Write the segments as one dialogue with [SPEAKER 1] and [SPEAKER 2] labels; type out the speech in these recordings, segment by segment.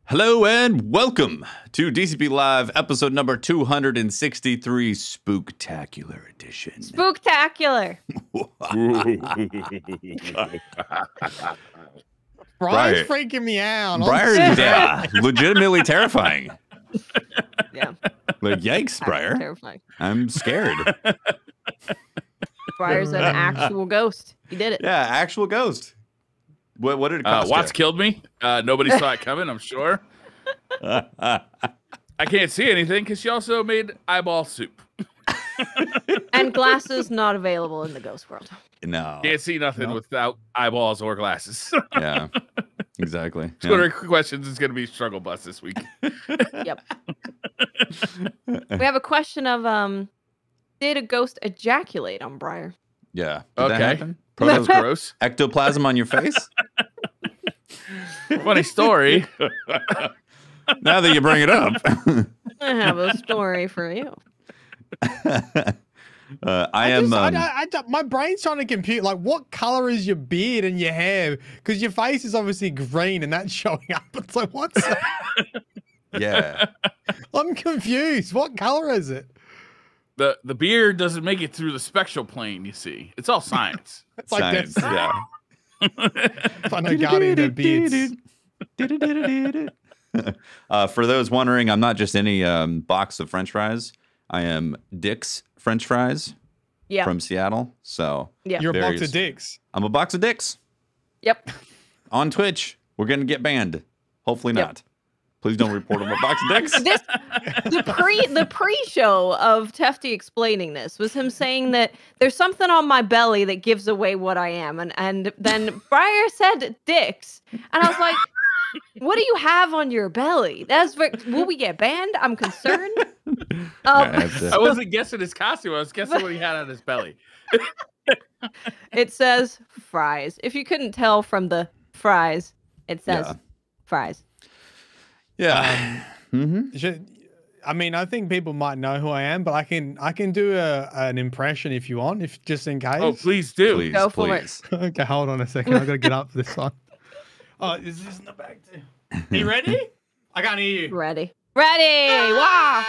[SPEAKER 1] Hello and welcome to DCP Live, episode number 263, Spooktacular Edition.
[SPEAKER 2] Spooktacular.
[SPEAKER 3] Brian's freaking me out.
[SPEAKER 1] Briar's legitimately terrifying.
[SPEAKER 2] Yeah.
[SPEAKER 1] Like, yikes, Briar.
[SPEAKER 2] Terrifying.
[SPEAKER 1] I'm scared.
[SPEAKER 2] Briar's an actual ghost. He did it.
[SPEAKER 1] Yeah, actual ghost. What did it cost
[SPEAKER 4] Watts
[SPEAKER 1] you?
[SPEAKER 4] killed me. Nobody saw it coming, I'm sure. I can't see anything because she also made eyeball soup.
[SPEAKER 2] And glasses not available in the ghost world.
[SPEAKER 1] No.
[SPEAKER 4] Can't see nothing without eyeballs or glasses.
[SPEAKER 1] Yeah, exactly.
[SPEAKER 4] Twitter questions is going to be struggle bus this week.
[SPEAKER 2] Yep. We have a question of did a ghost ejaculate on Briar?
[SPEAKER 1] Yeah. Did that
[SPEAKER 4] Okay.
[SPEAKER 1] happen?
[SPEAKER 4] That's gross.
[SPEAKER 1] Ectoplasm on your face?
[SPEAKER 4] Funny story.
[SPEAKER 1] Now that you bring it up.
[SPEAKER 2] I have a story for you.
[SPEAKER 3] My brain's trying to compute, like, what color is your beard and your hair? Because your face is obviously green and that's showing up. It's like, what's that?
[SPEAKER 1] Yeah.
[SPEAKER 3] I'm confused. What color is it?
[SPEAKER 4] The beard doesn't make it through the spectral plane, you see. It's all science.
[SPEAKER 3] It's like
[SPEAKER 1] Science,
[SPEAKER 3] that.
[SPEAKER 1] yeah.
[SPEAKER 3] Funny guardian of beards.
[SPEAKER 1] For those wondering, I'm not just any box of French fries. I am Dick's French fries
[SPEAKER 2] Yeah.
[SPEAKER 1] from Seattle. So
[SPEAKER 2] Yeah.
[SPEAKER 3] You're a box
[SPEAKER 1] Various-
[SPEAKER 3] of dicks.
[SPEAKER 1] I'm a box of Dick's
[SPEAKER 2] Yep.
[SPEAKER 1] on Twitch. We're gonna get banned. Hopefully
[SPEAKER 2] Yep.
[SPEAKER 1] not. Please don't report on a box of Dick's.
[SPEAKER 2] The pre-show of Tefty explaining this was him saying that there's something on my belly that gives away what I am, and then Briar said dicks, and I was like, what do you have on your belly? Will we get banned? I'm concerned.
[SPEAKER 1] I
[SPEAKER 4] wasn't guessing his costume. I was guessing what he had on his belly.
[SPEAKER 2] It says fries. If you couldn't tell from the fries, it says
[SPEAKER 1] Yeah.
[SPEAKER 2] fries.
[SPEAKER 1] Yeah.
[SPEAKER 3] I mean, I think people might know who I am, but I can do an impression if you want, if just in case.
[SPEAKER 4] Oh, please do.
[SPEAKER 1] Please,
[SPEAKER 2] Go for it.
[SPEAKER 1] please.
[SPEAKER 3] Okay, hold on a second. I gotta get up for this one. Oh, is this in the bag too? Are you ready? I can't hear you.
[SPEAKER 2] Ready. Wow.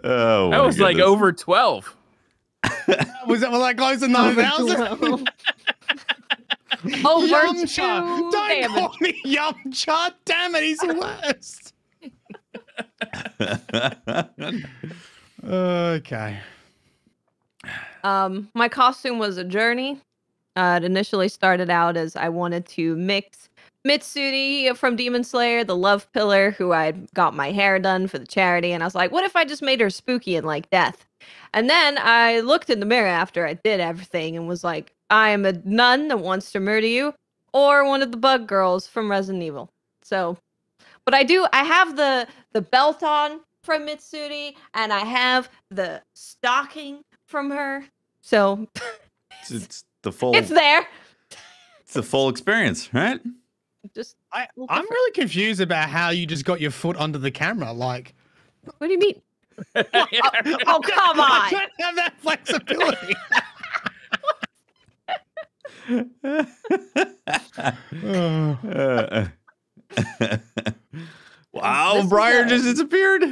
[SPEAKER 1] Oh,
[SPEAKER 4] That was like over 12.
[SPEAKER 3] Was that close to 9,000?
[SPEAKER 2] Over
[SPEAKER 3] Yamcha!
[SPEAKER 2] 2
[SPEAKER 3] Don't
[SPEAKER 2] damage.
[SPEAKER 3] call me Yamcha! Damn it, he's the worst. Okay.
[SPEAKER 2] My costume was a journey. It initially started out as I wanted to mix Mitsuri from Demon Slayer, the love pillar, who I got my hair done for the charity, and I was like, what if I just made her spooky and like death? And then I looked in the mirror after I did everything and was like, I am a nun that wants to murder you, or one of the bug girls from Resident Evil. So, but I have the belt on from Mitsuri, and I have the stocking from her. So
[SPEAKER 1] it's the full.
[SPEAKER 2] it's there.
[SPEAKER 1] It's the full experience, right?
[SPEAKER 2] Just
[SPEAKER 3] I'm
[SPEAKER 2] different.
[SPEAKER 3] really confused about how you just got your foot under the camera. Like,
[SPEAKER 2] what do you mean? Oh, come
[SPEAKER 3] I
[SPEAKER 2] on.
[SPEAKER 3] don't have that flexibility.
[SPEAKER 1] Wow,
[SPEAKER 2] This is
[SPEAKER 1] Briar
[SPEAKER 2] a-
[SPEAKER 1] just disappeared.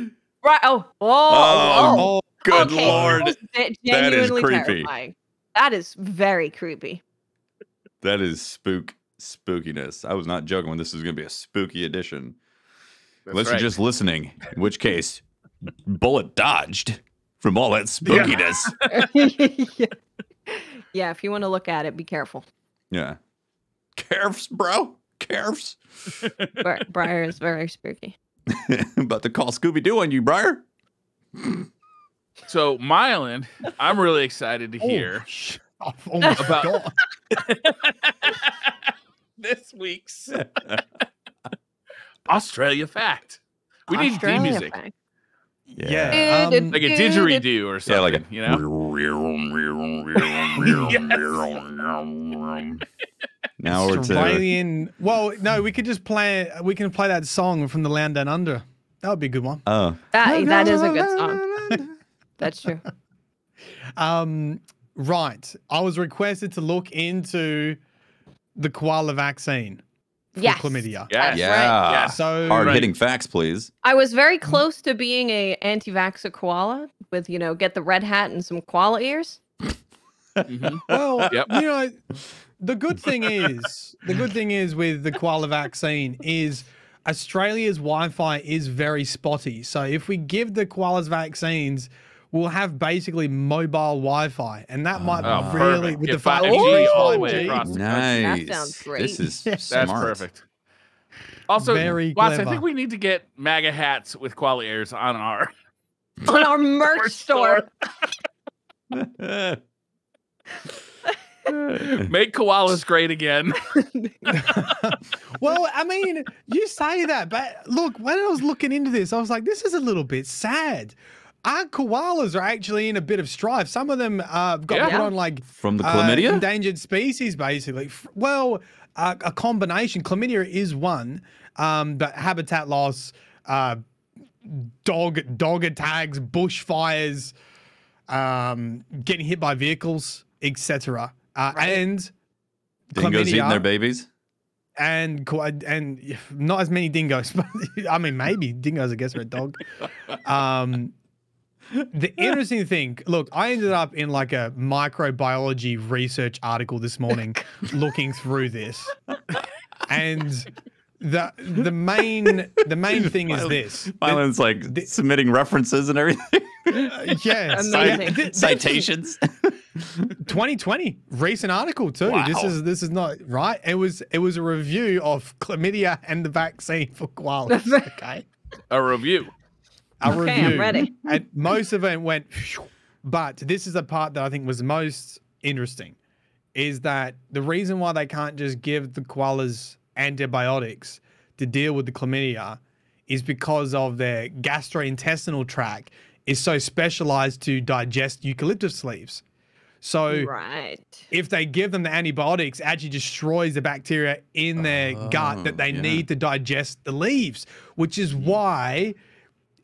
[SPEAKER 2] Right. Oh.
[SPEAKER 1] Oh, good
[SPEAKER 2] Okay,
[SPEAKER 1] lord.
[SPEAKER 2] that was
[SPEAKER 1] That is
[SPEAKER 2] genuinely
[SPEAKER 1] creepy.
[SPEAKER 2] terrifying. That is very creepy.
[SPEAKER 1] That is spookiness. I was not joking when this is going to be a spooky edition.
[SPEAKER 4] That's
[SPEAKER 1] Unless
[SPEAKER 4] right.
[SPEAKER 1] you're just listening, in which case, bullet dodged from all that spookiness.
[SPEAKER 2] Yeah, if you want to look at it, be careful.
[SPEAKER 1] Yeah. Carefs, bro. Carefs.
[SPEAKER 2] Briar is very spooky.
[SPEAKER 1] About to call Scooby-Doo on you, Briar.
[SPEAKER 4] So, Mylan, I'm really excited to hear
[SPEAKER 3] Oh my
[SPEAKER 4] About-
[SPEAKER 3] God.
[SPEAKER 4] this week's Australia fact. We need theme
[SPEAKER 2] Australia
[SPEAKER 4] music.
[SPEAKER 2] fact.
[SPEAKER 3] Yeah.
[SPEAKER 4] Like a didgeridoo or
[SPEAKER 1] Yeah,
[SPEAKER 4] something,
[SPEAKER 1] like a
[SPEAKER 4] you know?
[SPEAKER 1] Now it's
[SPEAKER 3] Australian. Well, no, we could just play. We can play that song from the Land Down Under. That would be a good one.
[SPEAKER 1] oh.
[SPEAKER 2] That is a good song. That's true.
[SPEAKER 3] Right. I was requested to look into the koala vaccine for
[SPEAKER 2] Yes.
[SPEAKER 3] chlamydia.
[SPEAKER 4] Yes.
[SPEAKER 2] That's
[SPEAKER 1] Yeah.
[SPEAKER 2] right.
[SPEAKER 4] Yeah.
[SPEAKER 3] So
[SPEAKER 1] Hard-hitting facts, please.
[SPEAKER 2] I was very close to being a anti-vaxxer koala with, get the red hat and some koala ears.
[SPEAKER 4] Mhm.
[SPEAKER 3] well,
[SPEAKER 4] Yep.
[SPEAKER 3] the good thing is with the koala vaccine is Australia's Wi-Fi is very spotty. So if we give the koalas vaccines, we'll have basically mobile Wi-Fi, and that might
[SPEAKER 4] Oh,
[SPEAKER 3] really
[SPEAKER 4] perfect.
[SPEAKER 3] with
[SPEAKER 4] Get
[SPEAKER 3] the
[SPEAKER 4] 5G
[SPEAKER 3] 5G,
[SPEAKER 4] all the way
[SPEAKER 3] 5G.
[SPEAKER 4] across the country.
[SPEAKER 1] Nice.
[SPEAKER 2] That sounds great.
[SPEAKER 1] This is
[SPEAKER 3] That's
[SPEAKER 1] smart.
[SPEAKER 4] That's perfect. Also,
[SPEAKER 3] Very
[SPEAKER 4] Watts, I
[SPEAKER 3] clever.
[SPEAKER 4] think we need to get MAGA hats with koala ears on our
[SPEAKER 2] On our merch store.
[SPEAKER 4] Make koalas great again.
[SPEAKER 3] Well, I mean, you say that, but look, when I was looking into this, I was like, this is a little bit sad. Our koalas are actually in a bit of strife. Some of them got
[SPEAKER 4] Yeah.
[SPEAKER 3] put on like
[SPEAKER 1] From the chlamydia?
[SPEAKER 3] endangered species, basically. Well, a combination. Chlamydia is one, but habitat loss, dog attacks, bushfires, getting hit by vehicles, etc. And
[SPEAKER 1] Dingoes eating
[SPEAKER 3] chlamydia
[SPEAKER 1] their babies?
[SPEAKER 3] and not as many dingoes, but I mean maybe dingoes. I guess are a dog. The interesting thing, look, I ended up in like a microbiology research article this morning, looking through this, and the main thing is this.
[SPEAKER 1] Mylan's like submitting references and everything.
[SPEAKER 3] Yes,
[SPEAKER 2] Amazing.
[SPEAKER 1] Citations.
[SPEAKER 3] 2020 recent article too.
[SPEAKER 1] Wow.
[SPEAKER 3] This is not right. It was a review of chlamydia and the vaccine for koalas. Okay.
[SPEAKER 4] A review.
[SPEAKER 3] A
[SPEAKER 2] Okay,
[SPEAKER 3] review.
[SPEAKER 2] I'm ready.
[SPEAKER 3] And most of it went, but this is the part that I think was most interesting, is that the reason why they can't just give the koalas antibiotics to deal with the chlamydia is because of their gastrointestinal tract is so specialized to digest eucalyptus leaves. So
[SPEAKER 2] Right.
[SPEAKER 3] if they give them the antibiotics, it actually destroys the bacteria in their gut that they
[SPEAKER 1] yeah.
[SPEAKER 3] need to digest the leaves, which is why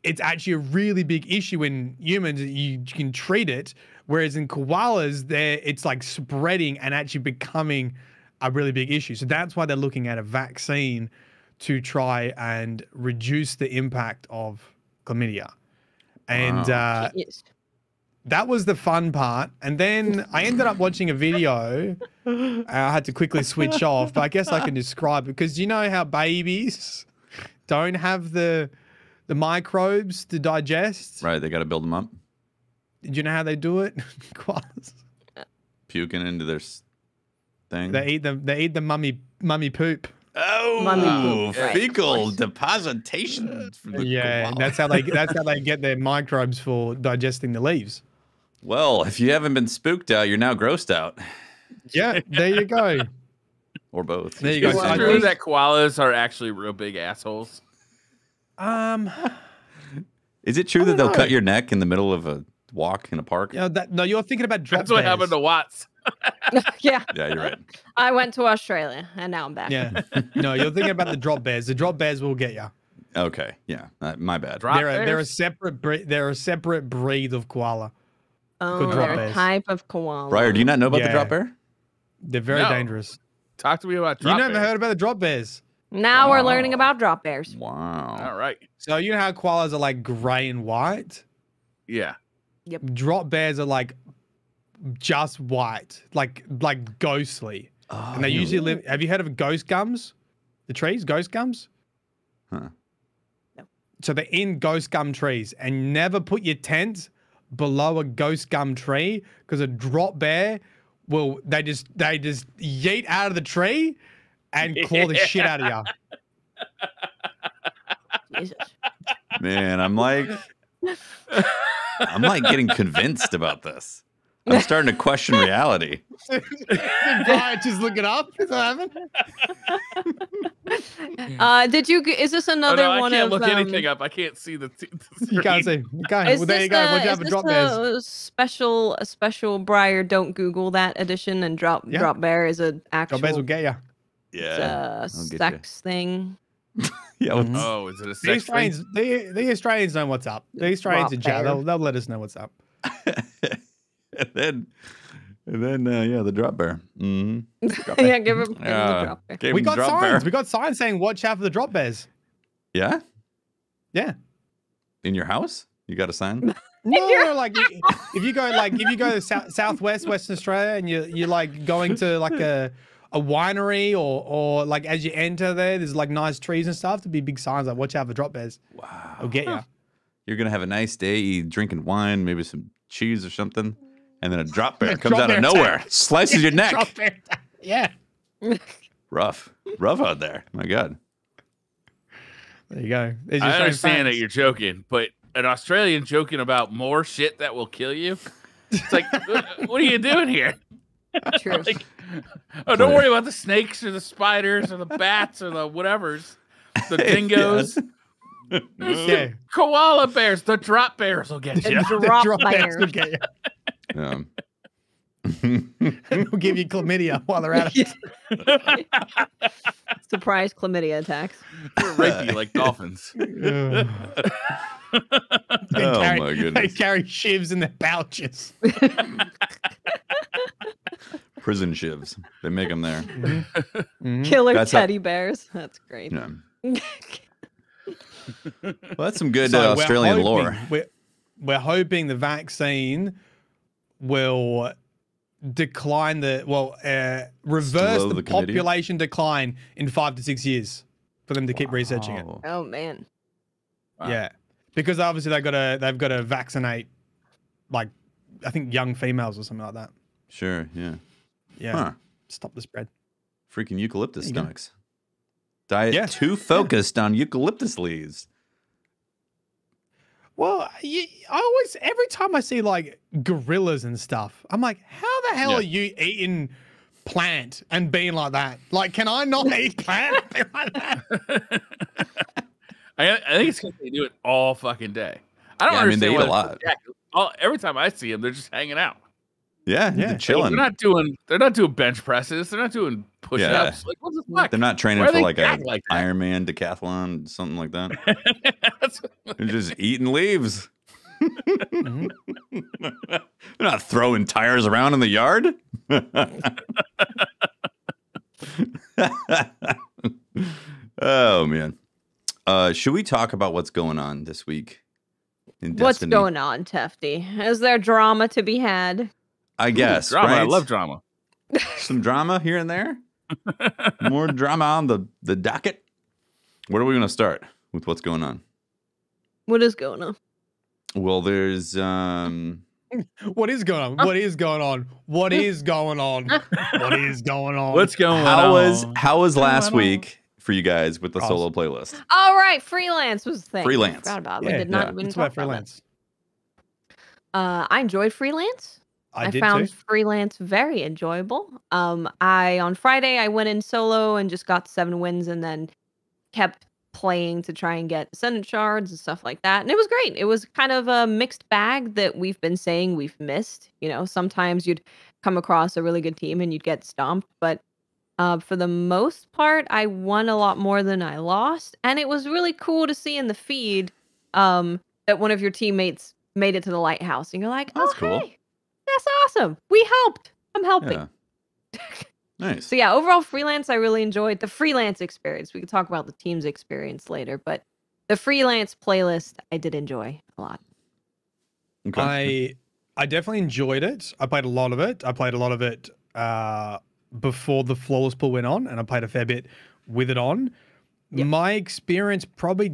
[SPEAKER 3] it's actually a really big issue in humans. You can treat it, whereas in koalas, it's like spreading and actually becoming a really big issue. So that's why they're looking at a vaccine to try and reduce the impact of chlamydia. And
[SPEAKER 2] Yes.
[SPEAKER 3] that was the fun part. And then I ended up watching a video. I had to quickly switch off, but I guess I can describe it because you know how babies don't have the microbes to digest?
[SPEAKER 1] Right, they got to build them up.
[SPEAKER 3] Do you know how they do it? Koalas.
[SPEAKER 1] Puking into their thing.
[SPEAKER 3] They eat the mummy poop.
[SPEAKER 1] Oh,
[SPEAKER 2] Mummy poop, right, of
[SPEAKER 1] fecal
[SPEAKER 2] course.
[SPEAKER 1] depositation. from the
[SPEAKER 3] Yeah,
[SPEAKER 1] koala.
[SPEAKER 3] that's how they get their microbes for digesting the leaves.
[SPEAKER 1] Well, if you haven't been spooked out, you're now grossed out,
[SPEAKER 3] Yeah, there you go.
[SPEAKER 1] or both.
[SPEAKER 3] There you go.
[SPEAKER 4] Is
[SPEAKER 3] So
[SPEAKER 4] it
[SPEAKER 3] I
[SPEAKER 4] true
[SPEAKER 3] think-
[SPEAKER 4] that koalas are actually real big assholes?
[SPEAKER 1] Is it true
[SPEAKER 3] I
[SPEAKER 1] that
[SPEAKER 3] don't
[SPEAKER 1] they'll
[SPEAKER 3] know.
[SPEAKER 1] cut your neck in the middle of a walk in a park?
[SPEAKER 3] You know, no, you're thinking about drop
[SPEAKER 4] That's what
[SPEAKER 3] bears.
[SPEAKER 4] happened to Watts.
[SPEAKER 2] Yeah.
[SPEAKER 1] Yeah, you're right.
[SPEAKER 2] I went to Australia and now I'm back.
[SPEAKER 3] Yeah. No, you're thinking about the drop bears. The drop bears will get you.
[SPEAKER 1] Okay, yeah, my bad.
[SPEAKER 4] Drop
[SPEAKER 3] They're a
[SPEAKER 4] bears?
[SPEAKER 3] separate breed. They're a separate breed of koala.
[SPEAKER 2] Oh,
[SPEAKER 3] drop
[SPEAKER 2] they're a
[SPEAKER 3] bears.
[SPEAKER 2] type of koala.
[SPEAKER 1] Briar, do you not know about the
[SPEAKER 3] Yeah.
[SPEAKER 1] drop bear?
[SPEAKER 3] They're very
[SPEAKER 4] No.
[SPEAKER 3] dangerous.
[SPEAKER 4] Talk to me about
[SPEAKER 3] You
[SPEAKER 4] drop
[SPEAKER 3] never
[SPEAKER 4] bears.
[SPEAKER 3] heard about the drop bears.
[SPEAKER 2] Now we're learning
[SPEAKER 1] Wow.
[SPEAKER 2] about drop bears.
[SPEAKER 1] Wow.
[SPEAKER 4] All right.
[SPEAKER 3] So you know how koalas are like gray and white?
[SPEAKER 4] Yeah.
[SPEAKER 3] Drop bears are like just white, like ghostly.
[SPEAKER 1] Oh,
[SPEAKER 3] And they usually live. Have you heard of ghost gums? The trees, ghost gums?
[SPEAKER 1] Huh.
[SPEAKER 2] No.
[SPEAKER 3] So they're in ghost gum trees, and never put your tent below a ghost gum tree because a drop bear will they just yeet out of the tree and claw the shit out of you.
[SPEAKER 2] Jesus.
[SPEAKER 1] Man, I'm like getting convinced about this. I'm starting to question reality.
[SPEAKER 3] Did Brian just look it up? Is that happening?
[SPEAKER 2] Is this
[SPEAKER 4] Oh,
[SPEAKER 2] another
[SPEAKER 4] no, I
[SPEAKER 2] one
[SPEAKER 4] can't
[SPEAKER 2] of
[SPEAKER 4] look anything up. I can't see the.
[SPEAKER 3] You can't see. Okay,
[SPEAKER 2] Is
[SPEAKER 3] well, there
[SPEAKER 2] this
[SPEAKER 3] you go. Watch
[SPEAKER 2] a-
[SPEAKER 3] out for
[SPEAKER 2] is
[SPEAKER 3] drop
[SPEAKER 2] this
[SPEAKER 3] bears.
[SPEAKER 2] a special Briar don't Google that edition and drop bear is an actual
[SPEAKER 3] Drop bears will get you.
[SPEAKER 1] Yeah. I'll get
[SPEAKER 2] sex thing.
[SPEAKER 1] Yeah. what's-
[SPEAKER 4] Oh, is it a
[SPEAKER 3] The
[SPEAKER 4] sex thing?
[SPEAKER 3] Australians, the Australians know what's up. The Australians
[SPEAKER 2] Drop
[SPEAKER 3] are chat.
[SPEAKER 2] bear.
[SPEAKER 3] They'll let us know what's up.
[SPEAKER 1] and And then, yeah, the drop bear. Mm-hmm.
[SPEAKER 2] Yeah, give him the drop bear.
[SPEAKER 3] We got signs. We got signs saying watch out for the drop bears.
[SPEAKER 1] Yeah?
[SPEAKER 3] Yeah.
[SPEAKER 1] In your house? You got a sign?
[SPEAKER 3] No, like if you go to southwest Western Australia and you're like going to like a winery or like as you enter there's like nice trees and stuff, there'd be big signs like watch out for drop bears.
[SPEAKER 1] Wow.
[SPEAKER 3] They'll get you.
[SPEAKER 1] You're going to have a nice day, drinking wine, maybe some cheese or something, and then a drop bear comes out of nowhere, slices your neck.
[SPEAKER 3] Drop bear attack. Yeah.
[SPEAKER 1] Rough out there. My God.
[SPEAKER 3] There you go.
[SPEAKER 4] I understand that you're joking, but an Australian joking about more shit that will kill you. It's like, what are you doing here?
[SPEAKER 2] True.
[SPEAKER 4] Like, oh, don't worry about the snakes or the spiders or the bats or the whatevers, the dingoes.
[SPEAKER 3] Yeah.
[SPEAKER 4] Koala bears, the drop bears will get you.
[SPEAKER 2] Drop
[SPEAKER 3] bears
[SPEAKER 2] bear.
[SPEAKER 3] will get you. They'll give you chlamydia while they're at it.
[SPEAKER 2] Surprise chlamydia attacks.
[SPEAKER 4] They're rapey like dolphins.
[SPEAKER 1] My goodness.
[SPEAKER 3] They carry shivs in their pouches.
[SPEAKER 1] Prison shivs. They make them there.
[SPEAKER 2] Killer
[SPEAKER 1] That's
[SPEAKER 2] teddy bears. That's great.
[SPEAKER 1] Yeah. Well, that's some good
[SPEAKER 3] So
[SPEAKER 1] Australian lore.
[SPEAKER 3] We're hoping the vaccine will decline reverse
[SPEAKER 1] Slow
[SPEAKER 3] the
[SPEAKER 1] the chlamydia?
[SPEAKER 3] population decline in 5 to 6 years for them to keep researching it.
[SPEAKER 1] Wow.
[SPEAKER 2] Oh man.
[SPEAKER 4] Wow.
[SPEAKER 3] Yeah, because obviously they've got to vaccinate, like I think young females or something like that.
[SPEAKER 1] Sure, yeah.
[SPEAKER 3] Yeah,
[SPEAKER 1] Huh.
[SPEAKER 3] stop the spread.
[SPEAKER 1] Freaking eucalyptus
[SPEAKER 3] There you go.
[SPEAKER 1] stomachs. Diet
[SPEAKER 3] Yeah.
[SPEAKER 1] too focused on eucalyptus leaves.
[SPEAKER 3] Well, every time I see like gorillas and stuff, I'm like, how the hell
[SPEAKER 1] Yeah.
[SPEAKER 3] are you eating plant and being like that? Like, can I not eat plant and be like that?
[SPEAKER 4] I think it's because they do it all fucking day. I don't
[SPEAKER 1] Yeah, I mean, they
[SPEAKER 4] understand
[SPEAKER 1] eat
[SPEAKER 4] why
[SPEAKER 1] a
[SPEAKER 4] they're so jacked. Every time I see them, they're just hanging out.
[SPEAKER 1] Yeah,
[SPEAKER 3] Yeah.
[SPEAKER 1] they're chilling.
[SPEAKER 4] They're not doing bench presses. They're not doing push-ups.
[SPEAKER 1] Yeah.
[SPEAKER 4] Like, what the fuck?
[SPEAKER 1] They're not training
[SPEAKER 4] Why are
[SPEAKER 1] for
[SPEAKER 4] they
[SPEAKER 1] like a
[SPEAKER 4] jacked like that?
[SPEAKER 1] Ironman decathlon, something like that.
[SPEAKER 4] That's-
[SPEAKER 1] They're just eating leaves.
[SPEAKER 3] Mhm.
[SPEAKER 1] They're not throwing tires around in the yard. Oh man. Should we talk about what's going on this week in
[SPEAKER 2] What's
[SPEAKER 1] Destiny?
[SPEAKER 2] going on, Tefty? Is there drama to be had?
[SPEAKER 1] I guess.
[SPEAKER 4] drama. I
[SPEAKER 1] right?
[SPEAKER 4] love drama.
[SPEAKER 1] Some drama here and there. More drama on the docket. Where are we going to start with what's going on?
[SPEAKER 2] What is going on?
[SPEAKER 1] Well, there's
[SPEAKER 3] What is going on? What is going on? What is going on? What is going on?
[SPEAKER 4] What's going
[SPEAKER 1] how was last
[SPEAKER 4] going on?
[SPEAKER 1] week for you guys with the
[SPEAKER 3] Awesome.
[SPEAKER 1] solo playlist?
[SPEAKER 2] All right, freelance was the thing.
[SPEAKER 1] Freelance.
[SPEAKER 2] I forgot about it.
[SPEAKER 3] Yeah,
[SPEAKER 2] We did not
[SPEAKER 1] yeah.
[SPEAKER 2] even
[SPEAKER 3] It's
[SPEAKER 2] talk
[SPEAKER 3] about freelance.
[SPEAKER 2] I enjoyed freelance.
[SPEAKER 3] I did
[SPEAKER 2] found
[SPEAKER 3] too.
[SPEAKER 2] freelance very enjoyable. On Friday I went in solo and just got 7 wins and then kept playing to try and get ascendant shards and stuff like that. And it was great. It was kind of a mixed bag that we've been saying we've missed. You know, sometimes you'd come across a really good team and you'd get stomped, but for the most part, I won a lot more than I lost. And it was really cool to see in the feed that one of your teammates made it to the lighthouse. And you're like,
[SPEAKER 1] That's
[SPEAKER 2] oh,
[SPEAKER 1] cool.
[SPEAKER 2] hey, that's awesome. We helped. I'm helping.
[SPEAKER 1] Yeah. Nice.
[SPEAKER 2] So yeah, overall freelance, I really enjoyed the freelance experience. We could talk about the team's experience later, but the freelance playlist I did enjoy a lot.
[SPEAKER 1] Okay.
[SPEAKER 3] I definitely enjoyed it. I played a lot of it. I played a lot of it before the flawless pool went on, and I played a fair bit with it on.
[SPEAKER 2] Yep.
[SPEAKER 3] My experience probably,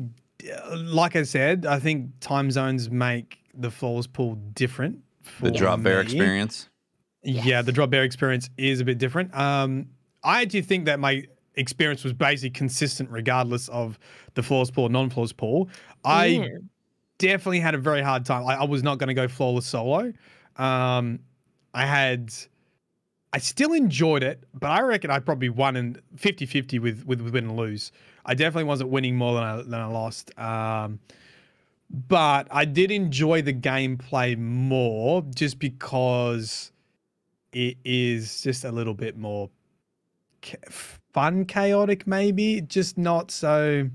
[SPEAKER 3] like I said, I think time zones make the flawless pool different.
[SPEAKER 1] The
[SPEAKER 3] for
[SPEAKER 1] drop bear
[SPEAKER 3] me.
[SPEAKER 1] experience.
[SPEAKER 3] Yeah, the drop bear experience is a bit different. I actually think that my experience was basically consistent regardless of the flawless pool or non-flawless pool. I definitely had a very hard time. I was not going to go flawless solo. I still enjoyed it, but I reckon I probably won in 50-50 with win and lose. I definitely wasn't winning more than I lost. But I did enjoy the gameplay more just because it is just a little bit more fun, chaotic, maybe. Just not so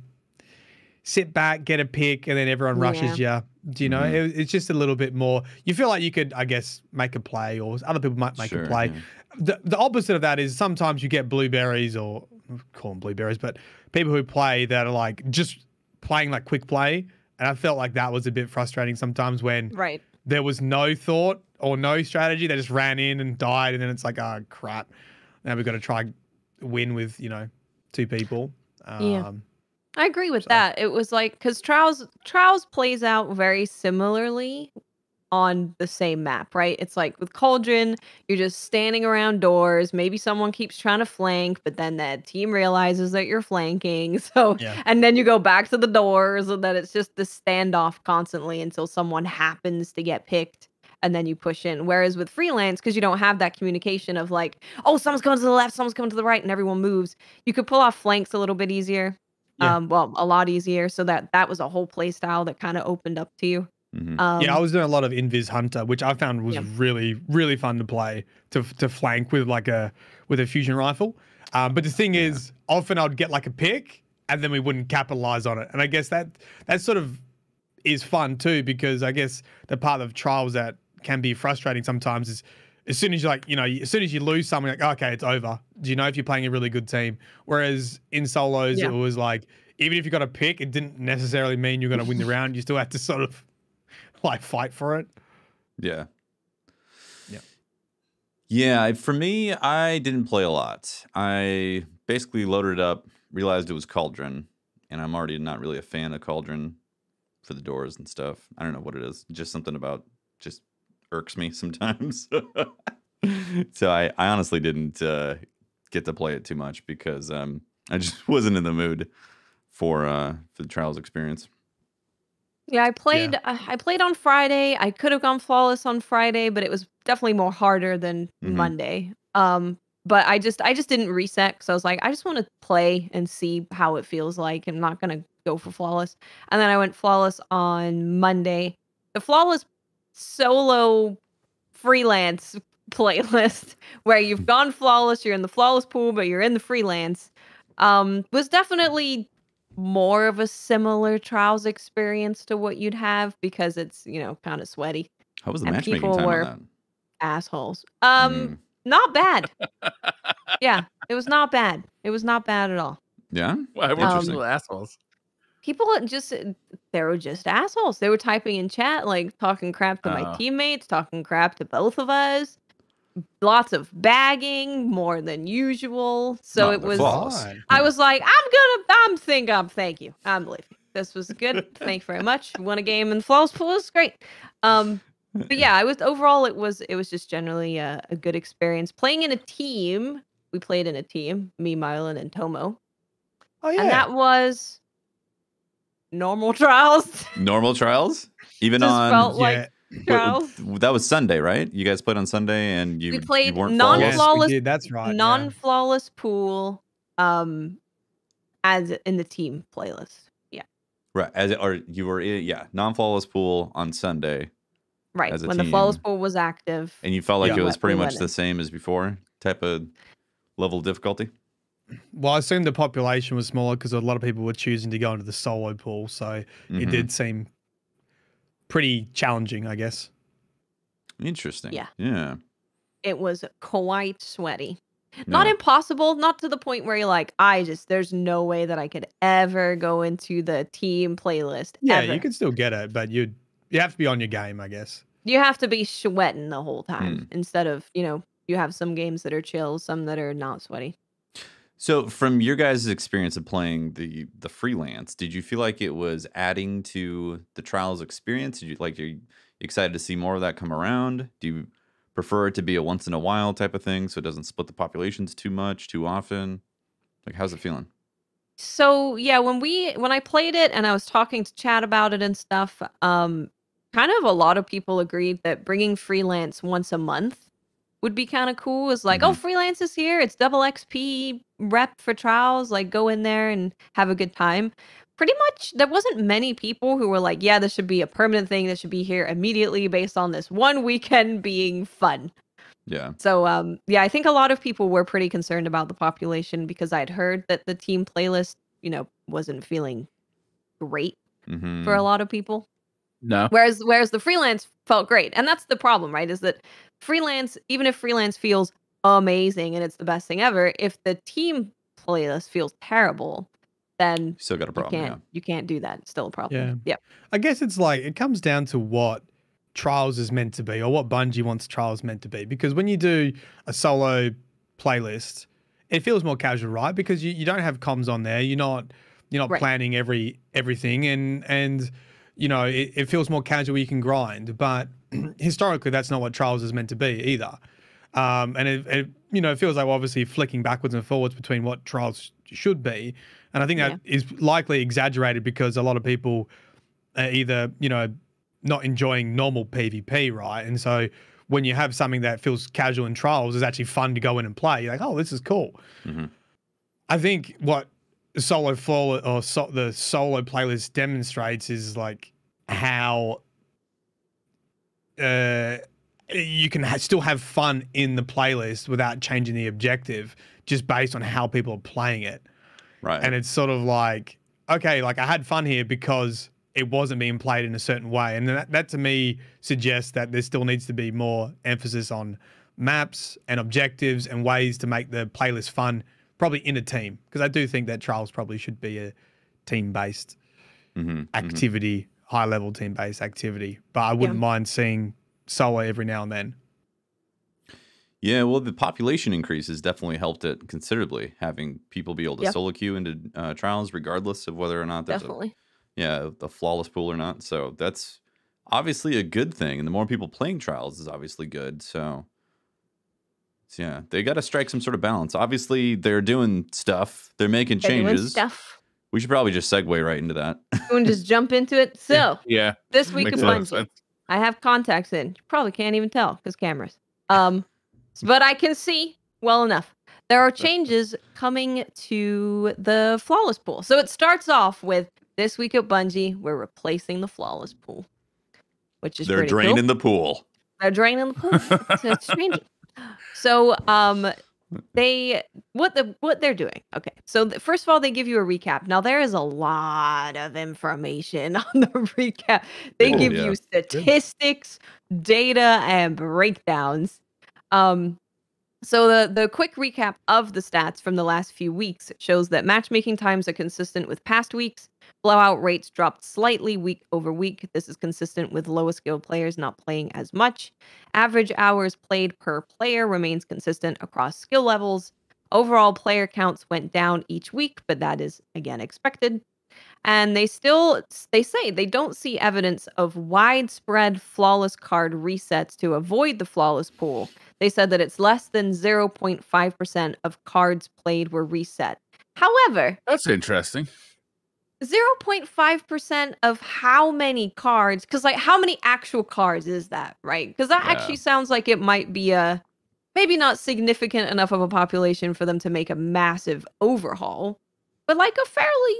[SPEAKER 3] sit back, get a pick, and then everyone rushes you. Do you know? It's just a little bit more. You feel like you could, I guess, make a play, or other people might make
[SPEAKER 1] Sure,
[SPEAKER 3] a play.
[SPEAKER 1] yeah.
[SPEAKER 3] The opposite of that is sometimes you get blueberries, or call them blueberries, but people who play that are like just playing like quick play. And I felt like that was a bit frustrating sometimes when
[SPEAKER 2] Right.
[SPEAKER 3] there was no thought or no strategy. They just ran in and died, and then it's like, oh crap! Now we've got to try win with 2 people.
[SPEAKER 2] Yeah. I agree with that. It was like, because Trials plays out very similarly on the same map, right? It's like with Cauldron, you're just standing around doors. Maybe someone keeps trying to flank, but then that team realizes that you're flanking. So,
[SPEAKER 3] Yeah.
[SPEAKER 2] and then you go back to the doors, and then it's just this standoff constantly until someone happens to get picked. And then you push in. Whereas with Freelance, because you don't have that communication of like, oh, someone's going to the left, someone's going to the right, and everyone moves, you could pull off flanks a little bit easier.
[SPEAKER 3] Yeah.
[SPEAKER 2] Well, a lot easier. So that was a whole play style that kind of opened up to you.
[SPEAKER 1] Mhm.
[SPEAKER 3] I was doing a lot of Invis Hunter, which I found was
[SPEAKER 2] Yeah.
[SPEAKER 3] really, really fun to play to flank with a fusion rifle. But the thing is, often I'd get like a pick, and then we wouldn't capitalize on it. And I guess that sort of is fun too, because I guess the part of Trials that can be frustrating sometimes is as soon as as soon as you lose something, like, okay, it's over. Do you know if you're playing a really good team? Whereas in solos,
[SPEAKER 2] Yeah.
[SPEAKER 3] it was like, even if you got a pick, it didn't necessarily mean you're going to win the round. You still had to sort of like fight for it.
[SPEAKER 1] Yeah.
[SPEAKER 3] Yeah.
[SPEAKER 1] Yeah. For me, I didn't play a lot. I basically loaded it up, realized it was Cauldron, and I'm already not really a fan of Cauldron for the doors and stuff. I don't know what it is. Just something about just irks me sometimes. So I honestly didn't get to play it too much because I just wasn't in the mood for the Trials experience.
[SPEAKER 2] Yeah, I played on Friday. I could have gone flawless on Friday, but it was definitely more harder than
[SPEAKER 1] Mhm.
[SPEAKER 2] Monday. But I just didn't reset because I was like, I just want to play and see how it feels like. I'm not gonna go for flawless. And then I went flawless on Monday. The flawless solo freelance playlist where you've gone flawless, you're in the flawless pool, but you're in the freelance, was definitely more of a similar Trials experience to what you'd have because it's, kind of sweaty.
[SPEAKER 1] How was the
[SPEAKER 2] And
[SPEAKER 1] matchmaking
[SPEAKER 2] people
[SPEAKER 1] time
[SPEAKER 2] were
[SPEAKER 1] on
[SPEAKER 2] assholes.
[SPEAKER 1] Mm.
[SPEAKER 2] Not bad. Yeah, it was not bad. It was not bad at all.
[SPEAKER 1] that? Yeah.
[SPEAKER 4] Why were
[SPEAKER 1] Interesting.
[SPEAKER 4] people assholes?
[SPEAKER 2] People they were just assholes. They were typing in chat, like talking crap to my
[SPEAKER 4] Oh.
[SPEAKER 2] teammates, talking crap to both of us. Lots of bagging, more than usual. So
[SPEAKER 1] No,
[SPEAKER 2] it
[SPEAKER 1] they're
[SPEAKER 2] was.
[SPEAKER 1] flawless.
[SPEAKER 3] Fine.
[SPEAKER 2] I was like, thank you. I'm leaving. This was good. Thank you very much. Won a game in the flawless pool. It was great. But yeah, overall it was just generally a good experience. Playing in a team, we played in a team, me, Mylan, and Tomo.
[SPEAKER 3] Oh yeah.
[SPEAKER 2] And that was normal Trials.
[SPEAKER 1] Normal Trials? Even
[SPEAKER 2] Just
[SPEAKER 1] on
[SPEAKER 2] felt like
[SPEAKER 3] Yeah.
[SPEAKER 2] Trials.
[SPEAKER 1] that was Sunday, right? You guys played on Sunday and you
[SPEAKER 2] We played
[SPEAKER 1] you weren't
[SPEAKER 2] non-
[SPEAKER 1] flawless?
[SPEAKER 3] Yes,
[SPEAKER 2] flawless-
[SPEAKER 3] we did. That's right. yeah.
[SPEAKER 2] Non-flawless pool, as in the team playlist. Yeah.
[SPEAKER 1] Right. Or you were non-flawless pool on Sunday.
[SPEAKER 2] Right.
[SPEAKER 1] As a
[SPEAKER 2] When the flawless
[SPEAKER 1] team.
[SPEAKER 2] pool was active.
[SPEAKER 1] And you felt like
[SPEAKER 3] Yeah.
[SPEAKER 1] it was pretty
[SPEAKER 2] We
[SPEAKER 1] much
[SPEAKER 2] went
[SPEAKER 1] the
[SPEAKER 2] in.
[SPEAKER 1] same as before type of level of difficulty?
[SPEAKER 3] Well, I assumed the population was smaller because a lot of people were choosing to go into the solo pool, so
[SPEAKER 1] Mhm.
[SPEAKER 3] it did seem pretty challenging, I guess.
[SPEAKER 1] Interesting.
[SPEAKER 2] Yeah.
[SPEAKER 1] Yeah.
[SPEAKER 2] It was quite sweaty. Not
[SPEAKER 1] Yeah.
[SPEAKER 2] impossible, not to the point where you're like, there's no way that I could ever go into the team playlist.
[SPEAKER 3] Yeah,
[SPEAKER 2] ever.
[SPEAKER 3] you can still get it, but you have to be on your game, I guess.
[SPEAKER 2] You have to be sweating the whole time
[SPEAKER 1] Hmm.
[SPEAKER 2] instead of, you have some games that are chill, some that are not sweaty.
[SPEAKER 1] So from your guys' experience of playing the freelance, did you feel like it was adding to the Trials experience? Are you excited to see more of that come around? Do you prefer it to be a once in a while type of thing so it doesn't split the populations too much, too often? Like, how's it feeling?
[SPEAKER 2] So yeah, when I played it and I was talking to chat about it and stuff, kind of a lot of people agreed that bringing freelance once a month would be kind of cool. It's like, oh, freelance is here. It's double XP rep for Trials. Like, go in there and have a good time. Pretty much, there wasn't many people who were like, yeah, this should be a permanent thing. This should be here immediately based on this one weekend being fun.
[SPEAKER 1] Yeah.
[SPEAKER 2] So, I think a lot of people were pretty concerned about the population because I'd heard that the team playlist, wasn't feeling great
[SPEAKER 1] Mm-hmm.
[SPEAKER 2] for a lot of people.
[SPEAKER 4] No.
[SPEAKER 2] Whereas the freelance felt great. And that's the problem, right? Is that freelance, even if freelance feels amazing and it's the best thing ever, if the team playlist feels terrible, then
[SPEAKER 1] Still got a problem.
[SPEAKER 2] you can't do that. It's still a problem.
[SPEAKER 3] Yeah.
[SPEAKER 2] Yep.
[SPEAKER 3] I guess it's like it comes down to what Trials is meant to be, or what Bungie wants Trials meant to be. Because when you do a solo playlist, it feels more casual, right? Because you don't have comms on there. You're not
[SPEAKER 2] Right.
[SPEAKER 3] planning everything, and you know it feels more casual. You can grind, but historically that's not what Trials is meant to be either. And it it feels like we're obviously flicking backwards and forwards between what Trials should be, and I think that is likely exaggerated because a lot of people are either not enjoying normal PvP, right? And so when you have something that feels casual in Trials, is actually fun to go in and play. You're like, oh, this is cool.
[SPEAKER 1] Mm-hmm.
[SPEAKER 3] I think what the solo playlist demonstrates is like how you can still have fun in the playlist without changing the objective, just based on how people are playing it.
[SPEAKER 1] Right.
[SPEAKER 3] And it's sort of like, okay, like I had fun here because it wasn't being played in a certain way. And that to me suggests that there still needs to be more emphasis on maps and objectives and ways to make the playlist fun, probably in a team. Because I do think that Trials probably should be a team-based activity, high-level team-based activity. But I wouldn't mind seeing solo every now and then.
[SPEAKER 1] Yeah, well, the population increase has definitely helped it considerably, having people be able to solo queue into Trials regardless of whether or not there's the flawless pool or not. So that's obviously a good thing. And the more people playing Trials is obviously good. So yeah, they got to strike some sort of balance. Obviously, they're doing stuff. They're making changes. We should probably just segue right into that.
[SPEAKER 2] We can just jump into it. So this week of Bungie, I have contacts in. You probably can't even tell because cameras. But I can see well enough. There are changes coming to the flawless pool. So it starts off with this week at Bungie, we're replacing the flawless pool, which is
[SPEAKER 1] they're
[SPEAKER 2] pretty
[SPEAKER 1] draining
[SPEAKER 2] cool.
[SPEAKER 1] the pool.
[SPEAKER 2] They're draining the pool. It's changing. So what they're doing. Okay. So first of all, they give you a recap. Now there is a lot of information on the recap. They give you statistics, data, and breakdowns. So the quick recap of the stats from the last few weeks shows that matchmaking times are consistent with past weeks. Blowout rates dropped slightly week over week. This is consistent with lowest skilled players not playing as much. Average hours played per player remains consistent across skill levels. Overall player counts went down each week, but that is again expected. And they say they don't see evidence of widespread flawless card resets to avoid the flawless pool. They said that it's less than 0.5% of cards played were reset. However,
[SPEAKER 4] that's interesting.
[SPEAKER 2] 0.5% of how many cards? Because like how many actual cards is that, right? Because that actually sounds like it might be maybe not significant enough of a population for them to make a massive overhaul, but like a fairly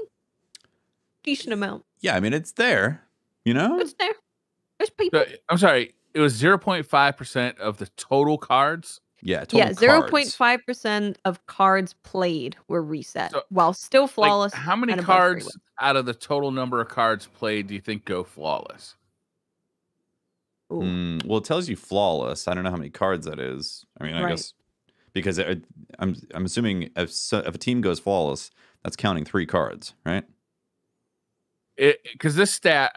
[SPEAKER 2] decent amount.
[SPEAKER 1] Yeah, I mean it's there,
[SPEAKER 2] It's there. There's people.
[SPEAKER 4] I'm sorry, it was 0.5% of the total cards.
[SPEAKER 1] Yeah, total
[SPEAKER 2] 0.5% of cards played were reset, while still flawless.
[SPEAKER 4] Like, how many cards out of the total number of cards played do you think go flawless?
[SPEAKER 1] Well, it tells you flawless. I don't know how many cards that is. I mean, I guess because I'm assuming if a team goes flawless, that's counting 3 cards, right?
[SPEAKER 4] Because this stat,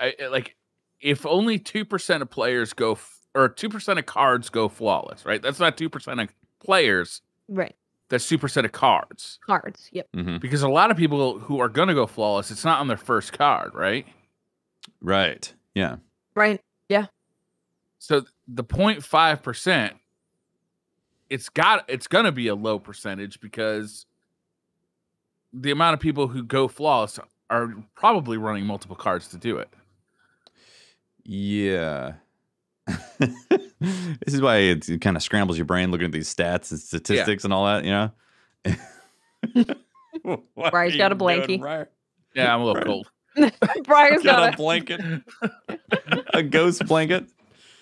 [SPEAKER 4] if only 2% of players go, or 2% of cards go flawless, right? That's not 2% of players,
[SPEAKER 2] right?
[SPEAKER 4] That's 2% of cards.
[SPEAKER 2] Cards, yep.
[SPEAKER 1] Mm-hmm.
[SPEAKER 4] Because a lot of people who are gonna go flawless, it's not on their first card, right?
[SPEAKER 1] Right. Yeah.
[SPEAKER 2] Right. Yeah.
[SPEAKER 4] So the 0.5%, it's gonna be a low percentage because the amount of people who go flawless are probably running multiple cards to do it.
[SPEAKER 1] Yeah. This is why it kind of scrambles your brain looking at these stats and statistics and all that,
[SPEAKER 2] Briar's got a blankie.
[SPEAKER 4] Yeah, I'm a little cold.
[SPEAKER 2] Briar's
[SPEAKER 1] got a blanket. A ghost blanket.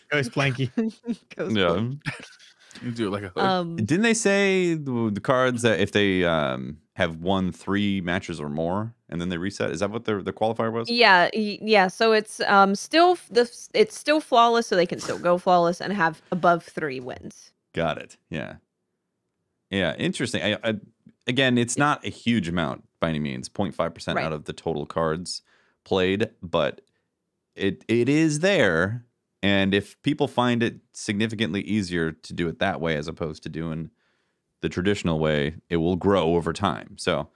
[SPEAKER 3] Ghost blankie.
[SPEAKER 4] You do it like a hood.
[SPEAKER 1] Didn't they say the cards that if they have won 3 matches or more, and then they reset. Is that what the qualifier was?
[SPEAKER 2] Yeah, yeah. So it's it's still flawless, so they can still go flawless and have above 3 wins.
[SPEAKER 1] Got it. Yeah. Yeah. Interesting. Again, it's not a huge amount by any means, 0.5%
[SPEAKER 2] Right.
[SPEAKER 1] out of the total cards played, but it is there. And if people find it significantly easier to do it that way as opposed to doing the traditional way, it will grow over time. So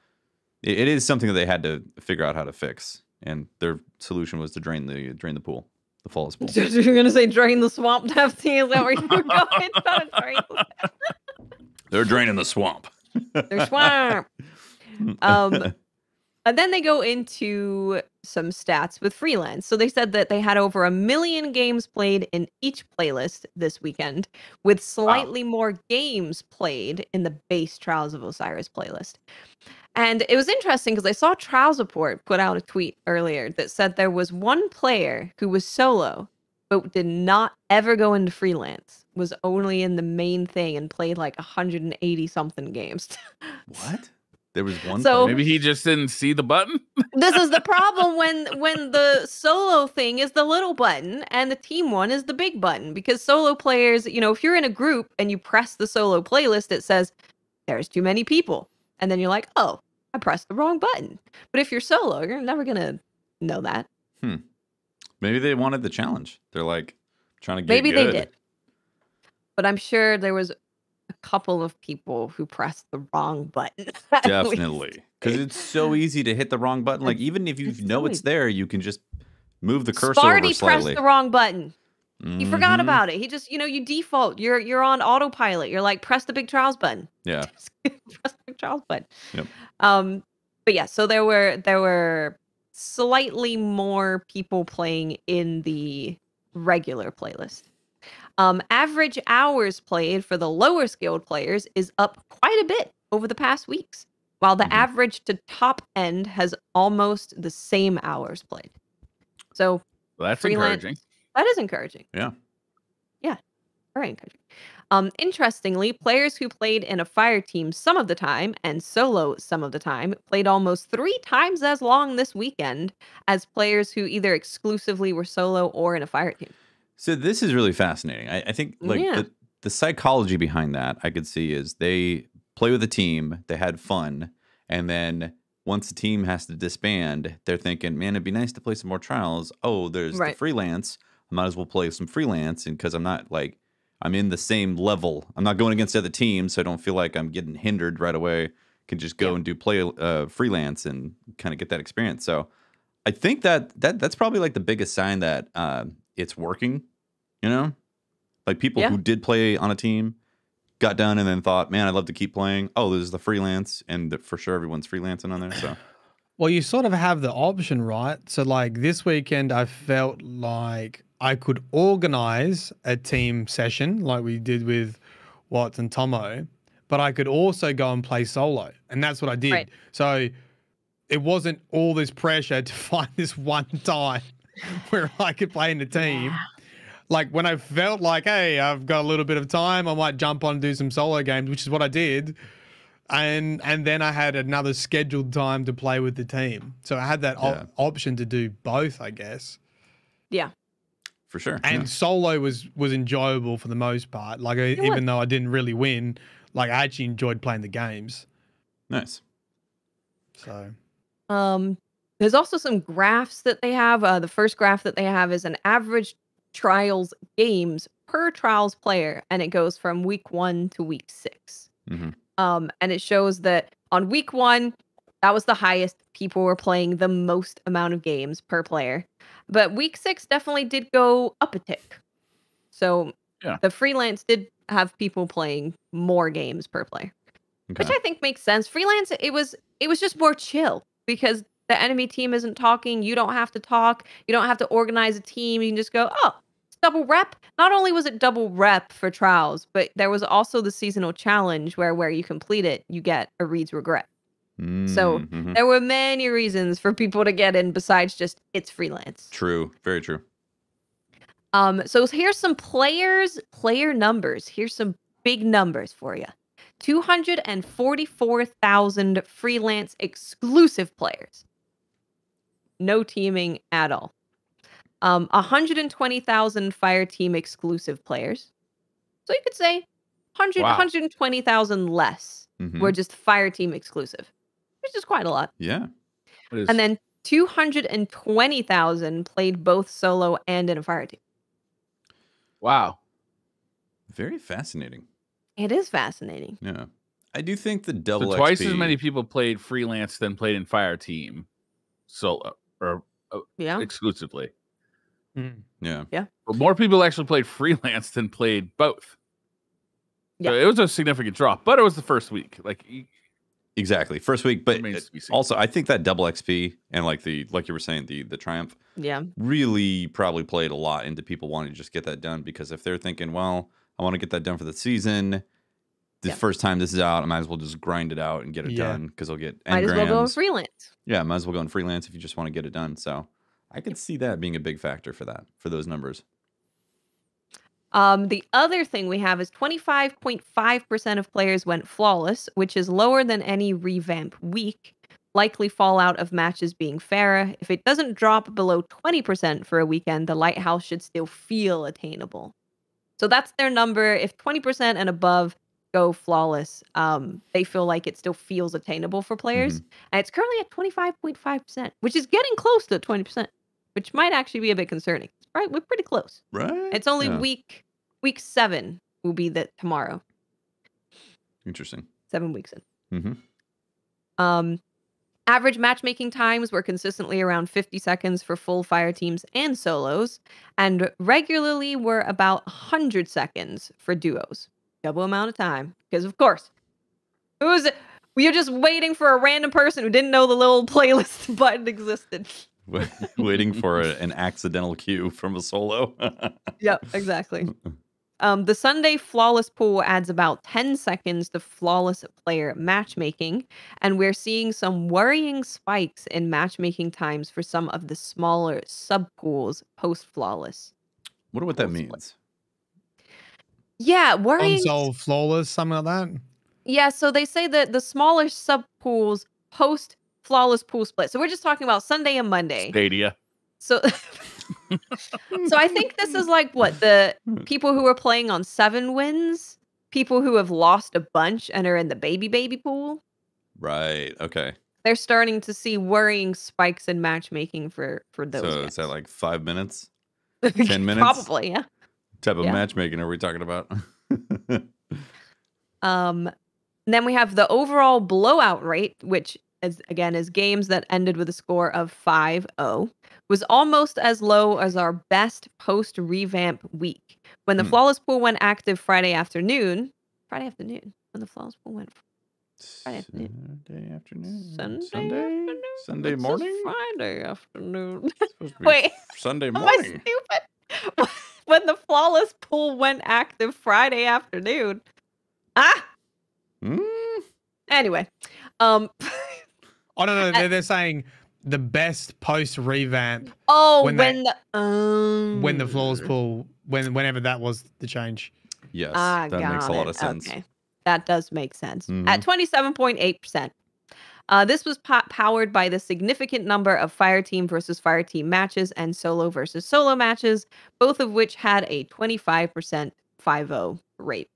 [SPEAKER 1] it is something that they had to figure out how to fix, and their solution was to drain the pool, the flawless pool.
[SPEAKER 2] You're gonna say drain the swamp, Dafty? Is that where you were going? Not drain
[SPEAKER 1] They're draining the swamp.
[SPEAKER 2] the swamp. And then they go into some stats with freelance. So they said that they had over 1 million games played in each playlist this weekend, with slightly more games played in the base Trials of Osiris playlist. And it was interesting because I saw Trials Report put out a tweet earlier that said there was one player who was solo, but did not ever go into freelance, was only in the main thing and played like 180 something games.
[SPEAKER 1] What? There was one.
[SPEAKER 2] So-
[SPEAKER 1] player?
[SPEAKER 4] Maybe he just didn't see the button.
[SPEAKER 2] This is the problem when the solo thing is the little button and the team one is the big button, because solo players, if you're in a group and you press the solo playlist, it says there's too many people. And then you're like, oh, I pressed the wrong button. But if you're solo, you're never going to know that.
[SPEAKER 1] Maybe they wanted the challenge. They're like trying to get
[SPEAKER 2] Maybe
[SPEAKER 1] good.
[SPEAKER 2] they did. But I'm sure there was a couple of people who pressed the wrong button. at least.
[SPEAKER 1] Definitely. Because it's so easy to hit the wrong button. Like, even if you
[SPEAKER 2] It's
[SPEAKER 1] know
[SPEAKER 2] so
[SPEAKER 1] it's
[SPEAKER 2] easy.
[SPEAKER 1] there, you can just move the cursor over
[SPEAKER 2] Sparty
[SPEAKER 1] slightly.
[SPEAKER 2] pressed the wrong button. He forgot
[SPEAKER 1] Mhm.
[SPEAKER 2] about it. He just, you default. You're on autopilot. You're like, press the big trials button.
[SPEAKER 1] Yeah.
[SPEAKER 2] Press the big trials button.
[SPEAKER 1] Yep.
[SPEAKER 2] But yeah, so there were slightly more people playing in the regular playlist. Average hours played for the lower skilled players is up quite a bit over the past weeks, while the
[SPEAKER 1] Mhm.
[SPEAKER 2] average to top end has almost the same hours played. So
[SPEAKER 4] Well, that's
[SPEAKER 2] freelance-
[SPEAKER 4] encouraging.
[SPEAKER 2] That is encouraging.
[SPEAKER 1] Yeah.
[SPEAKER 2] Yeah. Very encouraging. Interestingly, players who played in a fire team some of the time and solo some of the time played almost 3 times as long this weekend as players who either exclusively were solo or in a fire team.
[SPEAKER 1] So this is really fascinating. I think like
[SPEAKER 2] Yeah.
[SPEAKER 1] the psychology behind that I could see is they play with a team, they had fun, and then once the team has to disband, they're thinking, man, it'd be nice to play some more trials. Oh, there's
[SPEAKER 2] Right.
[SPEAKER 1] the freelance. I might as well play some freelance, and because I'm not like I'm in the same level. I'm not going against other teams, so I don't feel like I'm getting hindered right away. Can just go
[SPEAKER 2] Yeah.
[SPEAKER 1] and do freelance and kind of get that experience. So I think that's probably like the biggest sign that it's working. Like people
[SPEAKER 2] Yeah.
[SPEAKER 1] who did play on a team got done and then thought, man, I'd love to keep playing. Oh, there's the freelance, and for sure everyone's freelancing on there. So
[SPEAKER 3] Well, you sort of have the option, right? So, like this weekend, I felt like I could organize a team session like we did with Watts and Tomo, but I could also go and play solo. And that's what I did.
[SPEAKER 2] Right.
[SPEAKER 3] So, it wasn't all this pressure to find this one time where I could play in the team. Like when I felt like, hey, I've got a little bit of time, I might jump on and do some solo games, which is what I did. And then I had another scheduled time to play with the team. So I had that
[SPEAKER 1] Yeah.
[SPEAKER 3] option to do both, I guess.
[SPEAKER 2] Yeah.
[SPEAKER 1] for sure.
[SPEAKER 3] And solo was enjoyable for the most part. Like
[SPEAKER 2] was.
[SPEAKER 3] even though I didn't really win, like I actually enjoyed playing the games.
[SPEAKER 1] Nice.
[SPEAKER 3] So
[SPEAKER 2] There's also some graphs that they have. The first graph that they have is an average trials games per trials player, and it goes from week 1 to week 6.
[SPEAKER 1] Mhm.
[SPEAKER 2] And it shows that on week 1, that was the highest. People were playing the most amount of games per player. But week 6 definitely did go up a tick. So
[SPEAKER 4] Yeah.
[SPEAKER 2] the freelance did have people playing more games per player,
[SPEAKER 1] Okay.
[SPEAKER 2] which I think makes sense. Freelance, it was just more chill because the enemy team isn't talking. You don't have to talk. You don't have to organize a team. You can just go, oh, it's double rep. Not only was it double rep for trials, but there was also the seasonal challenge where you complete it, you get a Reed's Regret. So
[SPEAKER 1] Mhm.
[SPEAKER 2] there were many reasons for people to get in besides just it's freelance.
[SPEAKER 1] True. Very true.
[SPEAKER 2] So here's some player numbers. Here's some big numbers for you. 244,000 freelance exclusive players. No teaming at all. 120,000 fire team exclusive players. So you could say 120,000 less were just fire team exclusive, which is quite a lot.
[SPEAKER 1] Yeah.
[SPEAKER 2] And then 220,000 played both solo and in a fire team.
[SPEAKER 4] Wow.
[SPEAKER 1] Very fascinating.
[SPEAKER 2] It is fascinating.
[SPEAKER 1] Yeah. I do think the double
[SPEAKER 4] So twice
[SPEAKER 1] XP,
[SPEAKER 4] as many people played freelance than played in fire team solo or
[SPEAKER 2] Yeah.
[SPEAKER 4] exclusively.
[SPEAKER 1] Yeah.
[SPEAKER 4] But more people actually played freelance than played both. So
[SPEAKER 2] Yeah.
[SPEAKER 4] it was a significant drop, but it was the first week. Like
[SPEAKER 1] Exactly. First week, but
[SPEAKER 4] remains to be seen.
[SPEAKER 1] also I think that double XP and like you were saying, the Triumph
[SPEAKER 2] Yeah.
[SPEAKER 1] really probably played a lot into people wanting to just get that done, because if they're thinking, well, I want to get that done for the season, the first time this is out, I might as well just grind it out and get it done, because I'll get
[SPEAKER 2] Might as well go in
[SPEAKER 1] engrams.
[SPEAKER 2] freelance.
[SPEAKER 1] Yeah, might as well go in freelance if you just want to get it done. So I could see that being a big factor for those numbers.
[SPEAKER 2] The other thing we have is 25.5% of players went flawless, which is lower than any revamp week. Likely fallout of matches being fairer. If it doesn't drop below 20% for a weekend, the Lighthouse should still feel attainable. So that's their number. If 20% and above go flawless, they feel like it still feels attainable for players. And it's currently at 25.5%, which is getting close to 20%, which might actually be a bit concerning. Right, we're pretty close.
[SPEAKER 1] Right?
[SPEAKER 2] It's only
[SPEAKER 1] Yeah.
[SPEAKER 2] week 7 will be tomorrow.
[SPEAKER 1] Interesting.
[SPEAKER 2] 7 weeks in.
[SPEAKER 1] Mm-hmm.
[SPEAKER 2] Average matchmaking times were consistently around 50 seconds for full fire teams and solos, and regularly were about 100 seconds for duos. Double amount of time, because of course, we are just waiting for a random person who didn't know the little playlist button existed.
[SPEAKER 1] Waiting for an accidental cue from a solo.
[SPEAKER 2] Yep, exactly. The Sunday flawless pool adds about 10 seconds to flawless player matchmaking, and we're seeing some worrying spikes in matchmaking times for some of the smaller sub-pools post-flawless.
[SPEAKER 1] Wonder what that means.
[SPEAKER 2] Yeah, worrying.
[SPEAKER 3] Unsolved flawless, something like that.
[SPEAKER 2] Yeah, so they say that the smaller sub-pools post-flawless pool split. So we're just talking about Sunday and Monday.
[SPEAKER 4] Stadia.
[SPEAKER 2] So so I think this is like what the people who are playing on 7 wins, people who have lost a bunch and are in the baby pool.
[SPEAKER 1] Right. Okay.
[SPEAKER 2] They're starting to see worrying spikes in matchmaking for those.
[SPEAKER 1] So
[SPEAKER 2] guys.
[SPEAKER 1] is that like 5 minutes? 10 minutes?
[SPEAKER 2] Probably, yeah.
[SPEAKER 1] Type of
[SPEAKER 2] Yeah.
[SPEAKER 1] matchmaking are we talking about?
[SPEAKER 2] Then we have the overall blowout rate, which is games that ended with a score of 5-0, was almost as low as our best post revamp week. When the flawless pool went active Friday afternoon, when the flawless pool went Friday afternoon.
[SPEAKER 1] Sunday
[SPEAKER 2] It's
[SPEAKER 1] morning?
[SPEAKER 2] Friday afternoon.
[SPEAKER 1] Supposed to be
[SPEAKER 2] Wait,
[SPEAKER 1] Sunday
[SPEAKER 2] am I
[SPEAKER 1] morning.
[SPEAKER 2] stupid? When the flawless pool went active Friday afternoon. Anyway,
[SPEAKER 3] Oh no, they're saying the best post revamp when the flawless pool, whenever that was the change.
[SPEAKER 1] Yes, that makes a lot of sense.
[SPEAKER 2] Okay. That does make sense. At 27.8%. This was powered by the significant number of fire team versus fire team matches and solo versus solo matches, both of which had a 25% 5-0 rate.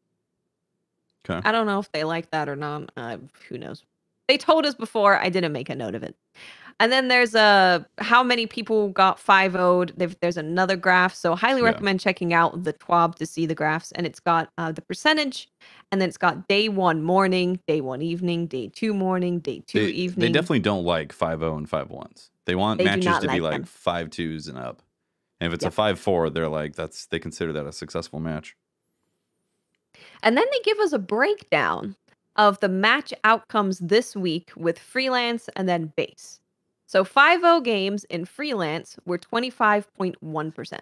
[SPEAKER 1] Okay.
[SPEAKER 2] I don't know if they like that or not. Who knows? They told us before. I didn't make a note of it. And then there's how many people got 5-0'd. There's another graph. So highly recommend checking out the TWAB to see the graphs. And it's got the percentage. And then it's got day 1 morning, day 1 evening, day 2 morning, day 2 evening.
[SPEAKER 1] They definitely don't like 5-0 and 5-1s. They want matches to be like 5-2s and up. And if it's a 5-4, they're like, they consider that a successful match.
[SPEAKER 2] And then they give us a breakdown of the match outcomes this week with freelance and then base. So 5-0 games in freelance were 25.1%.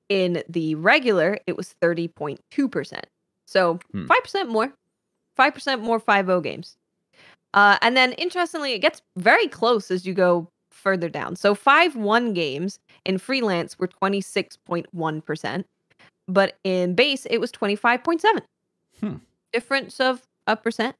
[SPEAKER 2] In the regular, it was 30.2%. So 5% more. 5% more 5-0 games. And then interestingly, it gets very close as you go further down. So 5-1 games in freelance were 26.1%. But in base, it was 25.7. Difference of percent.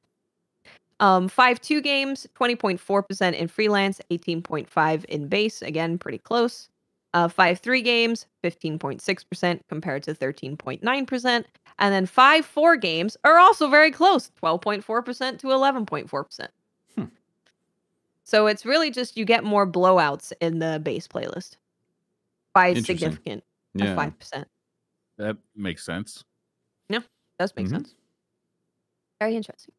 [SPEAKER 2] 5-2 games, 20.4% in freelance, 18.5 in base. Again, pretty close. 5-3 games, 15.6% compared to 13.9%. And then 5-4 games are also very close, 12.4% to 11.4%. So it's really just you get more blowouts in the base playlist by
[SPEAKER 1] Interesting.
[SPEAKER 2] significant
[SPEAKER 1] Yeah.
[SPEAKER 2] 5%.
[SPEAKER 4] That makes sense.
[SPEAKER 2] Does make
[SPEAKER 1] Mhm.
[SPEAKER 2] sense. Very interesting.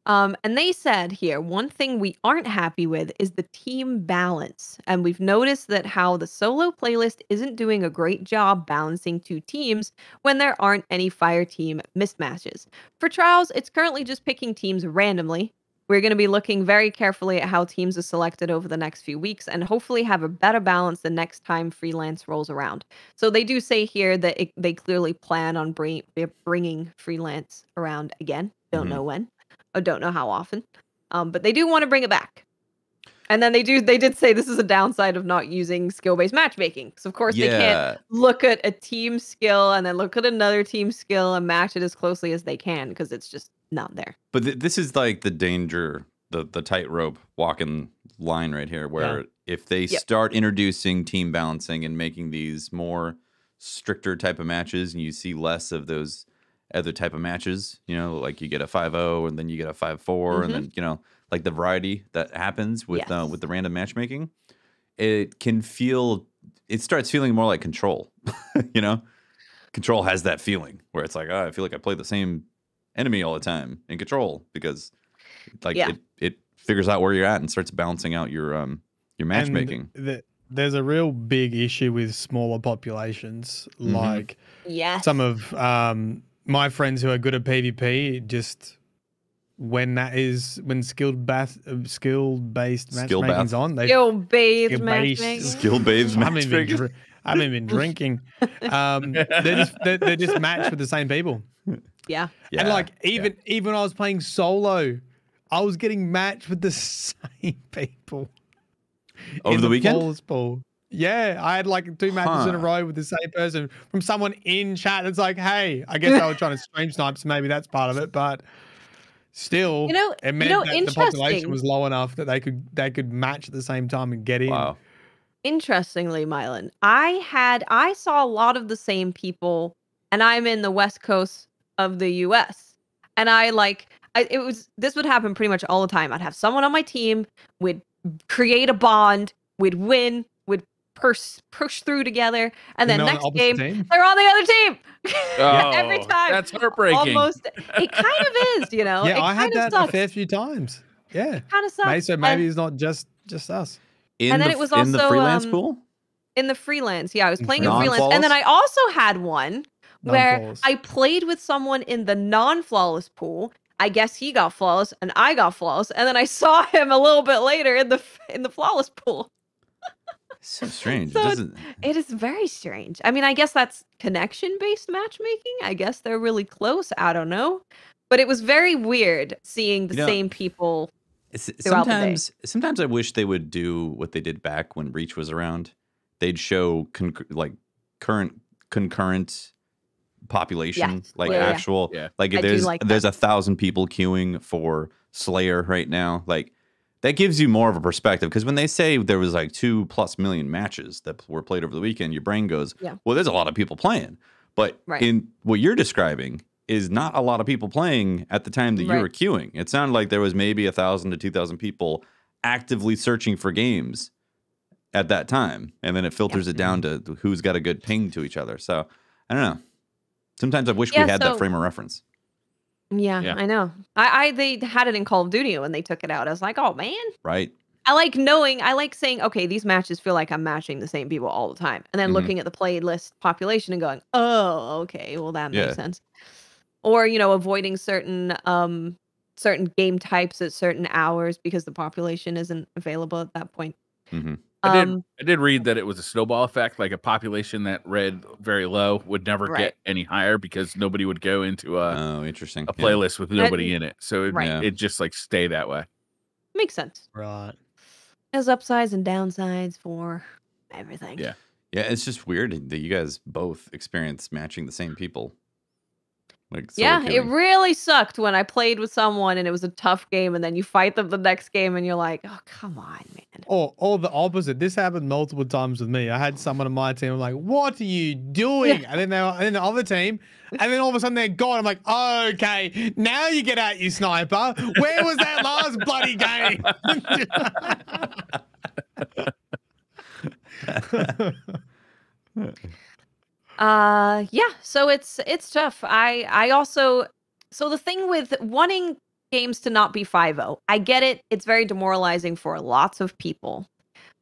[SPEAKER 2] And they said here, one thing we aren't happy with is the team balance. And we've noticed that how the solo playlist isn't doing a great job balancing two teams when there aren't any fire team mismatches. For trials, it's currently just picking teams randomly. We're going to be looking very carefully at how teams are selected over the next few weeks and hopefully have a better balance the next time freelance rolls around. So they do say here that they clearly plan on bringing freelance around again. Don't know when. I don't know how often, but they do want to bring it back. And then they did say this is a downside of not using skill-based matchmaking. Because of course they can't look at a team skill and then look at another team skill and match it as closely as they can because it's just not there.
[SPEAKER 1] But this is like the danger, the tightrope walking line right here, where if they start introducing team balancing and making these more stricter type of matches, and you see less of those other type of matches, you know, like you get a 5-0 and then you get a 5-4, and then, you know, like the variety that happens with the random matchmaking, it starts feeling more like Control. You know, Control has that feeling where it's like, oh, I feel like I play the same enemy all the time in Control because like it figures out where you're at and starts balancing out your matchmaking.
[SPEAKER 3] And there's a real big issue with smaller populations, like some of my friends who are good at PvP, just when skill-based matchmaking's on,
[SPEAKER 2] skill-based matchmaking.
[SPEAKER 1] Skill-based matchmaking.
[SPEAKER 3] I haven't been drinking. They're just matched with the same people.
[SPEAKER 2] Yeah.
[SPEAKER 3] And like even when I was playing solo, I was getting matched with the same people.
[SPEAKER 1] Over the weekend?
[SPEAKER 3] Flawless pool. Yeah, I had like 2 matches in a row with the same person from someone in chat. It's like, hey, I guess they were trying to stream snipe, so maybe that's part of it. But still, it meant that the population was low enough that they could match at the same time and get in.
[SPEAKER 1] Wow.
[SPEAKER 2] Interestingly, Mylan, I saw a lot of the same people, and I'm in the West Coast of the US. And this would happen pretty much all the time. I'd have someone on my team, we'd create a bond, we'd win, we'd push through together, and then next game, they're on the other team. Every time.
[SPEAKER 4] That's heartbreaking.
[SPEAKER 2] Almost. It kind of is, you know.
[SPEAKER 3] Yeah, I had that
[SPEAKER 2] sucks.
[SPEAKER 3] a fair few times. Yeah.
[SPEAKER 2] Kind of sucks.
[SPEAKER 3] So maybe it's not just us.
[SPEAKER 2] And then it was also
[SPEAKER 1] in the freelance pool?
[SPEAKER 2] In the freelance, I was playing in freelance. And then I also had one where I played with someone in the non-flawless pool. I guess he got flawless and I got flawless, and then I saw him a little bit later in the flawless pool.
[SPEAKER 1] So strange.
[SPEAKER 2] So it is very strange. I mean, I guess that's connection-based matchmaking. I guess they're really close. I don't know. But it was very weird seeing the same people throughout the day.
[SPEAKER 1] Sometimes I wish they would do what they did back when Reach was around. They'd show concurrent population, actual. Like if there's 1,000 people queuing for Slayer right now, like that gives you more of a perspective, because when they say there was like 2+ million matches that were played over the weekend, your brain goes, well, there's a lot of people playing. But in what you're describing is not a lot of people playing at the time that you were queuing. It sounded like there was maybe 1,000 to 2,000 people actively searching for games at that time. And then it filters it down to who's got a good ping to each other. So I don't know. Sometimes I wish we had that frame of reference.
[SPEAKER 2] Yeah, I know. They had it in Call of Duty when they took it out. I was like, oh man.
[SPEAKER 1] Right.
[SPEAKER 2] I like saying, okay, these matches feel like I'm matching the same people all the time. And then looking at the playlist population and going, oh, okay, well that makes sense. Or, avoiding certain game types at certain hours because the population isn't available at that point.
[SPEAKER 1] Mm-hmm.
[SPEAKER 4] I did read that it was a snowball effect, like a population that read very low would never get any higher because nobody would go into a playlist with nobody in it. So it just like stay that way.
[SPEAKER 2] Makes sense.
[SPEAKER 3] Right.
[SPEAKER 2] There's upsides and downsides for everything.
[SPEAKER 1] Yeah, it's just weird that you guys both experience matching the same people. Like
[SPEAKER 2] Yeah,
[SPEAKER 1] solo
[SPEAKER 2] it
[SPEAKER 1] queuing.
[SPEAKER 2] really sucked when I played with someone and it was a tough game, and then you fight them the next game and you're like, oh, come on, man.
[SPEAKER 3] Or the opposite. This happened multiple times with me. I had someone on my team. I'm like, "What are you doing?" And then the other team, and then all of a sudden they're gone. I'm like, "Okay, now you get out, you sniper. Where was that last bloody game?"
[SPEAKER 2] Yeah, so it's tough. I also, so the thing with wanting games to not be 5-0, I get it. It's very demoralizing for lots of people.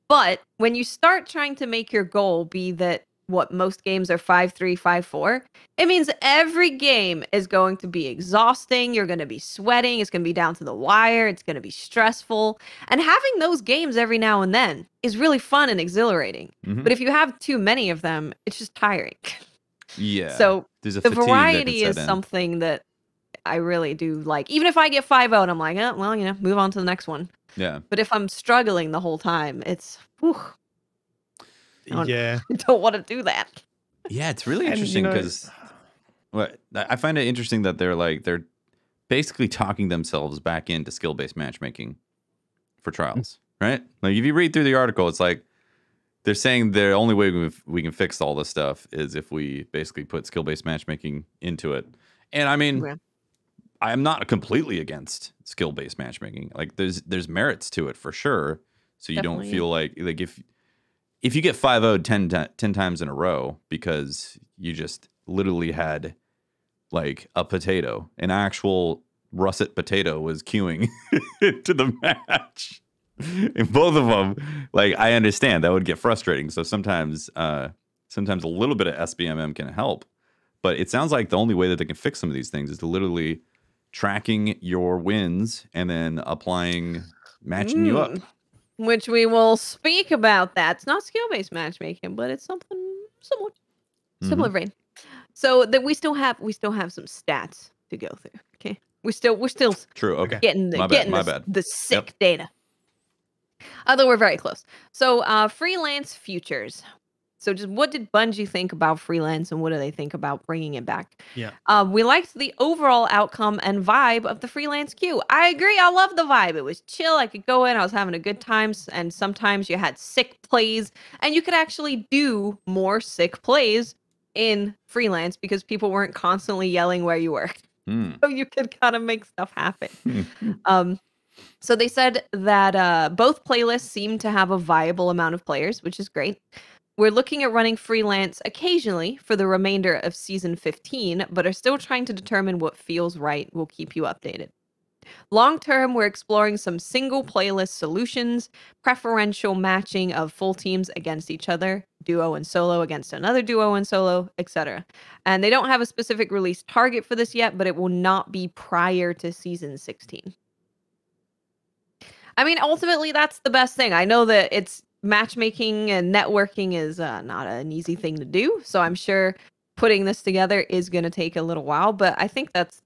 [SPEAKER 2] But when you start trying to make your goal be that what most games are 5-3, 5-4, it means every game is going to be exhausting. You're going to be sweating. It's going to be down to the wire. It's going to be stressful. And having those games every now and then is really fun and exhilarating.
[SPEAKER 1] Mhm.
[SPEAKER 2] But if you have too many of them, it's just tiring.
[SPEAKER 1] Yeah.
[SPEAKER 2] So
[SPEAKER 1] There's a
[SPEAKER 2] the
[SPEAKER 1] fatigue that can
[SPEAKER 2] variety
[SPEAKER 1] set
[SPEAKER 2] is
[SPEAKER 1] in.
[SPEAKER 2] something that I really do like. Even if I get 5-0 and I'm like, oh, well, move on to the next one.
[SPEAKER 1] Yeah.
[SPEAKER 2] But if I'm struggling the whole time, it's, whew,
[SPEAKER 3] Yeah.
[SPEAKER 2] I don't want to do that.
[SPEAKER 1] Yeah, it's really
[SPEAKER 3] And, you
[SPEAKER 1] interesting
[SPEAKER 3] know-
[SPEAKER 1] because I find it interesting that they're basically talking themselves back into skill-based matchmaking for trials, right? Like if you read through the article, it's like they're saying the only way we can fix all this stuff is if we basically put skill-based matchmaking into it. And I mean,
[SPEAKER 2] Yeah.
[SPEAKER 1] I'm not completely against skill-based matchmaking. Like there's merits to it for sure. So you
[SPEAKER 2] Definitely,
[SPEAKER 1] don't feel like if you get 5-0 10 times in a row because you just literally had like a potato, an actual russet potato was queuing into the match. And both of them, like I understand that would get frustrating. So sometimes a little bit of SBMM can help. But it sounds like the only way that they can fix some of these things is to literally tracking your wins and then matching you up.
[SPEAKER 2] Which we will speak about that. It's not skill-based matchmaking, but it's something similar. Similar vein. So that we still have some stats to go through. Okay. We're still
[SPEAKER 1] True. Okay.
[SPEAKER 2] getting
[SPEAKER 1] My bad.
[SPEAKER 2] the sick data. Although we're very close. So freelance futures. So just what did Bungie think about freelance and what do they think about bringing it back?
[SPEAKER 3] Yeah.
[SPEAKER 2] We liked the overall outcome and vibe of the freelance queue. I agree. I love the vibe. It was chill. I could go in. I was having a good time. And sometimes you had sick plays and you could actually do more sick plays in freelance because people weren't constantly yelling where you were. So you could kind of make stuff happen. So they said that both playlists seem to have a viable amount of players, which is great. We're looking at running freelance occasionally for the remainder of season 15, but are still trying to determine what feels right. We'll keep you updated. Long term, we're exploring some single playlist solutions, preferential matching of full teams against each other, duo and solo against another duo and solo, etc. And they don't have a specific release target for this yet, but it will not be prior to season 16. I mean, ultimately, that's the best thing. I know that it's matchmaking and networking is not an easy thing to do. So I'm sure putting this together is going to take a little while, but I think that's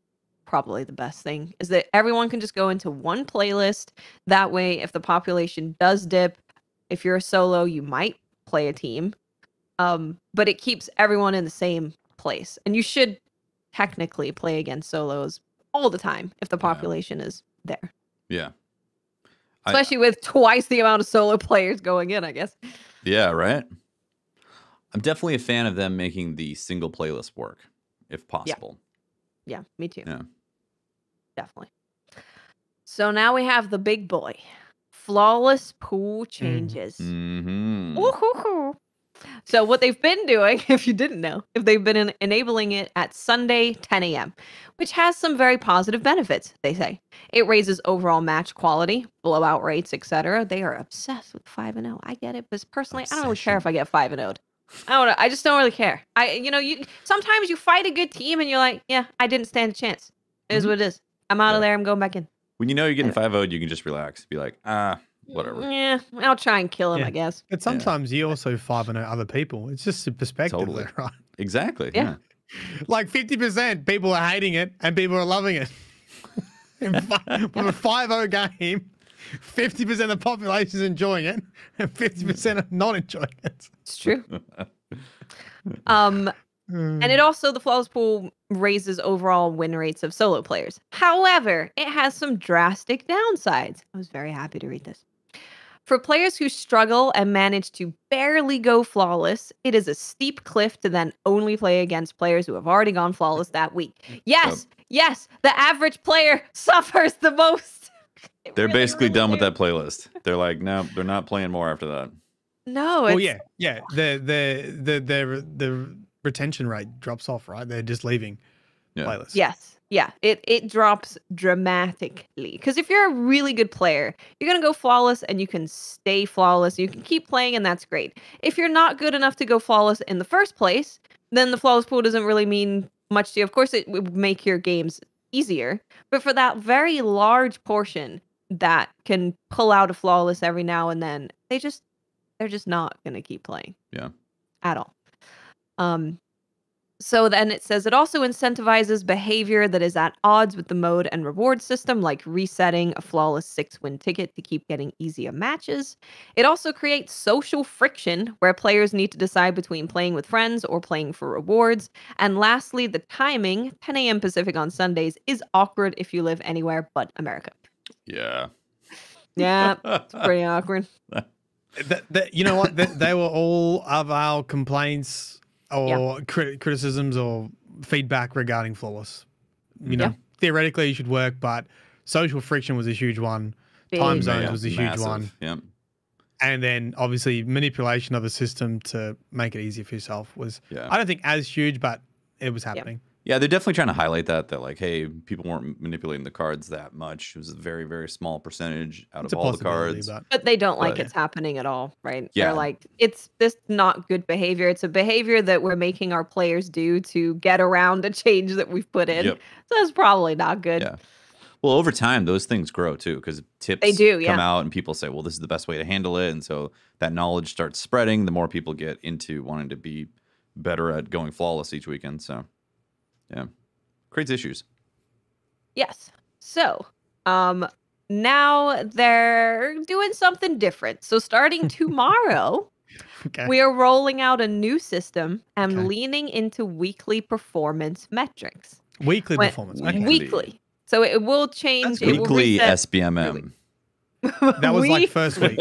[SPEAKER 2] probably the best thing is that everyone can just go into one playlist. That way, if the population does dip, if you're a solo, you might play a team. But it keeps everyone in the same place. And you should technically play against solos all the time if the population is there.
[SPEAKER 1] Yeah.
[SPEAKER 2] Especially with twice the amount of solo players going in, I guess.
[SPEAKER 1] Yeah, right? I'm definitely a fan of them making the single playlist work, if possible.
[SPEAKER 2] Yeah, me too.
[SPEAKER 1] Yeah.
[SPEAKER 2] Definitely. So now we have the big boy. Flawless pool changes.
[SPEAKER 1] Mm-hmm.
[SPEAKER 2] Woo-hoo-hoo. So what they've been doing, if you didn't know, if they've been enabling it at Sunday 10 a.m., which has some very positive benefits, they say. It raises overall match quality, blowout rates, etc. They are obsessed with 5-0. I get it, but personally, I don't really care if I get 5-0'd. I don't know. I just don't really care. You sometimes you fight a good team and you're like, yeah, I didn't stand a chance. It is what it is. I'm out of there. I'm going back in.
[SPEAKER 1] When you know you're getting 5-0'd, you can just relax. Be like, whatever.
[SPEAKER 2] Yeah, I'll try and kill him,
[SPEAKER 3] Yeah.
[SPEAKER 2] I guess.
[SPEAKER 3] But sometimes you also 5-0 other people. It's just a perspective,
[SPEAKER 1] Totally.
[SPEAKER 3] right?
[SPEAKER 1] Exactly.
[SPEAKER 2] Yeah.
[SPEAKER 3] Like 50% people are hating it and people are loving it. From a 5-0 game, 50% of the population is enjoying it and 50% are not enjoying it.
[SPEAKER 2] It's true. And it also, the flawless pool raises overall win rates of solo players. However, it has some drastic downsides. I was very happy to read this. For players who struggle and manage to barely go flawless, it is a steep cliff to then only play against players who have already gone flawless that week. Yes, yes, the average player suffers the most.
[SPEAKER 1] They're basically done with that playlist. They're like, no, they're not playing more after that.
[SPEAKER 2] No,
[SPEAKER 3] Well,
[SPEAKER 2] it's,
[SPEAKER 3] yeah. The retention rate drops off, right? They're just leaving
[SPEAKER 1] Yeah.
[SPEAKER 3] playlists.
[SPEAKER 2] yes. Yeah, it drops dramatically. Because if you're a really good player, you're going to go flawless and you can stay flawless. You can keep playing and that's great. If you're not good enough to go flawless in the first place, then the flawless pool doesn't really mean much to you. Of course, it would make your games easier. But for that very large portion that can pull out a flawless every now and then, they're just not going to keep playing.
[SPEAKER 1] Yeah.
[SPEAKER 2] At all. So then it says it also incentivizes behavior that is at odds with the mode and reward system, like resetting a flawless 6-win ticket to keep getting easier matches. It also creates social friction where players need to decide between playing with friends or playing for rewards. And lastly, the timing, 10 a.m. Pacific on Sundays, is awkward if you live anywhere but America.
[SPEAKER 1] Yeah.
[SPEAKER 2] Yeah, it's pretty awkward.
[SPEAKER 3] You know what? They were all of our complaints or criticisms or feedback regarding flawless. You know, theoretically it should work, but social friction was a huge one. Time zones was a huge one.
[SPEAKER 1] Yeah.
[SPEAKER 3] And then obviously manipulation of the system to make it easier for yourself was,
[SPEAKER 1] Yeah.
[SPEAKER 3] I don't think as huge, but it was happening.
[SPEAKER 1] Yeah, they're definitely trying to highlight that like, hey, people weren't manipulating the cards that much. It was a very, very small percentage out
[SPEAKER 3] It's
[SPEAKER 1] of
[SPEAKER 3] a
[SPEAKER 1] all the
[SPEAKER 3] possibility,
[SPEAKER 1] cards.
[SPEAKER 2] But they don't like
[SPEAKER 1] But-
[SPEAKER 2] it's happening at all, right?
[SPEAKER 1] Yeah.
[SPEAKER 2] They're like, it's this not good behavior. It's a behavior that we're making our players do to get around a change that we've put in.
[SPEAKER 1] Yep.
[SPEAKER 2] So it's probably not good.
[SPEAKER 1] Yeah. Well, over time, those things grow too, because tips
[SPEAKER 2] They do, yeah.
[SPEAKER 1] come out and people say, well, this is the best way to handle it. And so that knowledge starts spreading. The more people get into wanting to be better at going flawless each weekend. So, yeah, creates issues.
[SPEAKER 2] Yes. So, now they're doing something different. So starting tomorrow,
[SPEAKER 3] Okay.
[SPEAKER 2] we are rolling out a new system and
[SPEAKER 3] Okay.
[SPEAKER 2] leaning into weekly performance metrics.
[SPEAKER 3] Weekly
[SPEAKER 2] When-
[SPEAKER 3] performance.
[SPEAKER 1] Weekly.
[SPEAKER 3] Okay.
[SPEAKER 2] Weekly. So it will change.
[SPEAKER 3] That's
[SPEAKER 2] It will
[SPEAKER 1] Weekly
[SPEAKER 2] reset-
[SPEAKER 1] SBMM.
[SPEAKER 3] That was like
[SPEAKER 2] Week-
[SPEAKER 3] first week.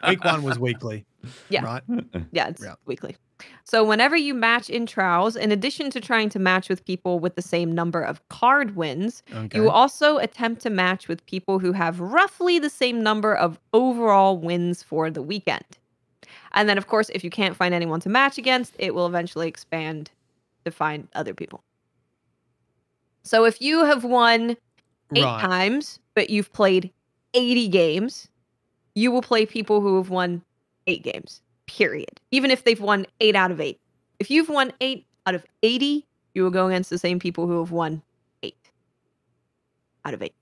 [SPEAKER 3] Week 1 was weekly.
[SPEAKER 2] Yeah.
[SPEAKER 3] Right?
[SPEAKER 2] Yeah, it's
[SPEAKER 3] Yeah.
[SPEAKER 2] weekly. So whenever you match in trials, in addition to trying to match with people with the same number of card wins,
[SPEAKER 3] Okay.
[SPEAKER 2] you will also attempt to match with people who have roughly the same number of overall wins for the weekend. And then, of course, if you can't find anyone to match against, it will eventually expand to find other people. So if you have won 8
[SPEAKER 3] Right.
[SPEAKER 2] times, but you've played 80 games, you will play people who have won 8 games, period. Even if they've won 8 out of 8. If you've won 8 out of 80, you will go against the same people who have won 8 out of 8.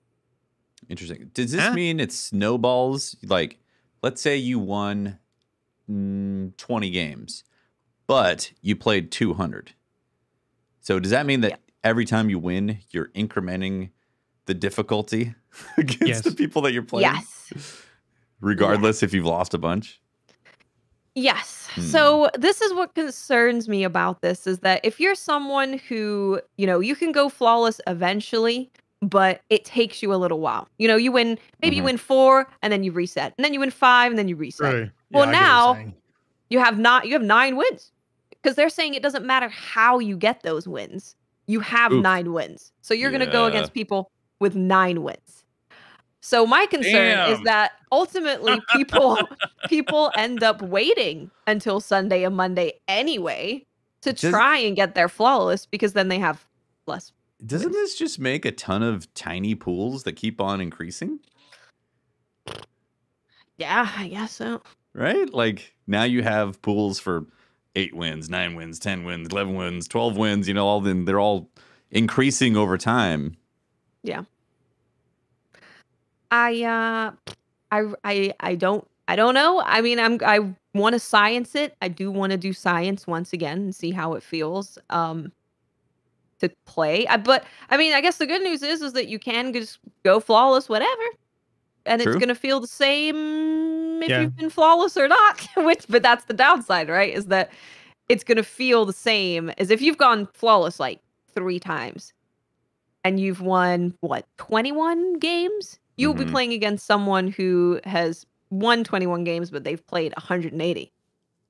[SPEAKER 1] Interesting. Does this
[SPEAKER 3] Huh?
[SPEAKER 1] mean it snowballs? Like, let's say you won 20 games, but you played 200. So does that mean that every time you win, you're incrementing the difficulty against
[SPEAKER 3] Yes.
[SPEAKER 1] the people that you're playing?
[SPEAKER 2] Yes.
[SPEAKER 1] Regardless if you've lost a bunch?
[SPEAKER 2] Yes.
[SPEAKER 1] Hmm.
[SPEAKER 2] So this is what concerns me about this is that if you're someone who, you can go flawless eventually, but it takes you a little while. You win, maybe you
[SPEAKER 1] Mhm.
[SPEAKER 2] win 4 and then you reset. And then you win 5 and then you reset.
[SPEAKER 3] True.
[SPEAKER 2] Well,
[SPEAKER 3] I get what you're
[SPEAKER 2] now-
[SPEAKER 3] saying.
[SPEAKER 2] You have 9 wins. Because they're saying it doesn't matter how you get those wins. You have
[SPEAKER 1] Oof.
[SPEAKER 2] 9 wins. So you're going to go
[SPEAKER 1] Yeah.
[SPEAKER 2] against people with 9 wins. So my concern is
[SPEAKER 4] Damn.
[SPEAKER 2] that ultimately people end up waiting until Sunday and Monday anyway to
[SPEAKER 1] Does-
[SPEAKER 2] try and get their flawless because then they have less.
[SPEAKER 1] Doesn't this just make a ton of tiny pools that keep on increasing?
[SPEAKER 2] Yeah, I guess so.
[SPEAKER 1] Right? Like now you have pools for 8 wins, 9 wins, 10 wins, 11 wins, 12 wins, all then they're all increasing over time.
[SPEAKER 2] I don't know. I mean, I want to science it. I do want to do science once again and see how it feels to play. But I mean, I guess the good news is that you can just go flawless whatever. And it's
[SPEAKER 1] True.
[SPEAKER 2] going to feel the same if
[SPEAKER 3] Yeah.
[SPEAKER 2] you've been flawless or not, but that's the downside, right? Is that it's gonna feel the same as if you've gone flawless like 3 times and you've won, what, 21 games? You'll be
[SPEAKER 1] Mhm.
[SPEAKER 2] playing against someone who has won 21 games, but they've played 180,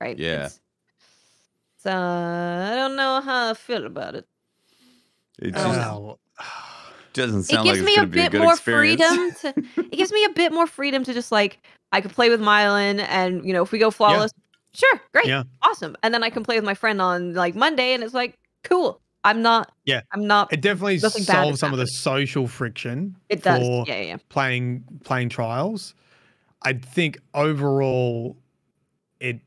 [SPEAKER 2] right?
[SPEAKER 1] Yeah.
[SPEAKER 2] I don't know how I feel about it.
[SPEAKER 1] It
[SPEAKER 2] I don't
[SPEAKER 1] just
[SPEAKER 2] know.
[SPEAKER 3] Well,
[SPEAKER 1] doesn't
[SPEAKER 2] It
[SPEAKER 1] sound like
[SPEAKER 2] gives
[SPEAKER 1] it's
[SPEAKER 2] me a
[SPEAKER 1] going to be a
[SPEAKER 2] bit
[SPEAKER 1] good
[SPEAKER 2] more
[SPEAKER 1] experience.
[SPEAKER 2] freedom to it gives me a bit more freedom to just like I could play with Mylan and if we go flawless, sure, great,
[SPEAKER 3] Yeah.
[SPEAKER 2] awesome. And then I can play with my friend on like Monday and it's like, cool. I'm not
[SPEAKER 3] it definitely
[SPEAKER 2] nothing bad
[SPEAKER 3] solves
[SPEAKER 2] is
[SPEAKER 3] some of the
[SPEAKER 2] happening.
[SPEAKER 3] social friction
[SPEAKER 2] It does.
[SPEAKER 3] for
[SPEAKER 2] Yeah.
[SPEAKER 3] playing trials. I think overall it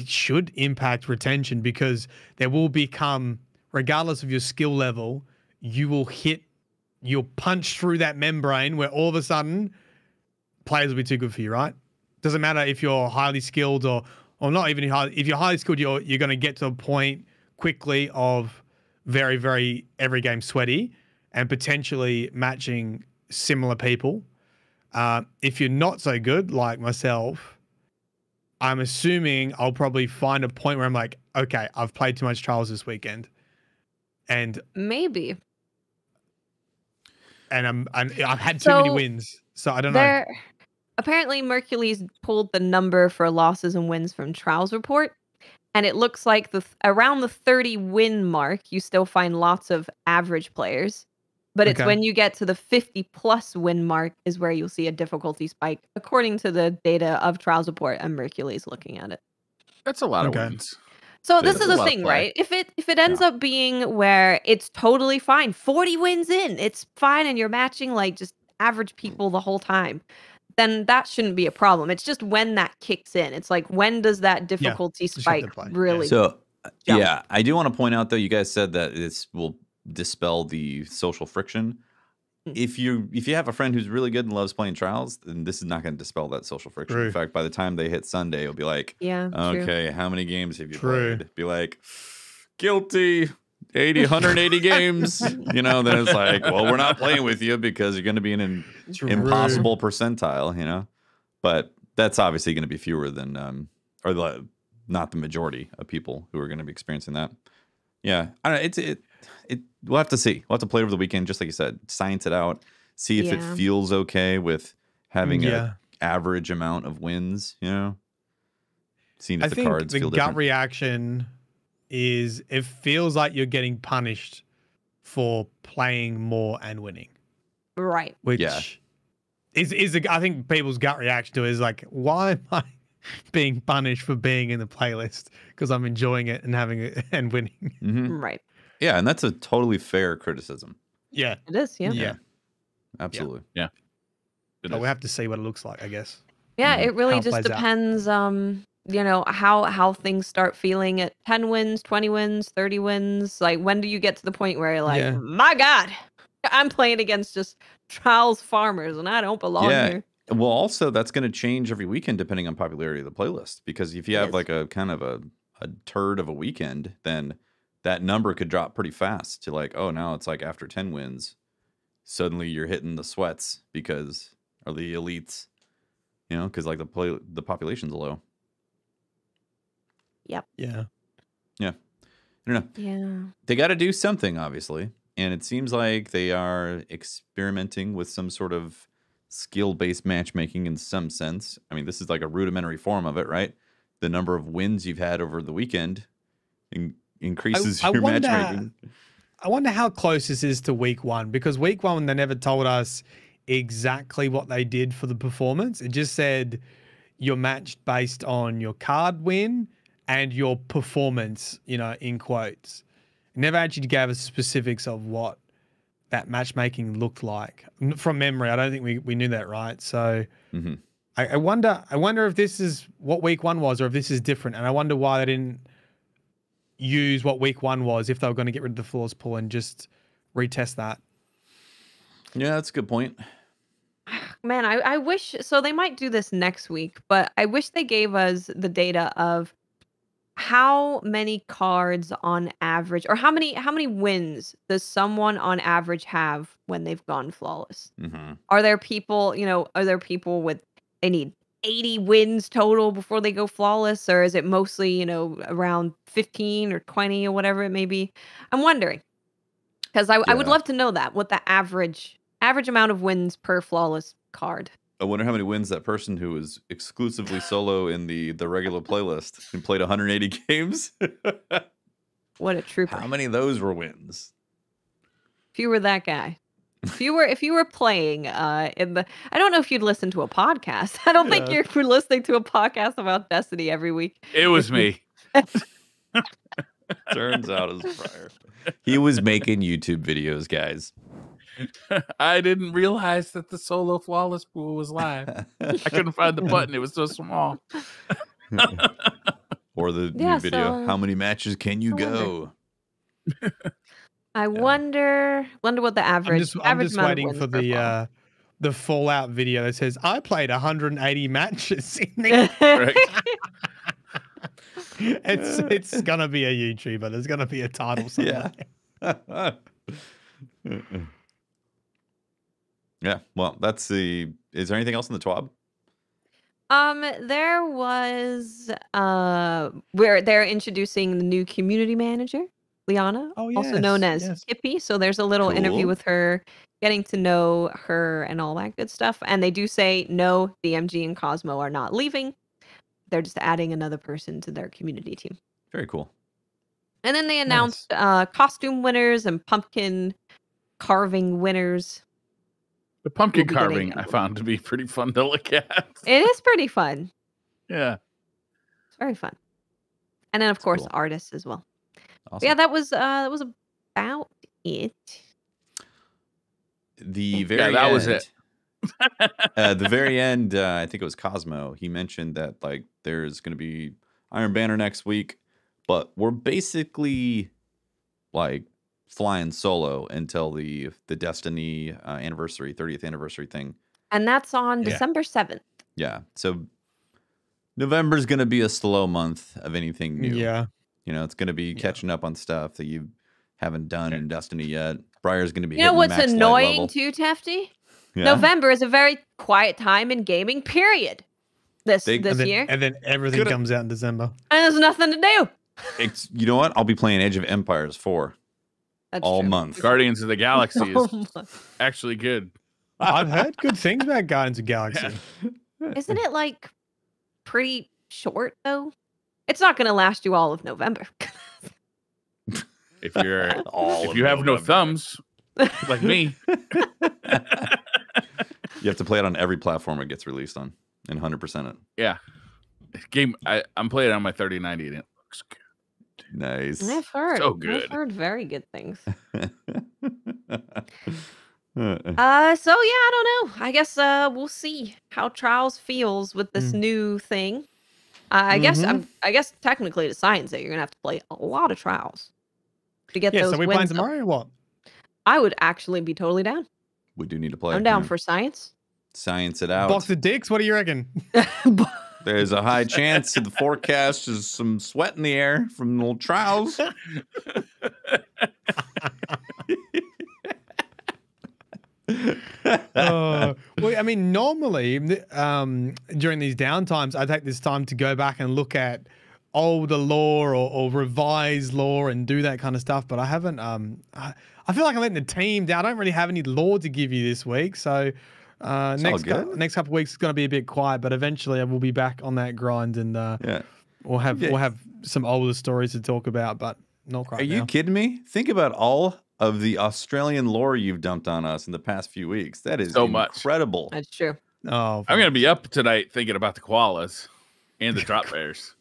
[SPEAKER 3] should impact retention because there will become, regardless of your skill level, you'll punch through that membrane where all of a sudden players will be too good for you, right? Doesn't matter if you're highly skilled or not even if you're highly skilled, you're going to get to a point quickly of very, very every game sweaty and potentially matching similar people. If you're not so good, like myself, I'm assuming I'll probably find a point where I'm like, okay, I've played too much trials this weekend, and
[SPEAKER 2] Maybe.
[SPEAKER 3] I've had too many
[SPEAKER 2] So
[SPEAKER 3] wins, so I don't know.
[SPEAKER 2] Apparently Mercules pulled the number for losses and wins from Trials report. And it looks like around the 30 win mark, you still find lots of average players. But it's
[SPEAKER 3] Okay.
[SPEAKER 2] when you get to the 50 plus win mark is where you'll see a difficulty spike, according to the data of Trials Report and Mercules looking at it.
[SPEAKER 4] That's a lot
[SPEAKER 3] Okay.
[SPEAKER 4] of wins.
[SPEAKER 2] So
[SPEAKER 1] Yeah,
[SPEAKER 2] this
[SPEAKER 1] that's
[SPEAKER 2] is
[SPEAKER 1] a
[SPEAKER 2] the
[SPEAKER 4] lot of
[SPEAKER 2] thing,
[SPEAKER 4] play.
[SPEAKER 2] right? If it ends up being where it's totally fine, 40 wins in, it's fine, and you're matching like just average people the whole time, then that shouldn't be a problem. It's just when that kicks in. It's like, when does that difficulty
[SPEAKER 3] just have to
[SPEAKER 2] spike
[SPEAKER 3] play.
[SPEAKER 2] really
[SPEAKER 1] So,
[SPEAKER 2] jump?
[SPEAKER 1] yeah, I do want to point out though, you guys said that this will dispel the social friction. If you have a friend who's really good and loves playing trials, then this is not going to dispel that social friction.
[SPEAKER 3] True.
[SPEAKER 1] In fact, by the time they hit Sunday, it'll be like,
[SPEAKER 2] Yeah, true.
[SPEAKER 1] okay, how many games have you
[SPEAKER 3] True.
[SPEAKER 1] played? Be like, guilty, 180 games. Then it's like, well, we're not playing with you because you're going to be in an impossible percentile. But that's obviously going to be fewer than, not the majority of people who are going to be experiencing that. Yeah, I don't know. We'll have to see. We'll have to play over the weekend, just like you said. Science it out. See if it
[SPEAKER 2] Yeah.
[SPEAKER 1] feels okay with having
[SPEAKER 3] Yeah.
[SPEAKER 1] a average amount of wins. Seeing if
[SPEAKER 3] I
[SPEAKER 1] the
[SPEAKER 3] think
[SPEAKER 1] cards
[SPEAKER 3] the
[SPEAKER 1] feel
[SPEAKER 3] gut
[SPEAKER 1] different.
[SPEAKER 3] reaction is it feels like you're getting punished for playing more and winning,
[SPEAKER 2] Right.
[SPEAKER 3] which
[SPEAKER 1] Yeah.
[SPEAKER 3] I think people's gut reaction to it is like, why am I being punished for being in the playlist because I'm enjoying it and having it and winning?
[SPEAKER 1] Mhm.
[SPEAKER 2] Right.
[SPEAKER 1] Yeah, and that's a totally fair criticism.
[SPEAKER 3] Yeah,
[SPEAKER 2] It is, yeah.
[SPEAKER 3] yeah.
[SPEAKER 1] Absolutely.
[SPEAKER 4] It
[SPEAKER 3] But
[SPEAKER 4] is.
[SPEAKER 3] we'll have to see what it looks like, I guess.
[SPEAKER 2] Yeah, it really
[SPEAKER 3] How it
[SPEAKER 2] just
[SPEAKER 3] plays out.
[SPEAKER 2] depends, how things start feeling at 10 wins, 20 wins, 30 wins. Like, when do you get to the point where you're like,
[SPEAKER 3] Yeah.
[SPEAKER 2] my God, I'm playing against just trials farmers and I don't belong
[SPEAKER 1] Yeah.
[SPEAKER 2] here.
[SPEAKER 1] Well, also that's going to change every weekend depending on popularity of the playlist. Because if you
[SPEAKER 2] It
[SPEAKER 1] have
[SPEAKER 2] is.
[SPEAKER 1] like a kind of a turd of a weekend, then that number could drop pretty fast to like, oh, now it's like after 10 wins, suddenly you're hitting the sweats because or the elites, because like the population's low.
[SPEAKER 3] Yeah.
[SPEAKER 1] I don't know.
[SPEAKER 2] Yeah.
[SPEAKER 1] They got to do something, obviously. And it seems like they are experimenting with some sort of skill-based matchmaking in some sense. I mean, this is like a rudimentary form of it, right? The number of wins you've had over the weekend increases
[SPEAKER 3] I
[SPEAKER 1] your
[SPEAKER 3] wonder-
[SPEAKER 1] matchmaking.
[SPEAKER 3] I wonder how close this is to week one, because week one, they never told us exactly what they did for the performance. It just said you're matched based on your card win and your performance, in quotes. It never actually gave us specifics of what that matchmaking looked like. From memory, I don't think we knew that, right? So
[SPEAKER 1] Mhm.
[SPEAKER 3] I wonder if this is what week one was or if this is different. And I wonder why they didn't use what week one was if they were going to get rid of the flawless pool and just retest that.
[SPEAKER 1] Yeah, that's a good point.
[SPEAKER 2] Man, I wish so they might do this next week, but I wish they gave us the data of how many cards on average or how many wins does someone on average have when they've gone flawless?
[SPEAKER 1] Hmm.
[SPEAKER 2] Are there people with they need 80 wins total before they go flawless, or is it mostly, around 15 or 20 or whatever it may be? I'm wondering because I would
[SPEAKER 1] Yeah.
[SPEAKER 2] love to know what the average amount of wins per flawless card.
[SPEAKER 1] I wonder how many wins that person who was exclusively solo in the regular playlist and played 180 games.
[SPEAKER 2] What a trooper!
[SPEAKER 1] How many of those were wins?
[SPEAKER 2] If you were that guy. If you were playing I don't know if you'd listen to a podcast. I don't think
[SPEAKER 1] Yeah.
[SPEAKER 2] you're listening to a podcast about Destiny every week.
[SPEAKER 4] It was me.
[SPEAKER 1] Turns out it was Briar. He was making YouTube videos, guys.
[SPEAKER 4] I didn't realize that the solo flawless pool was live. I couldn't find the button. It was so small.
[SPEAKER 1] Or the
[SPEAKER 2] Yeah,
[SPEAKER 1] new video.
[SPEAKER 2] so,
[SPEAKER 1] How many matches can you
[SPEAKER 2] I wonder.
[SPEAKER 1] go?
[SPEAKER 2] I wonder what the average
[SPEAKER 3] I'm just
[SPEAKER 2] amount of
[SPEAKER 3] waiting
[SPEAKER 2] wins
[SPEAKER 3] for
[SPEAKER 2] per fall.
[SPEAKER 3] the Fallout video that says I played 180 matches in the
[SPEAKER 4] Right.
[SPEAKER 3] it's gonna be a YouTuber. There's gonna be a title somewhere.
[SPEAKER 1] Yeah. Yeah. Well, that's the. Is there anything else in the TWAB?
[SPEAKER 2] There was where they're introducing the new community manager, Liana,
[SPEAKER 3] Oh,
[SPEAKER 2] also known
[SPEAKER 3] yes,
[SPEAKER 2] as
[SPEAKER 3] yes.
[SPEAKER 2] Hippie. So there's a little interview
[SPEAKER 1] Cool.
[SPEAKER 2] with her, getting to know her and all that good stuff. And they do say no, BMG and Cosmo are not leaving. They're just adding another person to their community team.
[SPEAKER 1] Very cool.
[SPEAKER 2] And then they announced costume winners and pumpkin carving winners.
[SPEAKER 4] The pumpkin
[SPEAKER 2] We'll be getting
[SPEAKER 4] carving I
[SPEAKER 2] into
[SPEAKER 4] found to be pretty fun to look at.
[SPEAKER 2] It is pretty fun.
[SPEAKER 4] Yeah.
[SPEAKER 2] It's very fun. And then of
[SPEAKER 1] That's
[SPEAKER 2] course
[SPEAKER 1] cool.
[SPEAKER 2] artists as well. But
[SPEAKER 1] Awesome.
[SPEAKER 2] yeah, that was about it.
[SPEAKER 1] The very
[SPEAKER 4] Yeah, that
[SPEAKER 1] end,
[SPEAKER 4] was it.
[SPEAKER 1] the very end, I think it was Cosmo. He mentioned that like there's going to be Iron Banner next week, but we're basically like flying solo until the Destiny anniversary, 30th anniversary thing.
[SPEAKER 2] And that's on
[SPEAKER 3] Yeah.
[SPEAKER 2] December 7th.
[SPEAKER 1] Yeah. So November's going to be a slow month of anything new.
[SPEAKER 3] Yeah.
[SPEAKER 1] You know, it's going to be
[SPEAKER 3] Yeah.
[SPEAKER 1] catching up on stuff that you haven't done in Destiny yet. Briar's going to be
[SPEAKER 2] You know
[SPEAKER 1] hitting
[SPEAKER 2] what's
[SPEAKER 1] max light
[SPEAKER 2] annoying
[SPEAKER 1] level.
[SPEAKER 2] too, Tefty?
[SPEAKER 1] Yeah.
[SPEAKER 2] November is a very quiet time in gaming, period. This
[SPEAKER 1] They-
[SPEAKER 2] this year.
[SPEAKER 3] And then everything
[SPEAKER 1] Could've-
[SPEAKER 3] comes out in December.
[SPEAKER 2] And there's nothing to do.
[SPEAKER 1] You know what? I'll be playing Age of Empires 4
[SPEAKER 2] That's
[SPEAKER 1] all
[SPEAKER 2] true.
[SPEAKER 1] month.
[SPEAKER 4] Guardians of the Galaxy is
[SPEAKER 2] Oh my-
[SPEAKER 4] actually good.
[SPEAKER 3] I've heard good things about Guardians of the Galaxy.
[SPEAKER 2] Isn't it like pretty short though? It's not going to last you all of November.
[SPEAKER 4] If you're
[SPEAKER 1] All
[SPEAKER 4] if
[SPEAKER 1] of
[SPEAKER 4] you have no
[SPEAKER 1] November.
[SPEAKER 4] thumbs like me,
[SPEAKER 1] You have to play it on every platform it gets released on and 100% it.
[SPEAKER 4] yeah. I'm playing it on my 3090 and it looks good.
[SPEAKER 1] Nice.
[SPEAKER 2] I've heard.
[SPEAKER 4] So
[SPEAKER 2] I've
[SPEAKER 4] good.
[SPEAKER 2] heard very good things.
[SPEAKER 1] Uh,
[SPEAKER 2] So yeah, I don't know. I guess we'll see how Trials feels with this
[SPEAKER 3] Mm.
[SPEAKER 2] new thing. I guess technically to science it, you're gonna have to play a lot of Trials to get
[SPEAKER 3] Yeah,
[SPEAKER 2] those
[SPEAKER 3] so we're playing
[SPEAKER 2] wins up.
[SPEAKER 3] tomorrow or what?
[SPEAKER 2] I would actually be totally down.
[SPEAKER 1] we do need to play.
[SPEAKER 2] I'm down
[SPEAKER 1] yeah.
[SPEAKER 2] for science.
[SPEAKER 1] Science it out.
[SPEAKER 3] Box of dicks, what do you reckon?
[SPEAKER 1] There's a high chance of the forecast is some sweat in the air from old trials.
[SPEAKER 3] Well, I mean, normally during these downtimes, I take this time to go back and look at older lore or revise lore and do that kind of stuff. But I haven't. I feel like I'm letting the team down. I don't really have any lore to give you this week, so next
[SPEAKER 1] good.
[SPEAKER 3] next couple of weeks is going to be a bit quiet. But eventually, I will be back on that grind, and
[SPEAKER 1] Yeah.
[SPEAKER 3] we'll have
[SPEAKER 1] Yeah.
[SPEAKER 3] we'll have some older stories to talk about. But not quite
[SPEAKER 1] Are you
[SPEAKER 3] now.
[SPEAKER 1] kidding me? Think about all of the Australian lore you've dumped on us in the past few weeks. That is
[SPEAKER 4] So much.
[SPEAKER 1] incredible.
[SPEAKER 2] That's true.
[SPEAKER 3] Oh,
[SPEAKER 4] I'm gonna be up tonight thinking about the koalas and the drop bears.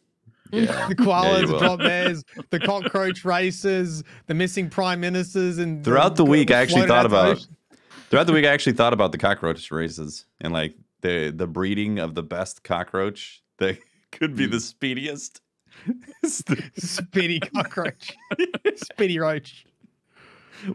[SPEAKER 1] Yeah.
[SPEAKER 3] the koalas,
[SPEAKER 1] you
[SPEAKER 3] the
[SPEAKER 1] will.
[SPEAKER 3] drop bears, the cockroach races, the missing prime ministers, and
[SPEAKER 1] Throughout the week, I actually
[SPEAKER 3] floated
[SPEAKER 1] thought
[SPEAKER 3] out to
[SPEAKER 1] about
[SPEAKER 3] ocean.
[SPEAKER 1] throughout the week. I actually thought about the cockroach races and like the breeding of the best cockroach that could be the speediest. It's the
[SPEAKER 3] Speedy cockroach, speedy roach.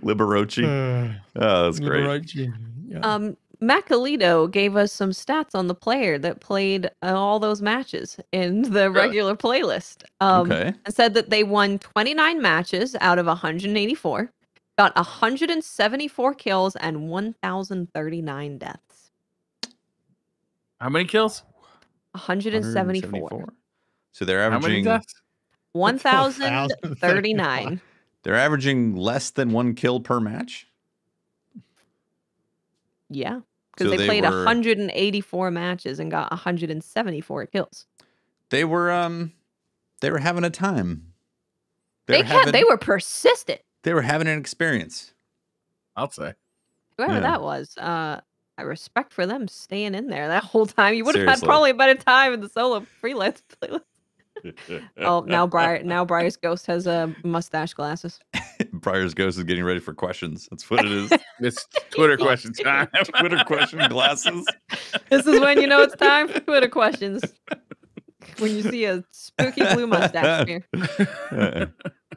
[SPEAKER 1] Liberace. Oh, that's great.
[SPEAKER 3] Liberace. Yeah.
[SPEAKER 2] Macalito gave us some stats on the player that played all those matches in the
[SPEAKER 4] Really?
[SPEAKER 2] regular playlist.
[SPEAKER 1] Okay.
[SPEAKER 2] And said that they won 29 matches out of 184, got 174 kills and 1,039 deaths.
[SPEAKER 4] How many kills?
[SPEAKER 2] 174.
[SPEAKER 1] So they're
[SPEAKER 4] How many
[SPEAKER 1] averaging
[SPEAKER 4] deaths?
[SPEAKER 2] 1,039.
[SPEAKER 1] they're averaging less than 1 kill per match.
[SPEAKER 2] Yeah. Because
[SPEAKER 1] So
[SPEAKER 2] they played
[SPEAKER 1] were
[SPEAKER 2] 184 matches and got 174 kills.
[SPEAKER 1] they were having a time.
[SPEAKER 2] They were persistent.
[SPEAKER 1] They were having an experience.
[SPEAKER 4] I'll say.
[SPEAKER 2] Whoever
[SPEAKER 1] Yeah.
[SPEAKER 2] that was, I respect for them staying in there that whole time. You would have had
[SPEAKER 1] Seriously.
[SPEAKER 2] probably a better time in the solo freelance playlist. Oh, now Briar's Ghost has mustache glasses.
[SPEAKER 1] Briar's Ghost is getting ready for questions. That's what it is.
[SPEAKER 4] It's Twitter question time.
[SPEAKER 1] Twitter question glasses.
[SPEAKER 2] This is when you know it's time for Twitter questions. When you see a spooky blue mustache here.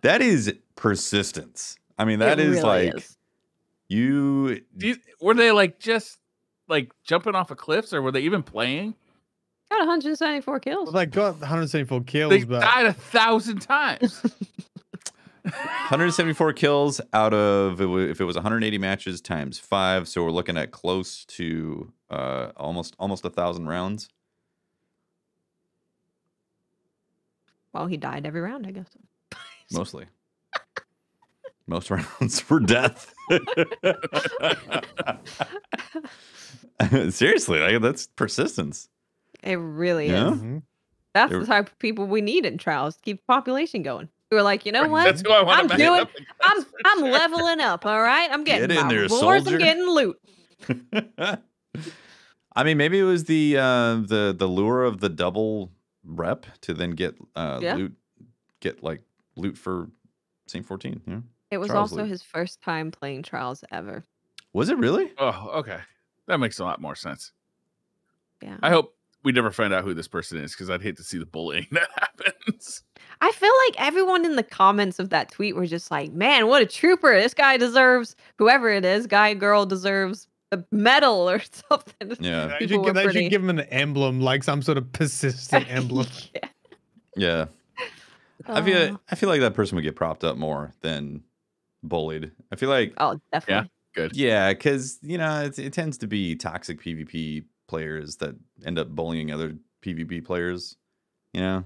[SPEAKER 1] That is persistence. I mean, that
[SPEAKER 2] It
[SPEAKER 1] is
[SPEAKER 2] really
[SPEAKER 1] like
[SPEAKER 2] is.
[SPEAKER 1] you.
[SPEAKER 4] Were they like just like jumping off of cliffs, or were they even playing?
[SPEAKER 2] Got 174 kills.
[SPEAKER 3] Well, they got 174 kills,
[SPEAKER 4] They
[SPEAKER 3] but
[SPEAKER 4] died 1,000 times.
[SPEAKER 1] 174 kills out of if it was 180 matches times 5, so we're looking at close to almost 1,000 rounds.
[SPEAKER 2] Well, he died every round, I guess.
[SPEAKER 1] Mostly. Most rounds were death. Seriously, that's persistence.
[SPEAKER 2] It really
[SPEAKER 1] Yeah.
[SPEAKER 2] is.
[SPEAKER 3] Mhm.
[SPEAKER 2] That's
[SPEAKER 1] They
[SPEAKER 2] the
[SPEAKER 1] were-
[SPEAKER 2] type of people we need in trials to keep the population going. Who are like, you know what?
[SPEAKER 4] That's who I want
[SPEAKER 2] I'm
[SPEAKER 4] to
[SPEAKER 2] doing. I'm leveling up. All right, I'm getting
[SPEAKER 1] Get in
[SPEAKER 2] my
[SPEAKER 1] there,
[SPEAKER 2] rewards.
[SPEAKER 1] soldier.
[SPEAKER 2] I'm getting loot.
[SPEAKER 1] I mean, maybe it was the lure of the double rep to then get
[SPEAKER 2] Yeah.
[SPEAKER 1] loot for St. 14. Yeah.
[SPEAKER 2] It was
[SPEAKER 1] Trials
[SPEAKER 2] also
[SPEAKER 1] loot.
[SPEAKER 2] his first time playing trials ever.
[SPEAKER 1] Was it really?
[SPEAKER 4] Oh, okay. That makes a lot more sense.
[SPEAKER 2] Yeah.
[SPEAKER 4] I hope we never find out who this person is, because I'd hate to see the bullying that happens.
[SPEAKER 2] I feel like everyone in the comments of that tweet were just like, man, what a trooper. This guy deserves, whoever it is, guy, girl deserves a medal or something.
[SPEAKER 1] Yeah.
[SPEAKER 3] They
[SPEAKER 2] People were
[SPEAKER 3] should
[SPEAKER 2] pretty-
[SPEAKER 3] give him an emblem, like some sort of persistent emblem.
[SPEAKER 2] Yeah.
[SPEAKER 1] Yeah. I feel like that person would get propped up more than bullied. I feel like
[SPEAKER 2] Oh, definitely.
[SPEAKER 4] Good.
[SPEAKER 1] yeah, because it tends to be toxic PvP players that end up bullying other PvP players.
[SPEAKER 2] Yeah,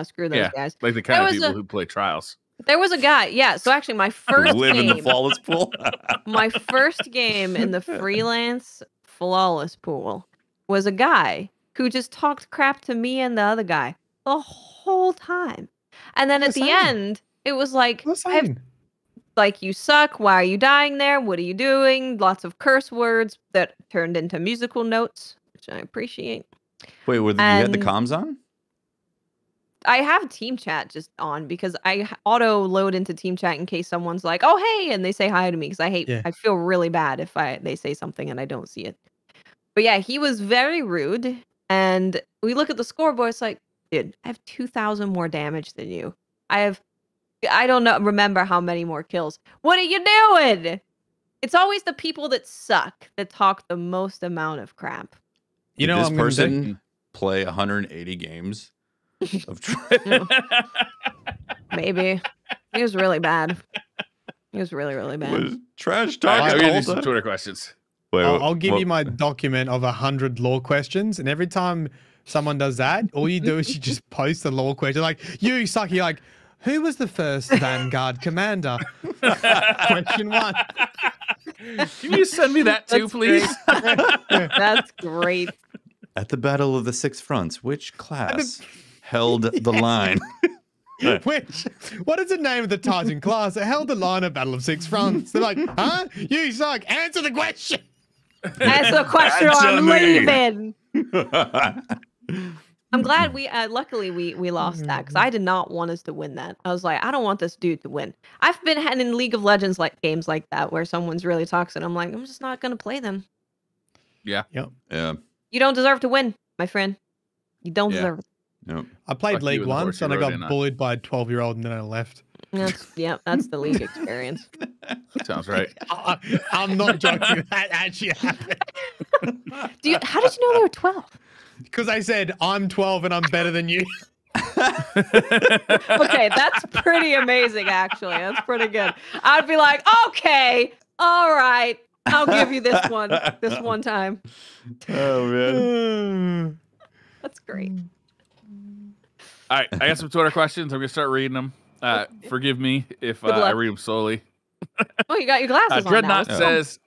[SPEAKER 2] screw those
[SPEAKER 4] Yeah.
[SPEAKER 2] guys.
[SPEAKER 4] Like the kind of
[SPEAKER 2] was
[SPEAKER 4] people
[SPEAKER 2] a-
[SPEAKER 4] who play trials.
[SPEAKER 2] There was a guy. Yeah. So actually, my first
[SPEAKER 1] Live in the
[SPEAKER 2] game,
[SPEAKER 1] flawless pool.
[SPEAKER 2] my first game in the freelance flawless pool was a guy who just talked crap to me and the other guy the whole time. And then
[SPEAKER 3] What
[SPEAKER 2] at the
[SPEAKER 3] was I saying?
[SPEAKER 2] end, it was like,
[SPEAKER 3] What's
[SPEAKER 2] I have
[SPEAKER 3] saying?
[SPEAKER 2] like, you suck. Why are you dying there? What are you doing? Lots of curse words that turned into musical notes, which I appreciate.
[SPEAKER 1] Wait, you had the
[SPEAKER 2] And-
[SPEAKER 1] comms on?
[SPEAKER 2] I have team chat just on because I auto load into team chat in case someone's like, "Oh, hey," and they say hi to me because
[SPEAKER 3] Yeah.
[SPEAKER 2] I feel really bad if they say something and I don't see it. But yeah, he was very rude, and we look at the scoreboard. It's like, dude, I have 2,000 more damage than you. I don't remember how many more kills. What are you doing? It's always the people that suck that talk the most amount of crap.
[SPEAKER 3] You
[SPEAKER 1] Did
[SPEAKER 3] know,
[SPEAKER 1] this
[SPEAKER 3] I'm gonna say-
[SPEAKER 1] person play 180 games of trials?
[SPEAKER 2] Maybe he was really bad. He was really, really bad.
[SPEAKER 1] Was trash
[SPEAKER 4] All right,
[SPEAKER 1] talking
[SPEAKER 4] I'm
[SPEAKER 1] the
[SPEAKER 4] gonna
[SPEAKER 1] whole
[SPEAKER 4] do some
[SPEAKER 1] time?
[SPEAKER 4] Twitter questions.
[SPEAKER 1] Wait,
[SPEAKER 3] I'll give
[SPEAKER 1] what-
[SPEAKER 3] you my document of 100 law questions, and every time someone does that, all you do is you just post the law question. Like, you suck. You're like, who was the first Vanguard commander? Question 1.
[SPEAKER 4] Can you send me that too,
[SPEAKER 2] That's
[SPEAKER 4] please?
[SPEAKER 2] That's great.
[SPEAKER 1] At the Battle of the Six Fronts, which class held the line?
[SPEAKER 3] What is the name of the Titan class that held the line at Battle of Six Fronts? They're like, huh? You suck. Answer the question.
[SPEAKER 2] That's the question.
[SPEAKER 1] Answer
[SPEAKER 2] I'm
[SPEAKER 1] me.
[SPEAKER 2] leaving. I'm glad luckily we lost that because I did not want us to win that. I was like, I don't want this dude to win. I've been in League of Legends like games like that where someone's really toxic. I'm like, I'm just not gonna play them.
[SPEAKER 1] Yeah.
[SPEAKER 2] You don't deserve to win, my friend. You don't
[SPEAKER 4] Yeah.
[SPEAKER 2] deserve it.
[SPEAKER 1] Yep.
[SPEAKER 3] I played
[SPEAKER 4] Fuck you
[SPEAKER 3] League
[SPEAKER 4] and the horse
[SPEAKER 3] once,
[SPEAKER 4] you
[SPEAKER 3] and I
[SPEAKER 4] rode in
[SPEAKER 3] got
[SPEAKER 4] on.
[SPEAKER 3] bullied by a 12-year-old, and then I left.
[SPEAKER 2] That's the League experience.
[SPEAKER 4] Sounds right.
[SPEAKER 3] I'm not joking. That actually happened.
[SPEAKER 2] How did you know they were 12?
[SPEAKER 3] Because I said, I'm 12 and I'm better than you.
[SPEAKER 2] Okay, that's pretty amazing, actually. That's pretty good. I'd be like, okay, all right, I'll give you this one time.
[SPEAKER 1] Oh man.
[SPEAKER 2] That's great.
[SPEAKER 4] All right, I got some Twitter questions. I'm gonna start reading them. Forgive me if
[SPEAKER 2] Good
[SPEAKER 4] I
[SPEAKER 2] luck.
[SPEAKER 4] read them slowly.
[SPEAKER 2] Oh, you got your glasses on now.
[SPEAKER 4] Dreadnought
[SPEAKER 2] Let's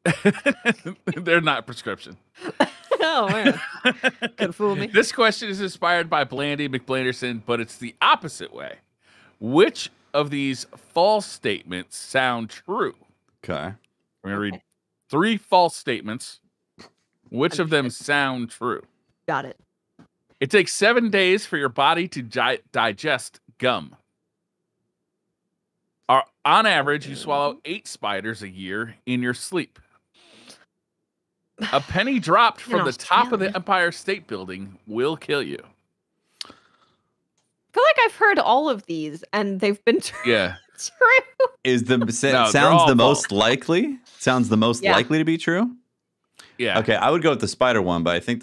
[SPEAKER 4] says they're not prescription.
[SPEAKER 2] go. Oh man, could fool me.
[SPEAKER 4] This question is inspired by Blandy McBlanderson, but it's the opposite way. Which of these false statements sound true?
[SPEAKER 1] Okay.
[SPEAKER 4] We're gonna read 3 false statements. Which of them sound true?
[SPEAKER 2] Got it.
[SPEAKER 4] It takes 7 days for your body to digest gum. On average, you swallow 8 spiders a year in your sleep. A penny dropped
[SPEAKER 2] In
[SPEAKER 4] from the top of the
[SPEAKER 2] Australia.
[SPEAKER 4] Empire State Building will kill you.
[SPEAKER 2] I feel like I've heard all of these, and they've been true.
[SPEAKER 4] Yeah.
[SPEAKER 1] Is the
[SPEAKER 4] they're
[SPEAKER 1] sounds
[SPEAKER 4] all
[SPEAKER 1] the
[SPEAKER 4] false.
[SPEAKER 1] most likely? Sounds the most
[SPEAKER 2] Yeah.
[SPEAKER 1] likely to be true?
[SPEAKER 4] Yeah.
[SPEAKER 1] Okay, I would go with the spider one, but I think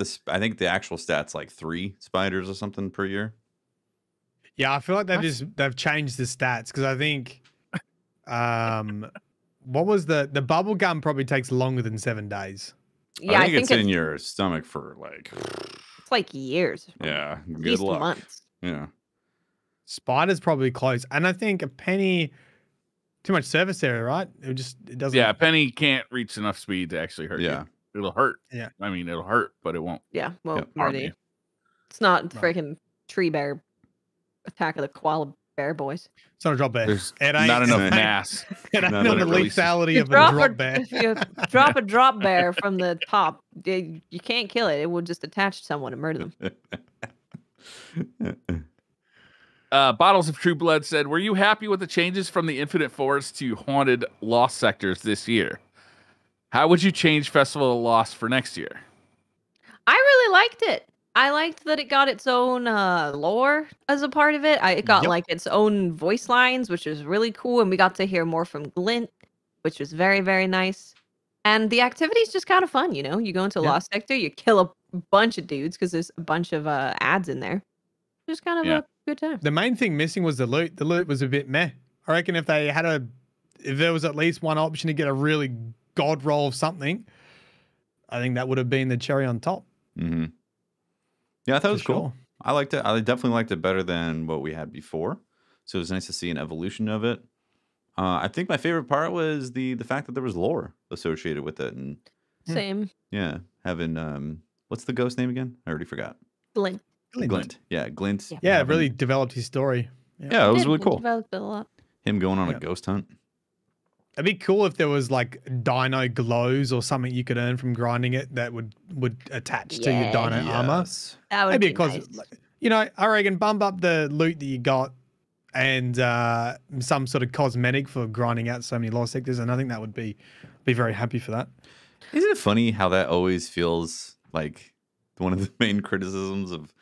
[SPEAKER 1] the actual stat's like 3 spiders or something per year.
[SPEAKER 3] Yeah, I feel like they've changed the stats because I think what was the bubble gum probably takes longer than 7 days.
[SPEAKER 2] Yeah,
[SPEAKER 1] I think it's in your stomach for like,
[SPEAKER 2] it's like years.
[SPEAKER 1] yeah,
[SPEAKER 2] At
[SPEAKER 1] good
[SPEAKER 2] least
[SPEAKER 1] luck.
[SPEAKER 2] months.
[SPEAKER 1] Yeah.
[SPEAKER 3] Spiders probably close, and I think a penny too much surface area, right? It doesn't.
[SPEAKER 4] Yeah, a penny can't reach enough speed to actually hurt
[SPEAKER 1] Yeah.
[SPEAKER 4] you. It'll hurt.
[SPEAKER 3] Yeah.
[SPEAKER 4] I mean, it'll hurt, but it won't
[SPEAKER 2] Yeah, well,
[SPEAKER 1] Yep.
[SPEAKER 4] harm
[SPEAKER 2] Marty,
[SPEAKER 4] you.
[SPEAKER 2] it's not
[SPEAKER 3] Right.
[SPEAKER 2] freaking tree bear attack of the koala bear boys.
[SPEAKER 3] It's not a drop bear.
[SPEAKER 4] There's
[SPEAKER 3] It ain't-
[SPEAKER 4] not enough
[SPEAKER 3] it ain't-
[SPEAKER 4] mass.
[SPEAKER 3] It ain't
[SPEAKER 1] Not
[SPEAKER 3] on the
[SPEAKER 1] enough
[SPEAKER 3] lethality
[SPEAKER 2] You
[SPEAKER 3] of a drop bear.
[SPEAKER 2] if you drop a drop bear from the top, you can't kill it. It will just attach to someone and murder them.
[SPEAKER 4] Bottles of True Blood said, "Were you happy with the changes from the Infinite Forest to Haunted Lost sectors this year? How would you change Festival of Lost for next year?"
[SPEAKER 2] I really liked it. I liked that it got its own lore as a part of it. It got
[SPEAKER 3] Yep.
[SPEAKER 2] like its own voice lines, which was really cool, and we got to hear more from Glint, which was very, very nice. And the activity's just kind of fun, you know. You go into
[SPEAKER 3] Yeah.
[SPEAKER 2] Lost Sector, you kill a bunch of dudes because there's a bunch of ads in there. Just kind of
[SPEAKER 4] Yeah.
[SPEAKER 2] a good time.
[SPEAKER 3] The main thing missing was the loot. The loot was a bit meh. I reckon if there was at least one option to get a really god roll of something, I think that would have been the cherry on top.
[SPEAKER 1] Mm-hmm. Yeah, I thought it was
[SPEAKER 3] for
[SPEAKER 1] cool.
[SPEAKER 3] sure.
[SPEAKER 1] I liked it. I definitely liked it better than what we had before. So it was nice to see an evolution of it. I think my favorite part was the fact that there was lore associated with it, and
[SPEAKER 3] Hmm.
[SPEAKER 2] Same.
[SPEAKER 1] yeah, having what's the ghost name again? I already forgot.
[SPEAKER 2] Glint.
[SPEAKER 1] Glint. Yeah, Glint.
[SPEAKER 2] Yeah.
[SPEAKER 3] Yeah, it
[SPEAKER 1] having-
[SPEAKER 3] really developed his story.
[SPEAKER 1] Yeah, it was
[SPEAKER 2] Did,
[SPEAKER 1] really
[SPEAKER 2] it
[SPEAKER 1] cool.
[SPEAKER 2] developed it a lot.
[SPEAKER 1] Him going on
[SPEAKER 3] Yeah.
[SPEAKER 1] a ghost hunt.
[SPEAKER 3] It'd be cool if there was like dino glows or something you could earn from grinding it that would attach to your
[SPEAKER 2] Yeah.
[SPEAKER 3] dino armor.
[SPEAKER 1] Yes.
[SPEAKER 2] That would
[SPEAKER 3] Maybe
[SPEAKER 2] be
[SPEAKER 3] because
[SPEAKER 2] nice.
[SPEAKER 3] you know, I reckon bump up the loot that you got and some sort of cosmetic for grinding out so many lost sectors, and I think that would be very happy for that.
[SPEAKER 1] Isn't it funny how that always feels like one of the main criticisms of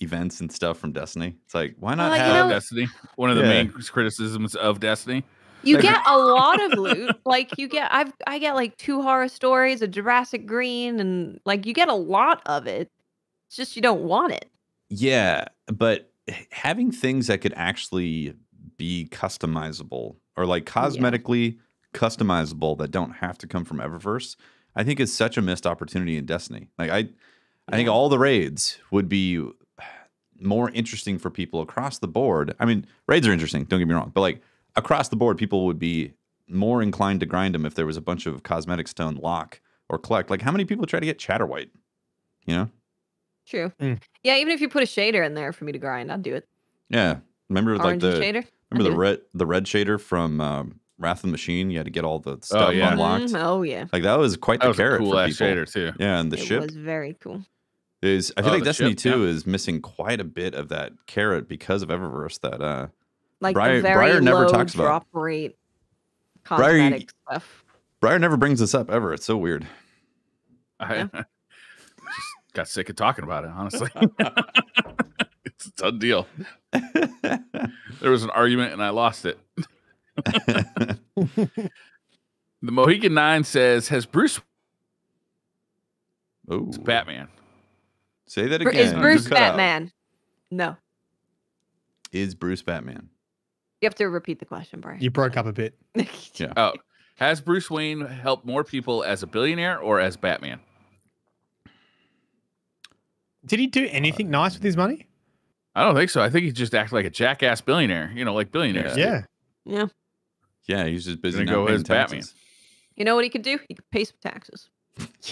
[SPEAKER 1] events and stuff from Destiny? It's like, why not
[SPEAKER 2] Well, you
[SPEAKER 1] have
[SPEAKER 2] know-
[SPEAKER 4] Destiny. One of the
[SPEAKER 1] Yeah.
[SPEAKER 4] main criticisms of Destiny.
[SPEAKER 2] You
[SPEAKER 1] Like-
[SPEAKER 2] get a lot of loot. Like you get, I get like 2 horror stories, a Jurassic Green, and like you get a lot of it. It's just you don't want it.
[SPEAKER 1] Yeah, but having things that could actually be customizable or like cosmetically customizable that don't have to come from Eververse, I think is such a missed opportunity in Destiny. Like I think
[SPEAKER 2] Yeah.
[SPEAKER 1] all the raids would be more interesting for people across the board. I mean, raids are interesting, don't get me wrong, but like across the board, people would be more inclined to grind them if there was a bunch of cosmetic stone lock or collect. Like how many people try to get Chatterwhite? You know?
[SPEAKER 2] True.
[SPEAKER 3] Mm.
[SPEAKER 2] Yeah, even if you put a shader in there for me to grind, I'd do it.
[SPEAKER 1] Yeah. Remember like
[SPEAKER 2] Orange
[SPEAKER 1] the
[SPEAKER 2] shader.
[SPEAKER 1] Remember
[SPEAKER 2] I
[SPEAKER 1] the red shader from Wrath of the Machine? You had to get all the stuff
[SPEAKER 4] yeah.
[SPEAKER 1] unlocked.
[SPEAKER 2] Oh yeah,
[SPEAKER 1] Like that was quite
[SPEAKER 4] That
[SPEAKER 1] the
[SPEAKER 4] was a
[SPEAKER 1] carrot
[SPEAKER 4] cool
[SPEAKER 1] for
[SPEAKER 4] ass
[SPEAKER 1] people.
[SPEAKER 4] shader too.
[SPEAKER 1] Yeah, and the
[SPEAKER 2] it
[SPEAKER 1] ship
[SPEAKER 2] was very cool.
[SPEAKER 1] is. I feel
[SPEAKER 4] Oh,
[SPEAKER 1] like
[SPEAKER 4] the
[SPEAKER 1] Destiny
[SPEAKER 4] ship,
[SPEAKER 1] 2
[SPEAKER 4] yeah.
[SPEAKER 1] is missing quite a bit of that carrot because of Eververse. That
[SPEAKER 2] Like
[SPEAKER 1] Briar-
[SPEAKER 2] the very
[SPEAKER 1] Briar never
[SPEAKER 2] low
[SPEAKER 1] talks about-
[SPEAKER 2] drop rate
[SPEAKER 1] Briar,
[SPEAKER 2] cosmetic stuff.
[SPEAKER 1] Briar never brings this up ever. It's so weird.
[SPEAKER 4] I just got sick of talking about it, honestly. It's a done deal. There was an argument and I lost it. The Mohican 9 says, "Has Bruce
[SPEAKER 1] Oh,
[SPEAKER 4] Batman?"
[SPEAKER 1] say that
[SPEAKER 2] Is
[SPEAKER 1] again. You
[SPEAKER 2] Bruce
[SPEAKER 1] cut out.
[SPEAKER 2] Batman? No.
[SPEAKER 1] Is Bruce Batman?
[SPEAKER 2] You have to repeat the question, Brian.
[SPEAKER 3] You broke up a bit.
[SPEAKER 1] Yeah.
[SPEAKER 4] Oh, has Bruce Wayne helped more people as a billionaire or as Batman?
[SPEAKER 3] Did he do anything nice with his money?
[SPEAKER 4] I don't think so. I think he just acted like a jackass billionaire. Like billionaires.
[SPEAKER 1] Yeah.
[SPEAKER 4] do.
[SPEAKER 3] Yeah.
[SPEAKER 1] Yeah, he's just busy
[SPEAKER 4] Gonna
[SPEAKER 1] not
[SPEAKER 4] go
[SPEAKER 1] paying
[SPEAKER 4] as Batman.
[SPEAKER 1] taxes.
[SPEAKER 2] You know what he could do? He could pay some taxes.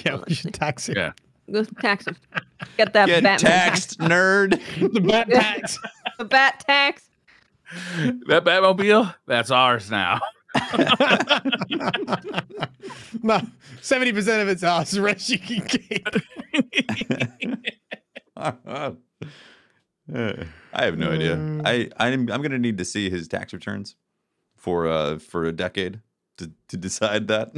[SPEAKER 3] Yeah, we should tax him.
[SPEAKER 4] Yeah.
[SPEAKER 2] Go tax him. Get that
[SPEAKER 1] Get
[SPEAKER 2] Batman
[SPEAKER 1] taxed, nerd.
[SPEAKER 3] The bat tax.
[SPEAKER 2] The bat tax.
[SPEAKER 4] That Batmobile, that's ours now.
[SPEAKER 3] No, 70% of it's ours. The rest you can keep.
[SPEAKER 1] I have no idea. I'm gonna need to see his tax returns for a decade to decide that.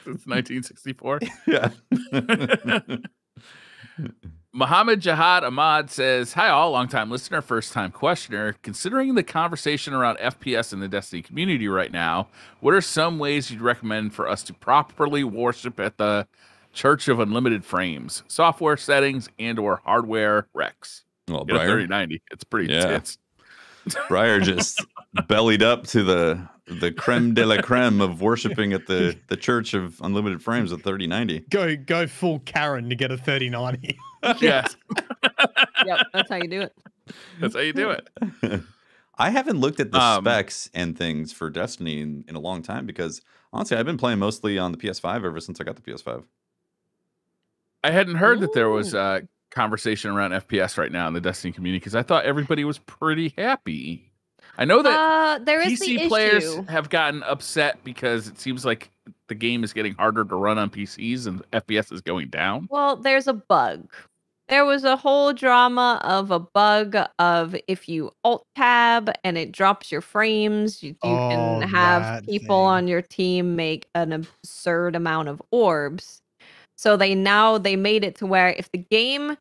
[SPEAKER 4] Since 1964.
[SPEAKER 1] Yeah.
[SPEAKER 4] Muhammad Jihad Ahmad says, "Hi all, long-time listener, first-time questioner. Considering the conversation around FPS in the Destiny community right now, what are some ways you'd recommend for us to properly worship at the Church of Unlimited Frames? Software settings and/or hardware recs."
[SPEAKER 1] Well,
[SPEAKER 4] Get a
[SPEAKER 1] Briar,
[SPEAKER 4] 3090. It's pretty tits.
[SPEAKER 1] Briar just bellied up to the creme de la creme of worshiping at the Church of Unlimited Frames at 3090.
[SPEAKER 3] Go full Karen to get a 3090.
[SPEAKER 4] Yes,
[SPEAKER 2] Yep, that's how you do it.
[SPEAKER 4] that's how you do it.
[SPEAKER 1] I haven't looked at the
[SPEAKER 4] Um,
[SPEAKER 1] specs and things for Destiny in a long time because honestly, I've been playing mostly on the PS5 ever since I got the PS5.
[SPEAKER 4] I hadn't heard that there was
[SPEAKER 2] Ooh.
[SPEAKER 4] conversation around FPS right now in the Destiny community because I thought everybody was pretty happy. I know that
[SPEAKER 2] There is
[SPEAKER 4] PC
[SPEAKER 2] the
[SPEAKER 4] players
[SPEAKER 2] issue.
[SPEAKER 4] have gotten upset because it seems like the game is getting harder to run on PCs and FPS is going down.
[SPEAKER 2] Well, there's a bug. There was a whole drama of a bug of if you alt tab and it drops your frames, you
[SPEAKER 3] Oh,
[SPEAKER 2] can have
[SPEAKER 3] that
[SPEAKER 2] people
[SPEAKER 3] thing.
[SPEAKER 2] on your team make an absurd amount of orbs. So they made it to where if the game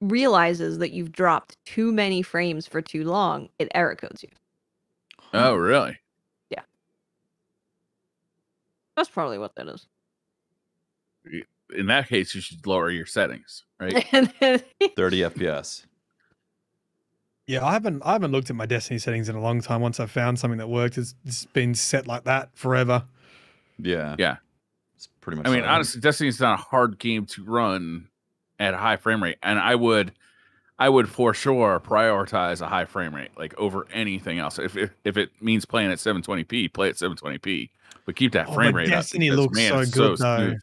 [SPEAKER 2] realizes that you've dropped too many frames for too long, it error codes you.
[SPEAKER 4] Oh, really?
[SPEAKER 2] That's probably what that is.
[SPEAKER 4] In that case, you should lower your settings, right?
[SPEAKER 1] 30 FPS.
[SPEAKER 3] Yeah, I haven't looked at my Destiny settings in a long time. Once I found something that worked, it's been set like that forever.
[SPEAKER 1] Yeah.
[SPEAKER 4] Yeah.
[SPEAKER 1] It's pretty much.
[SPEAKER 4] I mean,
[SPEAKER 1] so.
[SPEAKER 4] honestly, Destiny's not a hard game to run at a high frame rate, and I would for sure prioritize a high frame rate like over anything else. If it means playing at 720p, play at 720p, but keep that frame
[SPEAKER 3] but
[SPEAKER 4] rate
[SPEAKER 3] Destiny
[SPEAKER 4] up. because,
[SPEAKER 3] looks
[SPEAKER 4] man,
[SPEAKER 3] so
[SPEAKER 4] it's
[SPEAKER 3] good though.
[SPEAKER 4] smooth.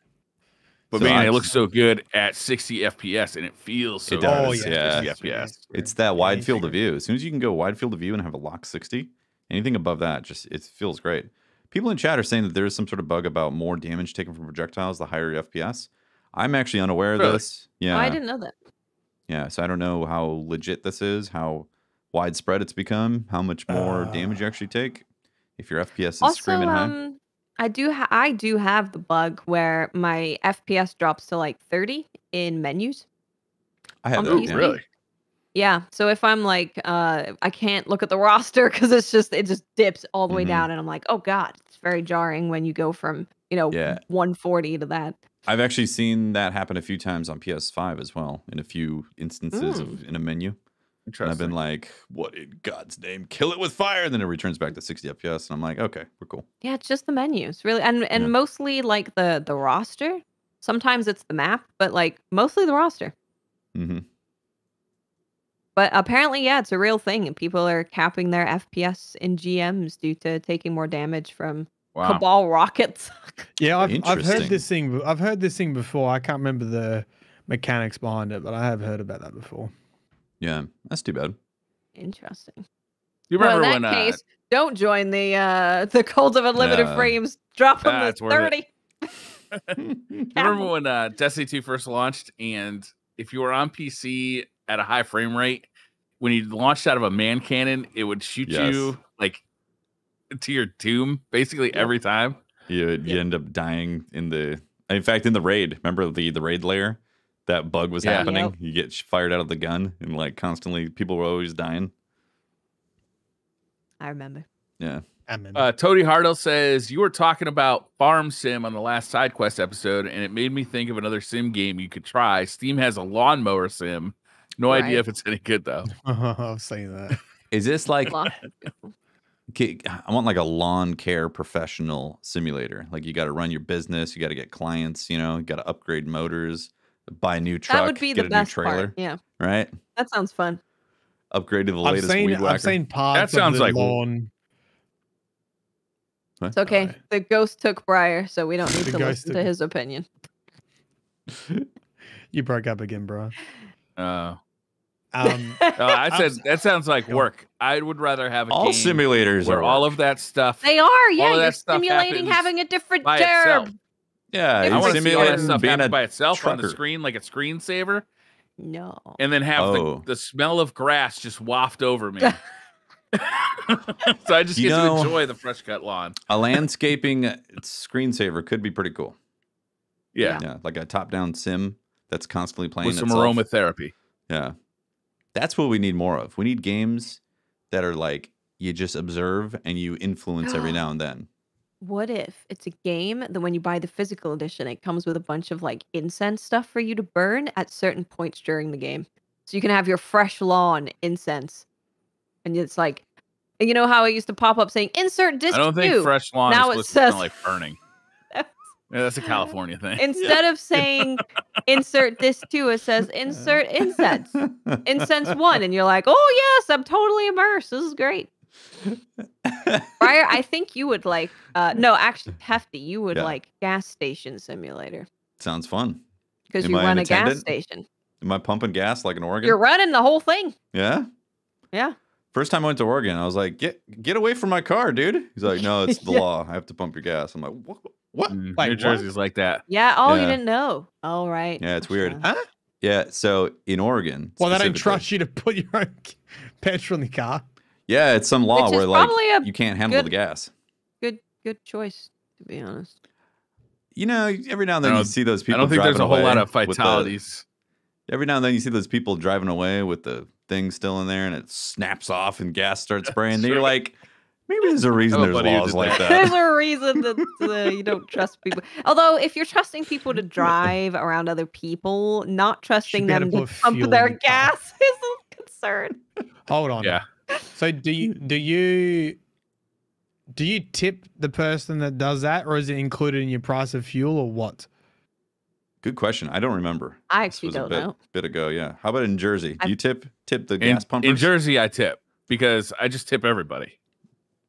[SPEAKER 4] But
[SPEAKER 1] So
[SPEAKER 4] man,
[SPEAKER 1] I-
[SPEAKER 4] it looks so good at 60 FPS, and it feels so
[SPEAKER 1] It
[SPEAKER 4] good
[SPEAKER 1] does,
[SPEAKER 4] at
[SPEAKER 1] yeah.
[SPEAKER 4] 60 FPS.
[SPEAKER 1] It's that wide field of view. As soon as you can go wide field of view and have a lock 60, anything above that, just it feels great. People in chat are saying that there is some sort of bug about more damage taken from projectiles the higher your FPS. I'm actually unaware of
[SPEAKER 4] Really?
[SPEAKER 1] this. Yeah.
[SPEAKER 2] Oh, I didn't know that.
[SPEAKER 1] Yeah, so I don't know how legit this is, how widespread it's become, how much more damage you actually take if your FPS is
[SPEAKER 2] Also,
[SPEAKER 1] screaming high.
[SPEAKER 2] I do have the bug where my FPS drops to like 30 in menus.
[SPEAKER 1] I have
[SPEAKER 2] on
[SPEAKER 1] that.
[SPEAKER 4] Ooh,
[SPEAKER 2] PC.
[SPEAKER 1] Yeah.
[SPEAKER 4] really?
[SPEAKER 2] Yeah, so if I'm like, I can't look at the roster because it just dips all the way
[SPEAKER 1] Mhm.
[SPEAKER 2] down, and I'm like, oh god, it's very jarring when you go from
[SPEAKER 1] Yeah.
[SPEAKER 2] 140 to that.
[SPEAKER 1] I've actually seen that happen a few times on PS5 as well, in a few instances in a menu. And I've
[SPEAKER 4] Interesting.
[SPEAKER 1] been like, what in God's name? Kill it with fire. And then it returns back to 60 FPS. And I'm like, okay, we're cool.
[SPEAKER 2] Yeah, it's just the menus, really, and
[SPEAKER 1] Yeah.
[SPEAKER 2] mostly like the roster. Sometimes it's the map, but like mostly the roster.
[SPEAKER 1] hmm
[SPEAKER 2] But apparently, yeah, it's a real thing, and people are capping their FPS in GMs due to taking more damage from
[SPEAKER 4] Wow.
[SPEAKER 2] Cabal rockets.
[SPEAKER 3] Yeah, I've heard
[SPEAKER 1] Interesting.
[SPEAKER 3] this thing. I've heard this thing before. I can't remember the mechanics behind it, but I have heard about that before.
[SPEAKER 1] Yeah, that's too bad.
[SPEAKER 2] Interesting.
[SPEAKER 4] You
[SPEAKER 2] Well,
[SPEAKER 4] remember
[SPEAKER 2] in that
[SPEAKER 4] when
[SPEAKER 2] case, don't join the Cult of Unlimited
[SPEAKER 1] Yeah.
[SPEAKER 2] Frames. Drop them
[SPEAKER 4] That's
[SPEAKER 2] to
[SPEAKER 4] worth it.
[SPEAKER 2] 30.
[SPEAKER 4] you remember when Destiny 2 first launched, and if you were on PC at a high frame rate, when you launched out of a man cannon, it would shoot
[SPEAKER 1] Yes.
[SPEAKER 4] you like to your doom basically every time.
[SPEAKER 1] You end up dying in fact, in the raid. Remember the raid layer? That bug was
[SPEAKER 4] Yeah.
[SPEAKER 1] happening.
[SPEAKER 2] Yep.
[SPEAKER 1] You get fired out of the gun and like constantly people were always dying.
[SPEAKER 2] I remember.
[SPEAKER 1] Yeah.
[SPEAKER 4] Toady Hardell says, you were talking about Farm Sim on the last side quest episode, and it made me think of another sim game you could try. Steam has a lawnmower sim. No idea
[SPEAKER 2] Right.
[SPEAKER 4] if it's any good though.
[SPEAKER 3] I've seen that.
[SPEAKER 1] Is this like
[SPEAKER 2] Lawn-
[SPEAKER 1] I want like a lawn care professional simulator. Like you got to run your business, you got to get clients, you got to upgrade motors, buy a new truck,
[SPEAKER 2] That would be
[SPEAKER 1] get
[SPEAKER 2] the
[SPEAKER 1] a
[SPEAKER 2] best
[SPEAKER 1] new trailer,
[SPEAKER 2] part. Yeah,
[SPEAKER 1] right?
[SPEAKER 2] that sounds fun.
[SPEAKER 1] Upgrade to the
[SPEAKER 3] I've
[SPEAKER 1] latest weed whacker.
[SPEAKER 3] seen parts
[SPEAKER 4] That sounds
[SPEAKER 3] of the
[SPEAKER 4] like-
[SPEAKER 3] lawn.
[SPEAKER 1] What?
[SPEAKER 2] It's okay.
[SPEAKER 3] Alright.
[SPEAKER 2] The ghost took Briar, so we don't need
[SPEAKER 3] The
[SPEAKER 2] to
[SPEAKER 3] ghost
[SPEAKER 2] listen to
[SPEAKER 3] took-
[SPEAKER 2] his opinion.
[SPEAKER 3] You broke up again, bro.
[SPEAKER 4] I
[SPEAKER 3] Um,
[SPEAKER 4] said that sounds like
[SPEAKER 3] Go on.
[SPEAKER 4] work. I would rather have a
[SPEAKER 1] All
[SPEAKER 4] game
[SPEAKER 1] simulators
[SPEAKER 4] where
[SPEAKER 1] are
[SPEAKER 4] all
[SPEAKER 1] work.
[SPEAKER 4] of that stuff
[SPEAKER 2] They are, yeah.
[SPEAKER 4] of
[SPEAKER 2] You're
[SPEAKER 4] that stuff
[SPEAKER 2] simulating
[SPEAKER 4] happens
[SPEAKER 2] having a different
[SPEAKER 4] by
[SPEAKER 2] job.
[SPEAKER 4] itself.
[SPEAKER 1] Yeah,
[SPEAKER 4] I
[SPEAKER 1] you're
[SPEAKER 4] want to see all that
[SPEAKER 1] simulating
[SPEAKER 4] stuff
[SPEAKER 1] being
[SPEAKER 4] happen
[SPEAKER 1] a
[SPEAKER 4] by itself on the
[SPEAKER 1] trucker.
[SPEAKER 4] screen like a screensaver,
[SPEAKER 2] No.
[SPEAKER 4] and then have
[SPEAKER 1] Oh.
[SPEAKER 4] the smell of grass just waft over me. So I just
[SPEAKER 1] You
[SPEAKER 4] get
[SPEAKER 1] know-
[SPEAKER 4] to enjoy the fresh cut lawn.
[SPEAKER 1] A landscaping screensaver could be pretty cool.
[SPEAKER 4] Yeah,
[SPEAKER 1] Yeah, like a top-down sim that's constantly playing
[SPEAKER 4] with some
[SPEAKER 1] itself.
[SPEAKER 4] aromatherapy.
[SPEAKER 1] Yeah, that's what we need more of. We need games that are like you just observe and you influence every now and then.
[SPEAKER 2] What if it's a game that when you buy the physical edition, it comes with a bunch of like incense stuff for you to burn at certain points during the game? So you can have your fresh lawn incense. And it's like, you know how it used to pop up saying insert disc
[SPEAKER 4] I don't think
[SPEAKER 2] 2?
[SPEAKER 4] fresh lawn
[SPEAKER 2] Now
[SPEAKER 4] is
[SPEAKER 2] it
[SPEAKER 4] supposed to smell
[SPEAKER 2] says-
[SPEAKER 4] like burning. Yeah, that's a California thing.
[SPEAKER 2] Instead of saying insert disc 2, it says insert incense. Incense 1. And you're like, oh, yes, I'm totally immersed. This is great. Briar, I think you would like, no, actually, Hefty, you would
[SPEAKER 1] Yeah.
[SPEAKER 2] like gas station simulator
[SPEAKER 1] Sounds fun.
[SPEAKER 2] because
[SPEAKER 1] Am
[SPEAKER 2] you
[SPEAKER 1] I
[SPEAKER 2] run
[SPEAKER 1] an
[SPEAKER 2] a gas
[SPEAKER 1] attendant?
[SPEAKER 2] station.
[SPEAKER 1] Am I pumping gas like an Oregon?
[SPEAKER 2] You're running the whole thing.
[SPEAKER 1] Yeah.
[SPEAKER 2] Yeah.
[SPEAKER 1] First time I went to Oregon, I was like, "Get away from my car, dude." He's like, "No, it's the
[SPEAKER 2] Yeah.
[SPEAKER 1] law. I have to pump your gas." I'm like, "What? What?"
[SPEAKER 4] Mm,
[SPEAKER 3] Like
[SPEAKER 4] New
[SPEAKER 3] what?
[SPEAKER 4] Jersey's like that.
[SPEAKER 2] Yeah. Oh, you
[SPEAKER 1] Yeah.
[SPEAKER 2] didn't know. All right.
[SPEAKER 1] Yeah, it's weird.
[SPEAKER 2] Gotcha.
[SPEAKER 3] huh?
[SPEAKER 1] Yeah. So in Oregon,
[SPEAKER 3] Well, they don't
[SPEAKER 1] specifically-
[SPEAKER 3] trust you to put your own petrol in the car.
[SPEAKER 1] Yeah, it's some law
[SPEAKER 2] Which is
[SPEAKER 1] where like
[SPEAKER 2] probably a
[SPEAKER 1] you can't handle
[SPEAKER 2] good-
[SPEAKER 1] the gas.
[SPEAKER 2] Good choice, to be honest.
[SPEAKER 1] You know, every now and
[SPEAKER 4] I
[SPEAKER 1] then you
[SPEAKER 4] don't-
[SPEAKER 1] see those
[SPEAKER 4] I
[SPEAKER 1] people.
[SPEAKER 4] don't think there's
[SPEAKER 1] driving
[SPEAKER 4] a whole lot
[SPEAKER 1] away
[SPEAKER 4] of
[SPEAKER 1] with the-
[SPEAKER 4] fatalities.
[SPEAKER 1] Every now and then you see those people driving away with the thing still in there, and it snaps off and gas starts spraying. Then you're
[SPEAKER 4] Sure.
[SPEAKER 1] like, maybe there's a reason
[SPEAKER 4] have a
[SPEAKER 1] there's
[SPEAKER 4] buddy who
[SPEAKER 1] laws
[SPEAKER 4] did
[SPEAKER 1] like
[SPEAKER 4] that.
[SPEAKER 2] There's
[SPEAKER 1] that.
[SPEAKER 2] a reason that you don't trust people. Although, if you're trusting people to drive around other people, not trusting
[SPEAKER 3] Should be able
[SPEAKER 2] them
[SPEAKER 3] to
[SPEAKER 2] to
[SPEAKER 3] put
[SPEAKER 2] pump
[SPEAKER 3] fuel
[SPEAKER 2] their
[SPEAKER 3] in the car.
[SPEAKER 2] gas is a concern.
[SPEAKER 3] Hold on.
[SPEAKER 4] Yeah.
[SPEAKER 3] So do you tip the person that does that, or is it included in your price of fuel, or what?
[SPEAKER 1] Good question. I don't remember.
[SPEAKER 2] I
[SPEAKER 1] This
[SPEAKER 2] actually
[SPEAKER 1] was a
[SPEAKER 2] don't
[SPEAKER 1] bit,
[SPEAKER 2] know.
[SPEAKER 1] bit ago. Yeah. How about in Jersey? Do you tip the
[SPEAKER 4] In,
[SPEAKER 1] gas pumpers?
[SPEAKER 4] in Jersey, I tip because I just tip everybody.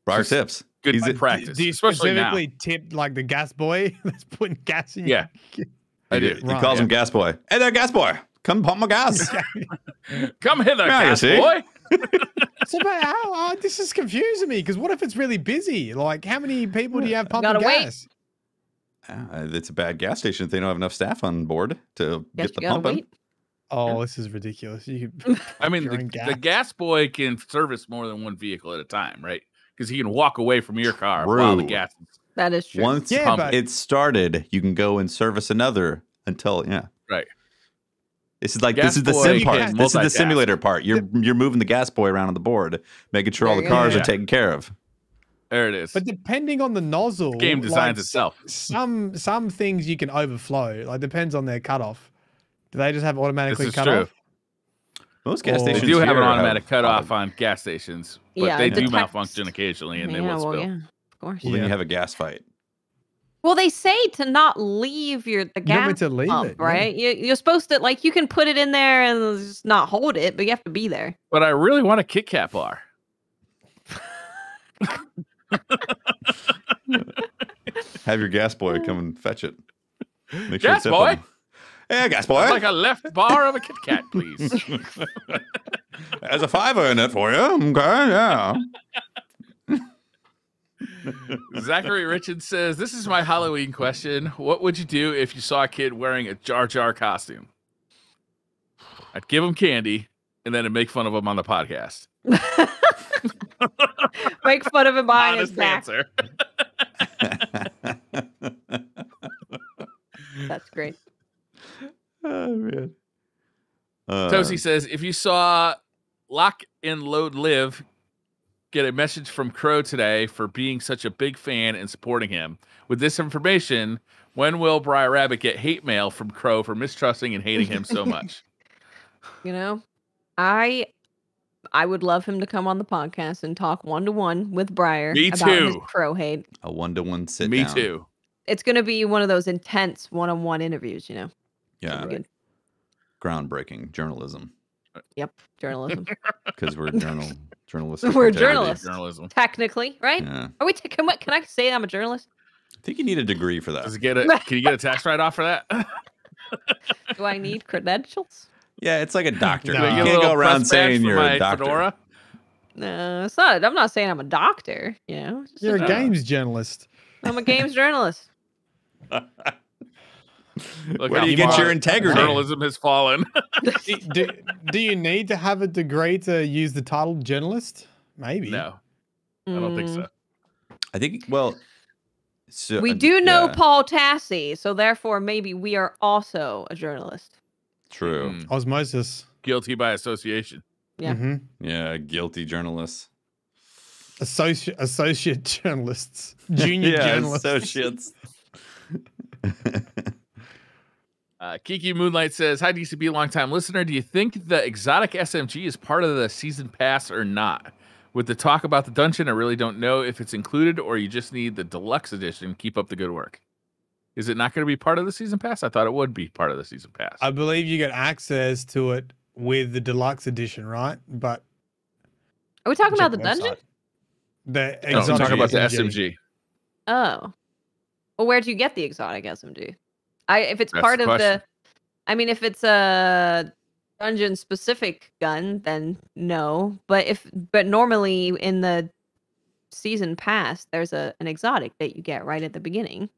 [SPEAKER 1] Briar
[SPEAKER 4] just
[SPEAKER 1] tips.
[SPEAKER 4] Good
[SPEAKER 1] He's a-
[SPEAKER 4] practice,
[SPEAKER 3] Do you
[SPEAKER 4] especially now.
[SPEAKER 3] specifically tip like the gas boy that's putting gas in?
[SPEAKER 4] Yeah. I do.
[SPEAKER 1] He
[SPEAKER 3] Right,
[SPEAKER 1] calls
[SPEAKER 3] yeah.
[SPEAKER 1] him gas boy. Hey there, gas boy. Come pump my gas.
[SPEAKER 4] Come hither,
[SPEAKER 1] Yeah, you
[SPEAKER 4] gas
[SPEAKER 1] see?
[SPEAKER 4] boy.
[SPEAKER 3] So, but how? This is confusing me because what if it's really busy? Like, how many people do you have pumping
[SPEAKER 2] Gotta wait.
[SPEAKER 3] gas?
[SPEAKER 1] It's a bad gas station if they don't have enough staff on board to
[SPEAKER 2] Guess
[SPEAKER 1] get the
[SPEAKER 2] you gotta
[SPEAKER 1] pumping.
[SPEAKER 2] wait.
[SPEAKER 3] Oh, this is ridiculous. You could,
[SPEAKER 4] I mean,
[SPEAKER 3] During
[SPEAKER 4] the
[SPEAKER 3] gas.
[SPEAKER 4] gas boy can service more than one vehicle at a time, right? Because he can walk away from your car while the
[SPEAKER 1] True.
[SPEAKER 4] gas is
[SPEAKER 2] That is true.
[SPEAKER 1] Once
[SPEAKER 3] Yeah, but-
[SPEAKER 1] it started, you can go and service another until
[SPEAKER 4] right.
[SPEAKER 1] This is like
[SPEAKER 4] Gas
[SPEAKER 1] this is the
[SPEAKER 4] boy
[SPEAKER 1] sim
[SPEAKER 3] can
[SPEAKER 1] part. This is the
[SPEAKER 4] multitask.
[SPEAKER 1] simulator part. You're moving the gas boy around on the board, making sure all
[SPEAKER 2] There
[SPEAKER 1] the
[SPEAKER 2] you go.
[SPEAKER 1] cars
[SPEAKER 4] Yeah.
[SPEAKER 1] are taken care of.
[SPEAKER 4] There it is.
[SPEAKER 3] but depending on the nozzle,
[SPEAKER 4] Game designs
[SPEAKER 3] like,
[SPEAKER 4] itself.
[SPEAKER 3] Some things you can overflow. Like depends on their cutoff. Do they just have automatically
[SPEAKER 4] is
[SPEAKER 3] cut
[SPEAKER 4] true.
[SPEAKER 3] off?
[SPEAKER 1] Most gas
[SPEAKER 3] Or-
[SPEAKER 4] They
[SPEAKER 1] stations
[SPEAKER 4] do have
[SPEAKER 1] here
[SPEAKER 4] an automatic
[SPEAKER 1] have
[SPEAKER 4] cutoff on gas stations, but
[SPEAKER 2] Yeah,
[SPEAKER 4] they
[SPEAKER 2] it
[SPEAKER 4] do
[SPEAKER 2] detects-
[SPEAKER 4] malfunction occasionally and they will spill.
[SPEAKER 2] yeah, of course.
[SPEAKER 1] Well, then
[SPEAKER 3] Yeah.
[SPEAKER 1] you have a gas fight.
[SPEAKER 2] Well, they say to not leave the
[SPEAKER 3] You're not
[SPEAKER 2] gas
[SPEAKER 3] meant to leave
[SPEAKER 2] pump,
[SPEAKER 3] it, yeah.
[SPEAKER 2] right? You're supposed to like you can put it in there and just not hold it, but you have to be there.
[SPEAKER 4] But I really want a Kit Kat bar.
[SPEAKER 1] Have your gas boy come and fetch it. Make
[SPEAKER 4] Gas
[SPEAKER 1] tip
[SPEAKER 4] boy?
[SPEAKER 1] him. Hey, gas boy.
[SPEAKER 4] I'd like a left bar of a Kit Kat, please.
[SPEAKER 1] There's a $5 in it for you. Okay, yeah.
[SPEAKER 4] Zachary Richards says, "This is my Halloween question. What would you do if you saw a kid wearing a Jar Jar costume?" I'd give him candy and then I'd make fun of him on the podcast.
[SPEAKER 2] Make fun of him behind his
[SPEAKER 4] Honest
[SPEAKER 2] back.
[SPEAKER 4] answer.
[SPEAKER 2] That's great.
[SPEAKER 1] Oh man.
[SPEAKER 4] Tosi says, "If you saw Lock and Load Live get a message from Crow today for being such a big fan and supporting him. With this information, when will Briar Rabbit get hate mail from Crow for mistrusting and hating him so much?"
[SPEAKER 2] You know, I would love him to come on the podcast and talk 1-to-1 with Briar
[SPEAKER 4] Me
[SPEAKER 2] about his
[SPEAKER 4] too.
[SPEAKER 2] Crow hate.
[SPEAKER 1] A 1-to-1 sit
[SPEAKER 4] Me
[SPEAKER 1] down.
[SPEAKER 4] too.
[SPEAKER 2] It's going to be one of those intense one-on-one interviews, you know.
[SPEAKER 1] Yeah.
[SPEAKER 2] Good.
[SPEAKER 1] groundbreaking journalism
[SPEAKER 2] Yep, journalism.
[SPEAKER 1] because we're journalists.
[SPEAKER 2] We're journalists.
[SPEAKER 4] Journalism.
[SPEAKER 2] Technically, right?
[SPEAKER 1] Yeah.
[SPEAKER 2] Are we? Can I say I'm a journalist?
[SPEAKER 1] I think you need a degree for that.
[SPEAKER 4] Does it get a? Can you get a tax write-off for that?
[SPEAKER 2] Do I need credentials?
[SPEAKER 1] Yeah, it's like a doctor.
[SPEAKER 3] No.
[SPEAKER 1] You
[SPEAKER 3] Get a
[SPEAKER 1] can't go
[SPEAKER 4] little
[SPEAKER 1] around
[SPEAKER 4] press badge
[SPEAKER 1] saying
[SPEAKER 4] for
[SPEAKER 1] you're
[SPEAKER 4] my
[SPEAKER 1] a doctor.
[SPEAKER 4] fedora?
[SPEAKER 2] No, it's not. I'm not saying I'm a doctor. You know, it's just
[SPEAKER 3] You're a
[SPEAKER 2] a-
[SPEAKER 3] games journalist.
[SPEAKER 2] I'm a games journalist.
[SPEAKER 4] Look
[SPEAKER 1] Where
[SPEAKER 4] how
[SPEAKER 1] do you get
[SPEAKER 4] far
[SPEAKER 1] your integrity?
[SPEAKER 4] Journalism has fallen.
[SPEAKER 3] Do you need to have a degree to use the title journalist? Maybe.
[SPEAKER 4] No, I don't think
[SPEAKER 2] Mm.
[SPEAKER 4] so.
[SPEAKER 1] I think. Well, so
[SPEAKER 2] We do know
[SPEAKER 1] yeah,
[SPEAKER 2] Paul Tassi, so therefore maybe we are also a journalist.
[SPEAKER 1] True.
[SPEAKER 4] Mm,
[SPEAKER 3] Osmosis.
[SPEAKER 4] guilty by association.
[SPEAKER 2] Yeah.
[SPEAKER 3] Mhm.
[SPEAKER 1] Yeah, guilty journalists.
[SPEAKER 3] Associate journalists. Junior
[SPEAKER 1] yeah,
[SPEAKER 3] journalists.
[SPEAKER 1] associates.
[SPEAKER 4] Kiki Moonlight says, "Hi DCB, longtime listener. Do you think the exotic SMG is part of the season pass or not? With the talk about the dungeon, I really don't know if it's included or you just need the deluxe edition. Keep up the good work. Is it not going to be part of the season pass? I thought it would be part of the season pass.
[SPEAKER 3] I believe you get access to it with the deluxe edition, right? But
[SPEAKER 2] Are we talking
[SPEAKER 3] check
[SPEAKER 2] about the dungeon?
[SPEAKER 3] website. The
[SPEAKER 4] No, I'm
[SPEAKER 3] exotic
[SPEAKER 4] talking about the
[SPEAKER 3] SMG.
[SPEAKER 4] SMG.
[SPEAKER 2] Oh. Well, where'd you get the exotic SMG? If it's
[SPEAKER 4] That's
[SPEAKER 2] part
[SPEAKER 4] the
[SPEAKER 2] of
[SPEAKER 4] question.
[SPEAKER 2] if it's a dungeon specific gun, then no. But normally in the season pass, there's an exotic that you get right at the beginning.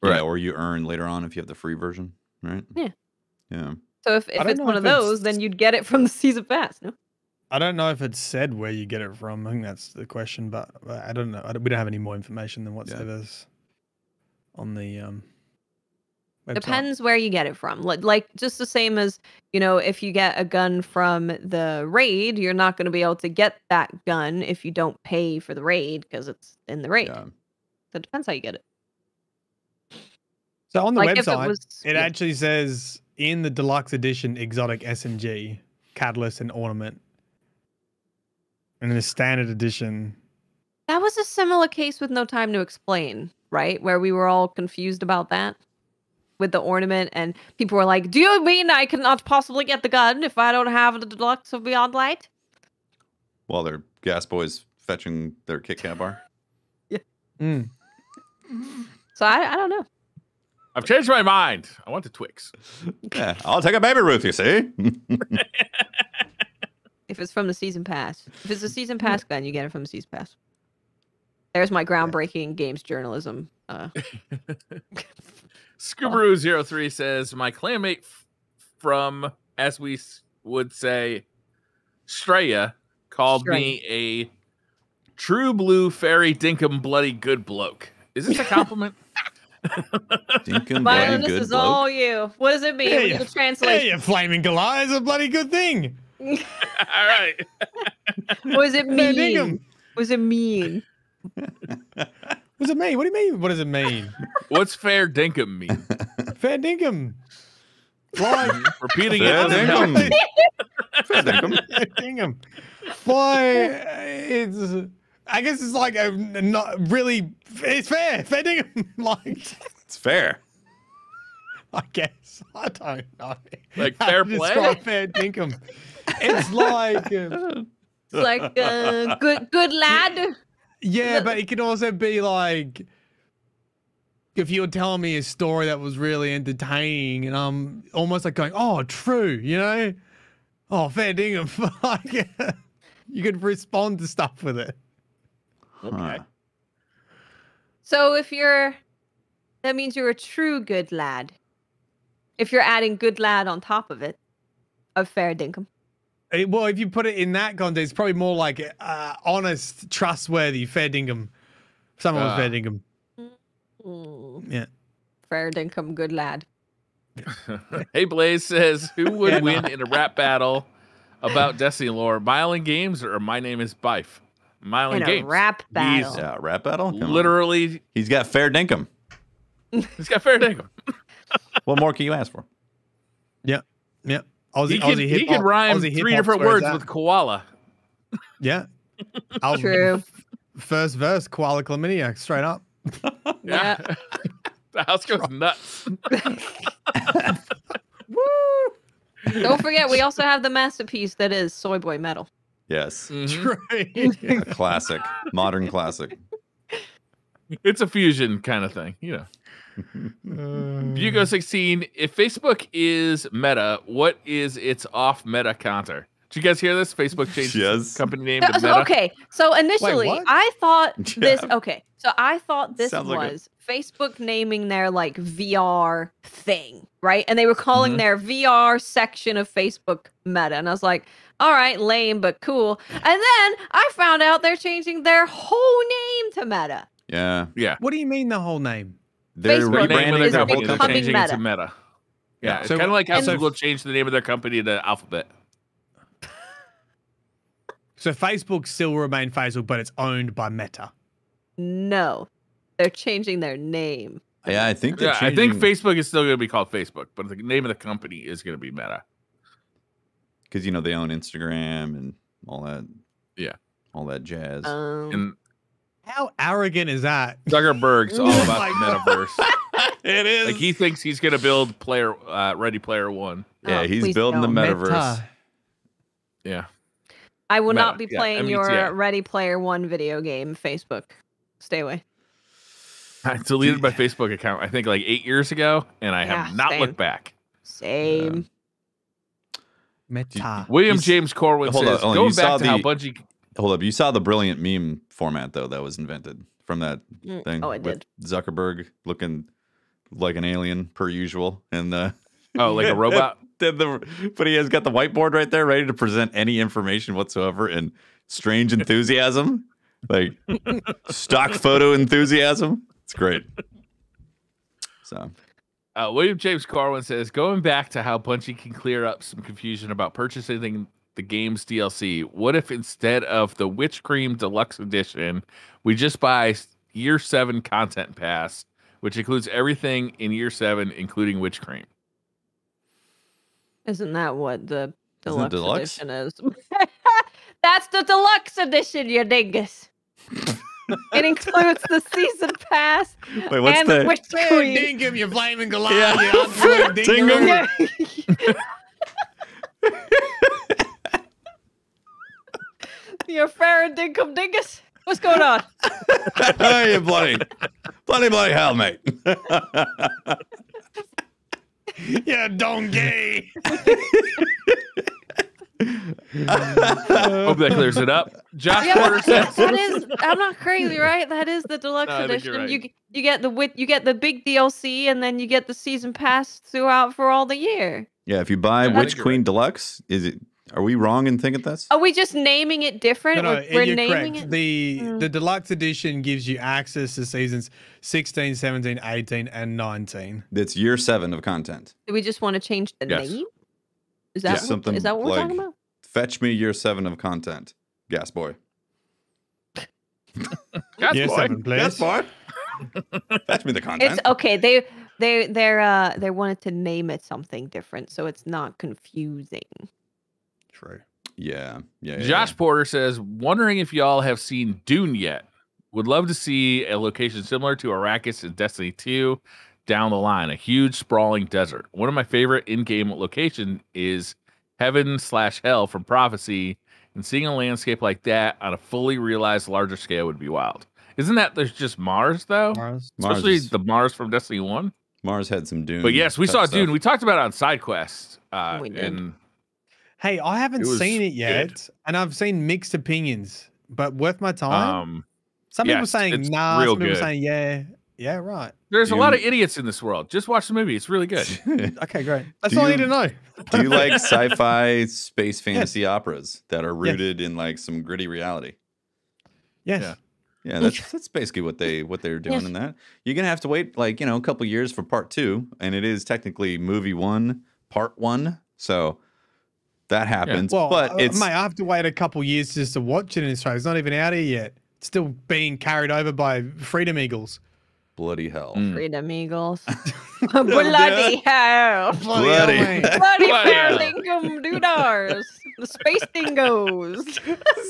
[SPEAKER 1] Yeah, or you earn later on if you have the free version, right?
[SPEAKER 2] Yeah.
[SPEAKER 1] Yeah.
[SPEAKER 2] So if
[SPEAKER 3] don't
[SPEAKER 2] it's
[SPEAKER 3] know
[SPEAKER 2] one
[SPEAKER 3] if
[SPEAKER 2] of those,
[SPEAKER 3] it's-
[SPEAKER 2] then you'd get it from the season pass. No.
[SPEAKER 3] I don't know if it said where you get it from. I think that's the question, but I don't know. We don't have any more information than what's
[SPEAKER 1] Yeah.
[SPEAKER 3] there's on the website.
[SPEAKER 2] Depends where you get it from. Like just the same as, if you get a gun from the raid, you're not going to be able to get that gun if you don't pay for the raid because it's in the raid.
[SPEAKER 1] Yeah.
[SPEAKER 2] So it depends how you get it.
[SPEAKER 3] So on the
[SPEAKER 2] Like if it
[SPEAKER 3] website,
[SPEAKER 2] was-
[SPEAKER 3] it
[SPEAKER 2] yeah.
[SPEAKER 3] actually says in the deluxe edition exotic SMG, catalyst and ornament. And in the standard edition,
[SPEAKER 2] That was a similar case with No Time to Explain, right? Where we were all confused about that with the ornament, and people were like, "Do you mean I cannot possibly get the gun if I don't have the deluxe of Beyond Light?"
[SPEAKER 1] While they're gas boys fetching their Kit Kat bar.
[SPEAKER 3] mm,
[SPEAKER 2] So I don't know.
[SPEAKER 4] I've changed my mind. I want the Twix.
[SPEAKER 1] Yeah, I'll take a Baby Ruth, you see?
[SPEAKER 2] If it's from the season pass. If it's a season pass gun, you get it from the season pass. There's my groundbreaking games journalism.
[SPEAKER 4] Scoobaroo03 says, my clanmate from, as we would say, Straya, called me a true blue fairy dinkum bloody good bloke. Is this a compliment?
[SPEAKER 1] Dinkum
[SPEAKER 2] Mylan,
[SPEAKER 1] bloody
[SPEAKER 2] this
[SPEAKER 1] good
[SPEAKER 2] is
[SPEAKER 1] bloke.
[SPEAKER 2] all you. What does it mean?
[SPEAKER 3] Yeah,
[SPEAKER 2] We
[SPEAKER 3] yeah.
[SPEAKER 2] need a
[SPEAKER 3] hey,
[SPEAKER 2] translation.
[SPEAKER 3] you flaming Goliath is a bloody good thing.
[SPEAKER 4] All right.
[SPEAKER 2] What does it
[SPEAKER 3] Fair
[SPEAKER 2] mean?
[SPEAKER 3] dinkum.
[SPEAKER 2] What does it mean?
[SPEAKER 3] What does it mean? What do you mean? What does it mean?
[SPEAKER 4] What's fair dinkum mean?
[SPEAKER 3] Fair dinkum. Like,
[SPEAKER 4] Repeating
[SPEAKER 1] Fair
[SPEAKER 4] it doesn't help.
[SPEAKER 1] dinkum. Fair dinkum.
[SPEAKER 3] fair dinkum. Why? It's. I guess it's like a not really. It's fair. Fair dinkum. Like.
[SPEAKER 1] It's fair.
[SPEAKER 3] I guess. I don't know.
[SPEAKER 4] Like
[SPEAKER 3] how
[SPEAKER 4] fair
[SPEAKER 3] to
[SPEAKER 4] play?
[SPEAKER 3] describe fair dinkum. It's like.
[SPEAKER 2] It's like good lad.
[SPEAKER 3] Yeah, but it could also be like if you were telling me a story that was really entertaining and I'm almost like going, oh, true, you know? Oh, fair dinkum. Like, you could respond to stuff with it.
[SPEAKER 1] Huh.
[SPEAKER 2] So that means you're a true good lad. If you're adding good lad on top of it, of fair dinkum.
[SPEAKER 3] Well, if you put it in that context, it's probably more like honest, trustworthy, fair dinkum. Someone was fair dinkum.
[SPEAKER 2] Mm,
[SPEAKER 3] Yeah.
[SPEAKER 2] fair dinkum, good lad.
[SPEAKER 4] Hey, Blaze says, who would win in a rap battle about Destiny lore? Mylan Games or My Name is Bife? Mylan
[SPEAKER 2] In a
[SPEAKER 4] Games.
[SPEAKER 2] rap battle.
[SPEAKER 4] He's
[SPEAKER 1] Yeah, rap battle? Come on.
[SPEAKER 4] literally,
[SPEAKER 1] He's got fair dinkum.
[SPEAKER 4] he's got fair dinkum.
[SPEAKER 1] What more can you ask for?
[SPEAKER 3] Yeah. Yeah. Aussie,
[SPEAKER 4] He can,
[SPEAKER 3] Aussie
[SPEAKER 4] he
[SPEAKER 3] hip-hop-
[SPEAKER 4] can rhyme
[SPEAKER 3] Aussie
[SPEAKER 4] 3
[SPEAKER 3] hip-hop's
[SPEAKER 4] different
[SPEAKER 3] where it's
[SPEAKER 4] words
[SPEAKER 3] at.
[SPEAKER 4] with koala.
[SPEAKER 3] Yeah. I'll-
[SPEAKER 2] True.
[SPEAKER 3] First verse, koala chlamydia, straight up.
[SPEAKER 2] Yeah.
[SPEAKER 4] The house goes nuts.
[SPEAKER 2] Don't forget, we also have the masterpiece that is Soy Boy Metal.
[SPEAKER 1] Yes.
[SPEAKER 4] Mhm.
[SPEAKER 1] A classic. Modern classic.
[SPEAKER 4] It's a fusion kind of thing, you know. Bugo 16. If Facebook is Meta, what is its off Meta counter? Did you guys hear this? Facebook changed
[SPEAKER 1] Yes.
[SPEAKER 4] its company name to
[SPEAKER 2] So,
[SPEAKER 4] Meta.
[SPEAKER 2] okay, so initially
[SPEAKER 3] what?
[SPEAKER 2] I thought this.
[SPEAKER 1] Yeah.
[SPEAKER 2] Okay, so I thought this
[SPEAKER 1] Sounds like
[SPEAKER 2] was Facebook naming their like VR thing, right? And they were calling
[SPEAKER 4] Mhm.
[SPEAKER 2] their VR section of Facebook Meta, and I was like, all right, lame but cool. And then I found out they're changing their whole name to Meta.
[SPEAKER 1] Yeah.
[SPEAKER 4] Yeah.
[SPEAKER 3] What do you mean the whole name?
[SPEAKER 1] They're
[SPEAKER 2] Facebook
[SPEAKER 4] The name of
[SPEAKER 1] rebranding
[SPEAKER 4] their
[SPEAKER 2] is
[SPEAKER 1] their
[SPEAKER 4] company,
[SPEAKER 1] whole
[SPEAKER 4] they're
[SPEAKER 2] becoming
[SPEAKER 1] company.
[SPEAKER 4] changing it to
[SPEAKER 2] Meta.
[SPEAKER 4] Meta. Yeah, it's
[SPEAKER 3] So-
[SPEAKER 4] kind of like how
[SPEAKER 2] and-
[SPEAKER 4] Google changed the name of their company to Alphabet.
[SPEAKER 3] So Facebook still remain Facebook, but it's owned by Meta.
[SPEAKER 2] No, they're changing their name.
[SPEAKER 1] Yeah, I think they're
[SPEAKER 4] Yeah, I think
[SPEAKER 1] changing
[SPEAKER 4] Facebook is still going to be called Facebook, but the name of the company is going to be Meta.
[SPEAKER 1] because they own Instagram and all that.
[SPEAKER 4] Yeah.
[SPEAKER 1] All that jazz.
[SPEAKER 4] And
[SPEAKER 3] How arrogant is that?
[SPEAKER 4] Zuckerberg's all
[SPEAKER 3] Oh
[SPEAKER 4] about
[SPEAKER 3] my
[SPEAKER 4] the metaverse.
[SPEAKER 1] It is.
[SPEAKER 4] Like he thinks he's going to build Ready Player One.
[SPEAKER 1] Yeah,
[SPEAKER 2] Oh,
[SPEAKER 1] he's
[SPEAKER 2] please
[SPEAKER 1] building the
[SPEAKER 2] don't.
[SPEAKER 1] metaverse.
[SPEAKER 4] Yeah.
[SPEAKER 2] I will
[SPEAKER 4] Meta,
[SPEAKER 2] not be
[SPEAKER 4] yeah,
[SPEAKER 2] playing
[SPEAKER 4] META.
[SPEAKER 2] your Ready Player One video game, Facebook. Stay away.
[SPEAKER 4] I deleted my Facebook account, I think like 8 years ago, and I
[SPEAKER 2] Yeah,
[SPEAKER 4] have not
[SPEAKER 2] same.
[SPEAKER 4] looked back.
[SPEAKER 2] Same.
[SPEAKER 3] Meta.
[SPEAKER 4] William
[SPEAKER 1] You s-
[SPEAKER 4] James Corwin
[SPEAKER 1] hold
[SPEAKER 4] says,
[SPEAKER 1] on,
[SPEAKER 4] going
[SPEAKER 1] you saw
[SPEAKER 4] back to how
[SPEAKER 1] the-
[SPEAKER 4] Bungie...
[SPEAKER 1] Hold up. You saw the brilliant meme format, though, that was invented from that thing.
[SPEAKER 2] Oh, I
[SPEAKER 1] with
[SPEAKER 2] did.
[SPEAKER 1] Zuckerberg looking like an alien, per usual. And
[SPEAKER 4] Oh, like a robot?
[SPEAKER 1] but he has got the whiteboard right there ready to present any information whatsoever and strange enthusiasm. Like stock photo enthusiasm. It's great. So
[SPEAKER 4] William James Corwin says, going back to how Bungie can clear up some confusion about purchasing the game's DLC, what if instead of the Witch Cream Deluxe Edition, we just buy Year 7 Content Pass, which includes everything in Year 7, including Witch Cream?
[SPEAKER 2] Isn't that what the
[SPEAKER 1] Isn't it
[SPEAKER 2] deluxe
[SPEAKER 1] deluxe?
[SPEAKER 2] edition is? That's the deluxe edition, you dingus. It includes the season pass
[SPEAKER 1] wait, what's
[SPEAKER 2] and
[SPEAKER 1] the
[SPEAKER 2] the Witch
[SPEAKER 3] Fair
[SPEAKER 2] Queen.
[SPEAKER 3] dinkum, you flaming Goliath,
[SPEAKER 1] Yeah.
[SPEAKER 3] you absolute dinkum.
[SPEAKER 1] Dinkum.
[SPEAKER 2] Yeah. You're fair and dinkum dingus. What's going on?
[SPEAKER 1] hey, bloody hell, mate.
[SPEAKER 3] Yeah, donkey.
[SPEAKER 4] Hope that clears it up. Josh Porter says,
[SPEAKER 2] That is, I'm not crazy, right? That is the deluxe
[SPEAKER 4] No, I think you're
[SPEAKER 2] edition.
[SPEAKER 4] right.
[SPEAKER 2] You get the big DLC, and then you get the season pass throughout for all the year.
[SPEAKER 1] Yeah, if you buy
[SPEAKER 4] Yeah, I
[SPEAKER 1] Witch
[SPEAKER 4] think you're
[SPEAKER 1] Queen
[SPEAKER 4] right.
[SPEAKER 1] Deluxe, are we wrong in thinking this?
[SPEAKER 2] Are we just naming it different?
[SPEAKER 3] No,
[SPEAKER 2] We're
[SPEAKER 3] you're
[SPEAKER 2] naming
[SPEAKER 3] correct.
[SPEAKER 2] it.
[SPEAKER 3] The deluxe edition gives you access to seasons 16, 17, 18, and 19.
[SPEAKER 1] It's year 7 of content.
[SPEAKER 2] Do we just want to change the
[SPEAKER 4] Yes.
[SPEAKER 2] name? Is
[SPEAKER 1] Yeah,
[SPEAKER 2] that
[SPEAKER 1] something
[SPEAKER 2] is that what we're talking
[SPEAKER 1] like-
[SPEAKER 2] about?
[SPEAKER 1] Fetch me year 7 of content. Gas boy.
[SPEAKER 4] Gas
[SPEAKER 3] Year
[SPEAKER 4] boy.
[SPEAKER 3] 7, please.
[SPEAKER 1] Gas boy. Fetch me the content.
[SPEAKER 2] It's okay. They wanted to name it something different, so it's not confusing.
[SPEAKER 3] True.
[SPEAKER 1] Yeah.
[SPEAKER 4] Josh Porter says, wondering if y'all have seen Dune yet. Would love to see a location similar to Arrakis in Destiny 2 down the line, a huge sprawling desert. One of my favorite in-game location is Heaven/Hell from Prophecy, and seeing a landscape like that on a fully realized larger scale would be wild. Isn't that there's just Mars though?
[SPEAKER 3] Mars.
[SPEAKER 4] Especially
[SPEAKER 1] Mars is-
[SPEAKER 4] the Mars from Destiny 1.
[SPEAKER 1] Mars had some Dune.
[SPEAKER 4] But yes, we
[SPEAKER 1] type
[SPEAKER 4] saw
[SPEAKER 1] stuff.
[SPEAKER 4] Dune. We talked about it on SideQuest.
[SPEAKER 2] We did.
[SPEAKER 4] And
[SPEAKER 3] Hey, I haven't
[SPEAKER 4] It was
[SPEAKER 3] seen it yet,
[SPEAKER 4] good.
[SPEAKER 3] and I've seen mixed opinions, but worth my time. Some people
[SPEAKER 4] yes,
[SPEAKER 3] saying
[SPEAKER 4] it's
[SPEAKER 3] nah,
[SPEAKER 4] real
[SPEAKER 3] some people
[SPEAKER 4] good.
[SPEAKER 3] saying yeah, right.
[SPEAKER 4] there's a lot of
[SPEAKER 1] Dune-
[SPEAKER 4] idiots in this world. Just watch the movie. It's really good.
[SPEAKER 3] Okay, great. That's
[SPEAKER 1] Do
[SPEAKER 3] all I
[SPEAKER 1] you-
[SPEAKER 3] need to know.
[SPEAKER 1] Do you like sci-fi space fantasy operas that are rooted in like some gritty reality?
[SPEAKER 3] Yes.
[SPEAKER 4] Yeah.
[SPEAKER 1] Yeah, that's basically what they're doing
[SPEAKER 2] Yes.
[SPEAKER 1] in that. You're gonna have to wait like a couple years for part 2, and it is technically movie 1, part 1. So that happens,
[SPEAKER 3] Well,
[SPEAKER 1] but it's
[SPEAKER 3] mate, I have to wait a couple years just to watch it in Australia. It's not even out here yet. It's still being carried over by Freedom Eagles.
[SPEAKER 1] bloody hell.
[SPEAKER 4] Mm.
[SPEAKER 2] Freedom Eagles. Bloody hell.
[SPEAKER 1] Bloody.
[SPEAKER 3] hell, mate.
[SPEAKER 2] Bloody
[SPEAKER 4] Bloody hell.
[SPEAKER 2] dinkum doodars. The space dingoes.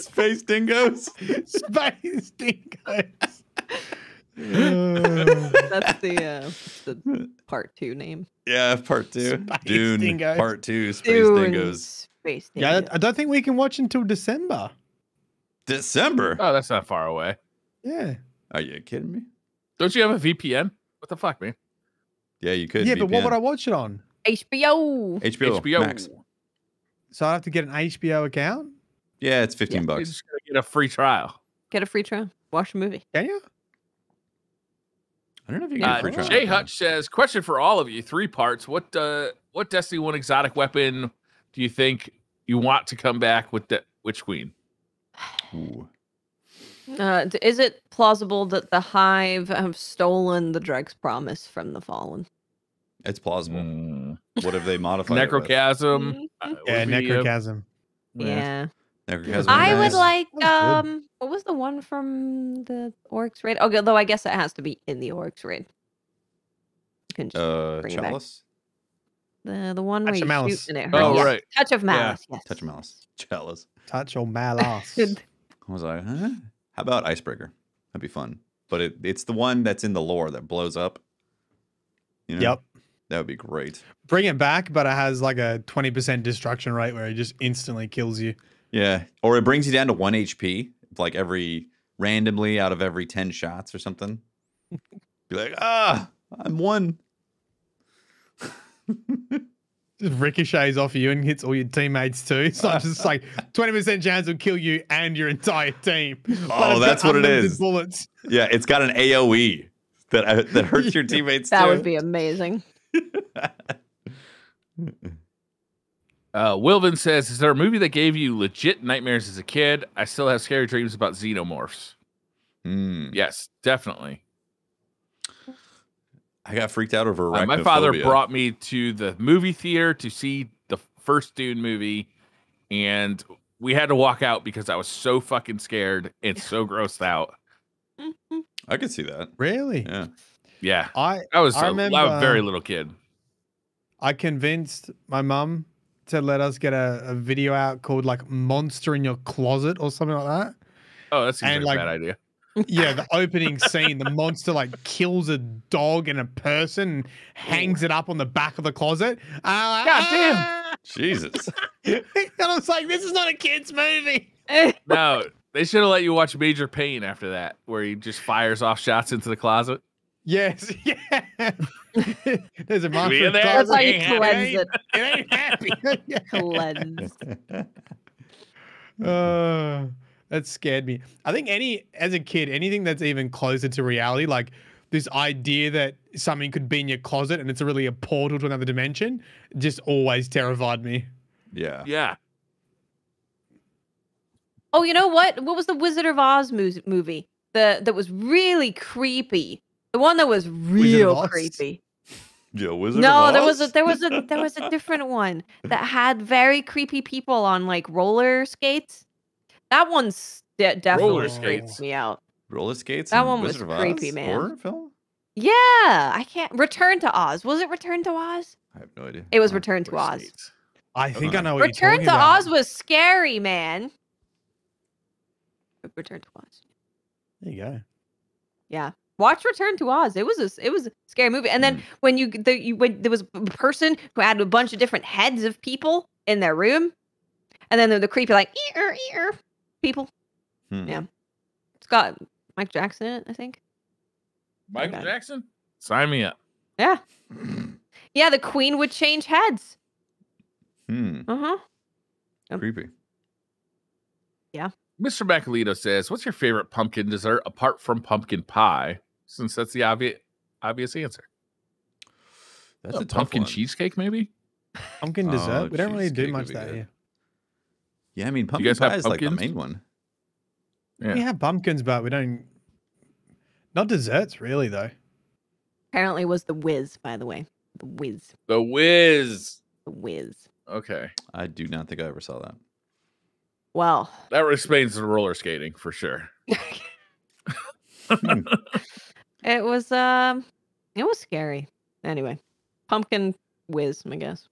[SPEAKER 1] Space dingoes.
[SPEAKER 3] Space dingoes.
[SPEAKER 2] That's the part 2 name.
[SPEAKER 1] Yeah, part 2.
[SPEAKER 3] Space
[SPEAKER 1] Dune
[SPEAKER 3] Dingoes.
[SPEAKER 1] part 2. Space
[SPEAKER 2] Dune
[SPEAKER 1] Dingoes.
[SPEAKER 2] Space
[SPEAKER 3] Yeah,
[SPEAKER 2] Dingo.
[SPEAKER 3] I don't think we can watch until December.
[SPEAKER 1] December.
[SPEAKER 4] Oh, that's not far away.
[SPEAKER 3] Yeah.
[SPEAKER 1] Are you kidding me?
[SPEAKER 4] Don't you have a VPN? What the fuck, man?
[SPEAKER 1] Yeah, you could.
[SPEAKER 3] Yeah, but what
[SPEAKER 1] VPN.
[SPEAKER 3] would I watch it on?
[SPEAKER 2] HBO.
[SPEAKER 1] HBO Max.
[SPEAKER 3] So I have to get an HBO account?
[SPEAKER 1] Yeah, it's 15
[SPEAKER 4] You're
[SPEAKER 1] bucks.
[SPEAKER 4] just gonna get a free trial.
[SPEAKER 2] Get a free trial. Watch a movie.
[SPEAKER 3] Can you?
[SPEAKER 1] I don't know if you get a free trial.
[SPEAKER 4] Jay Hutch says, question for all of you, 3 parts. What Destiny 1 exotic weapon do you think you want to come back with the Witch Queen?
[SPEAKER 1] Ooh.
[SPEAKER 2] Is it plausible that the Hive have stolen the Dreg's promise from the Fallen?
[SPEAKER 1] It's plausible.
[SPEAKER 4] Mm.
[SPEAKER 1] What have they modified? it with?
[SPEAKER 4] Necrochasm.
[SPEAKER 3] Yeah,
[SPEAKER 4] would be,
[SPEAKER 3] Necrochasm.
[SPEAKER 2] Yeah.
[SPEAKER 1] Necrochasm.
[SPEAKER 2] I would
[SPEAKER 1] nice.
[SPEAKER 2] like
[SPEAKER 3] That was
[SPEAKER 2] what was the one from the Oryx raid? Okay, though I guess it has to be in the Oryx raid. You can just bring it back.
[SPEAKER 1] Chalice.
[SPEAKER 2] The one
[SPEAKER 3] Touch
[SPEAKER 2] where
[SPEAKER 3] of
[SPEAKER 2] you
[SPEAKER 3] Malice.
[SPEAKER 2] shoot and it hurts.
[SPEAKER 4] Oh,
[SPEAKER 2] Yes,
[SPEAKER 4] right.
[SPEAKER 2] Touch of Malice. Yes.
[SPEAKER 1] Touch of Malice. Chalice.
[SPEAKER 3] Touch or malice.
[SPEAKER 1] I was like, huh? How about Icebreaker? That'd be fun. But it's the one that's in the lore that blows up. You know?
[SPEAKER 3] Yep.
[SPEAKER 1] That would be great.
[SPEAKER 3] Bring it back, but it has like a 20% destruction rate where it just instantly kills you.
[SPEAKER 1] Yeah. Or it brings you down to 1 HP, like randomly out of every 10 shots or something. Be like, I'm 1.
[SPEAKER 3] Just ricochets off you and hits all your teammates too. It's not just like 20% chance will kill you and your entire team. But
[SPEAKER 1] Oh,
[SPEAKER 3] it's
[SPEAKER 1] that's
[SPEAKER 3] got
[SPEAKER 1] what it
[SPEAKER 3] unlimited
[SPEAKER 1] is.
[SPEAKER 3] Bullets.
[SPEAKER 1] Yeah, it's got an AoE that hurts your teammates
[SPEAKER 2] That
[SPEAKER 1] too.
[SPEAKER 2] would be amazing.
[SPEAKER 4] Wilvin says, is there a movie that gave you legit nightmares as a kid? I still have scary dreams about xenomorphs.
[SPEAKER 1] Hmm.
[SPEAKER 4] Yes, definitely.
[SPEAKER 1] I got freaked out over arachnophobia.
[SPEAKER 4] My father brought me to the movie theater to see the first Dune movie, and we had to walk out because I was so fucking scared and so grossed out.
[SPEAKER 1] I could see that.
[SPEAKER 3] Really?
[SPEAKER 1] Yeah.
[SPEAKER 4] Yeah,
[SPEAKER 3] I
[SPEAKER 4] was a
[SPEAKER 3] remember,
[SPEAKER 4] very little kid.
[SPEAKER 3] I convinced my mum to let us get a video out called like Monster in Your Closet or something like that.
[SPEAKER 4] Oh, that seems
[SPEAKER 3] And,
[SPEAKER 4] like a
[SPEAKER 3] like,
[SPEAKER 4] bad idea.
[SPEAKER 3] Yeah, the opening scene, the monster like kills a dog and a person and hangs it up on the back of the closet.
[SPEAKER 4] God damn.
[SPEAKER 1] Jesus.
[SPEAKER 3] And I was like, this is not a kid's movie.
[SPEAKER 4] No, they should have let you watch Major Pain after that, where he just fires off shots into the closet.
[SPEAKER 3] Yes, yeah. There's a monster
[SPEAKER 4] in
[SPEAKER 3] in the
[SPEAKER 4] there?
[SPEAKER 2] That's how
[SPEAKER 3] closet.
[SPEAKER 2] you
[SPEAKER 3] Ain't
[SPEAKER 2] cleanse
[SPEAKER 3] happy.
[SPEAKER 2] it.
[SPEAKER 3] It ain't happy. Yeah.
[SPEAKER 2] Cleanse.
[SPEAKER 3] That scared me. I think as a kid, anything that's even closer to reality, like this idea that something could be in your closet and it's really a portal to another dimension, just always terrified me.
[SPEAKER 1] Yeah.
[SPEAKER 4] Yeah.
[SPEAKER 2] Oh, you know what? What was the Wizard of Oz movie? That was really creepy. The one that was
[SPEAKER 3] of
[SPEAKER 2] real
[SPEAKER 3] Oz?
[SPEAKER 2] creepy.
[SPEAKER 1] Yeah, Wizard
[SPEAKER 2] No,
[SPEAKER 1] of
[SPEAKER 2] there was
[SPEAKER 1] Oz?
[SPEAKER 2] there was a different one that had very creepy people on like roller skates. That one's definitely
[SPEAKER 4] Roller
[SPEAKER 2] freaked
[SPEAKER 4] skates.
[SPEAKER 2] me out.
[SPEAKER 1] Roller skates.
[SPEAKER 2] That
[SPEAKER 1] and
[SPEAKER 2] one was
[SPEAKER 1] Wizard of
[SPEAKER 2] creepy,
[SPEAKER 1] Oz?
[SPEAKER 2] man.
[SPEAKER 1] Horror film?
[SPEAKER 2] Yeah, I can't. Return to Oz. Was it Return to Oz?
[SPEAKER 1] I have no idea.
[SPEAKER 2] It was Return to Oz.
[SPEAKER 3] I think
[SPEAKER 1] Okay.
[SPEAKER 3] I know what
[SPEAKER 2] Return
[SPEAKER 3] you're
[SPEAKER 2] to
[SPEAKER 3] talking about.
[SPEAKER 2] Oz was scary, man. Return to Oz.
[SPEAKER 3] There you go.
[SPEAKER 2] Yeah. Watch Return to Oz. It was a scary movie. And then when when there was a person who had a bunch of different heads of people in their room, and then the creepy like ear people.
[SPEAKER 1] Hmm.
[SPEAKER 2] Yeah. It's got Mike Jackson in it, I think.
[SPEAKER 4] Michael
[SPEAKER 2] Okay.
[SPEAKER 4] Jackson? Sign me up.
[SPEAKER 2] Yeah. Yeah, the queen would change heads. Uh-huh. Yep.
[SPEAKER 1] Creepy.
[SPEAKER 4] Mr. Macalito says, what's your favorite pumpkin dessert apart from pumpkin pie? Since that's the obvious answer.
[SPEAKER 1] That's
[SPEAKER 4] A
[SPEAKER 1] a tough
[SPEAKER 4] pumpkin
[SPEAKER 1] one.
[SPEAKER 4] cheesecake, maybe?
[SPEAKER 3] Pumpkin
[SPEAKER 1] Oh,
[SPEAKER 3] dessert. We don't really do
[SPEAKER 1] cheesecake would
[SPEAKER 3] much
[SPEAKER 1] be
[SPEAKER 3] that
[SPEAKER 1] good.
[SPEAKER 3] here.
[SPEAKER 1] Yeah, I mean,
[SPEAKER 4] guys
[SPEAKER 1] pumpkin
[SPEAKER 4] have
[SPEAKER 1] pie is like the
[SPEAKER 4] pumpkins?
[SPEAKER 1] main one.
[SPEAKER 4] Yeah.
[SPEAKER 3] We have pumpkins, but we don't. Not desserts, really, though.
[SPEAKER 2] Apparently it was the Whiz, by the way. The Whiz.
[SPEAKER 4] The Whiz.
[SPEAKER 2] The Whiz.
[SPEAKER 4] Okay.
[SPEAKER 1] I do not think I ever saw that.
[SPEAKER 2] Well,
[SPEAKER 4] That explains the roller skating for sure.
[SPEAKER 2] it was scary. Anyway, pumpkin whiz, I guess.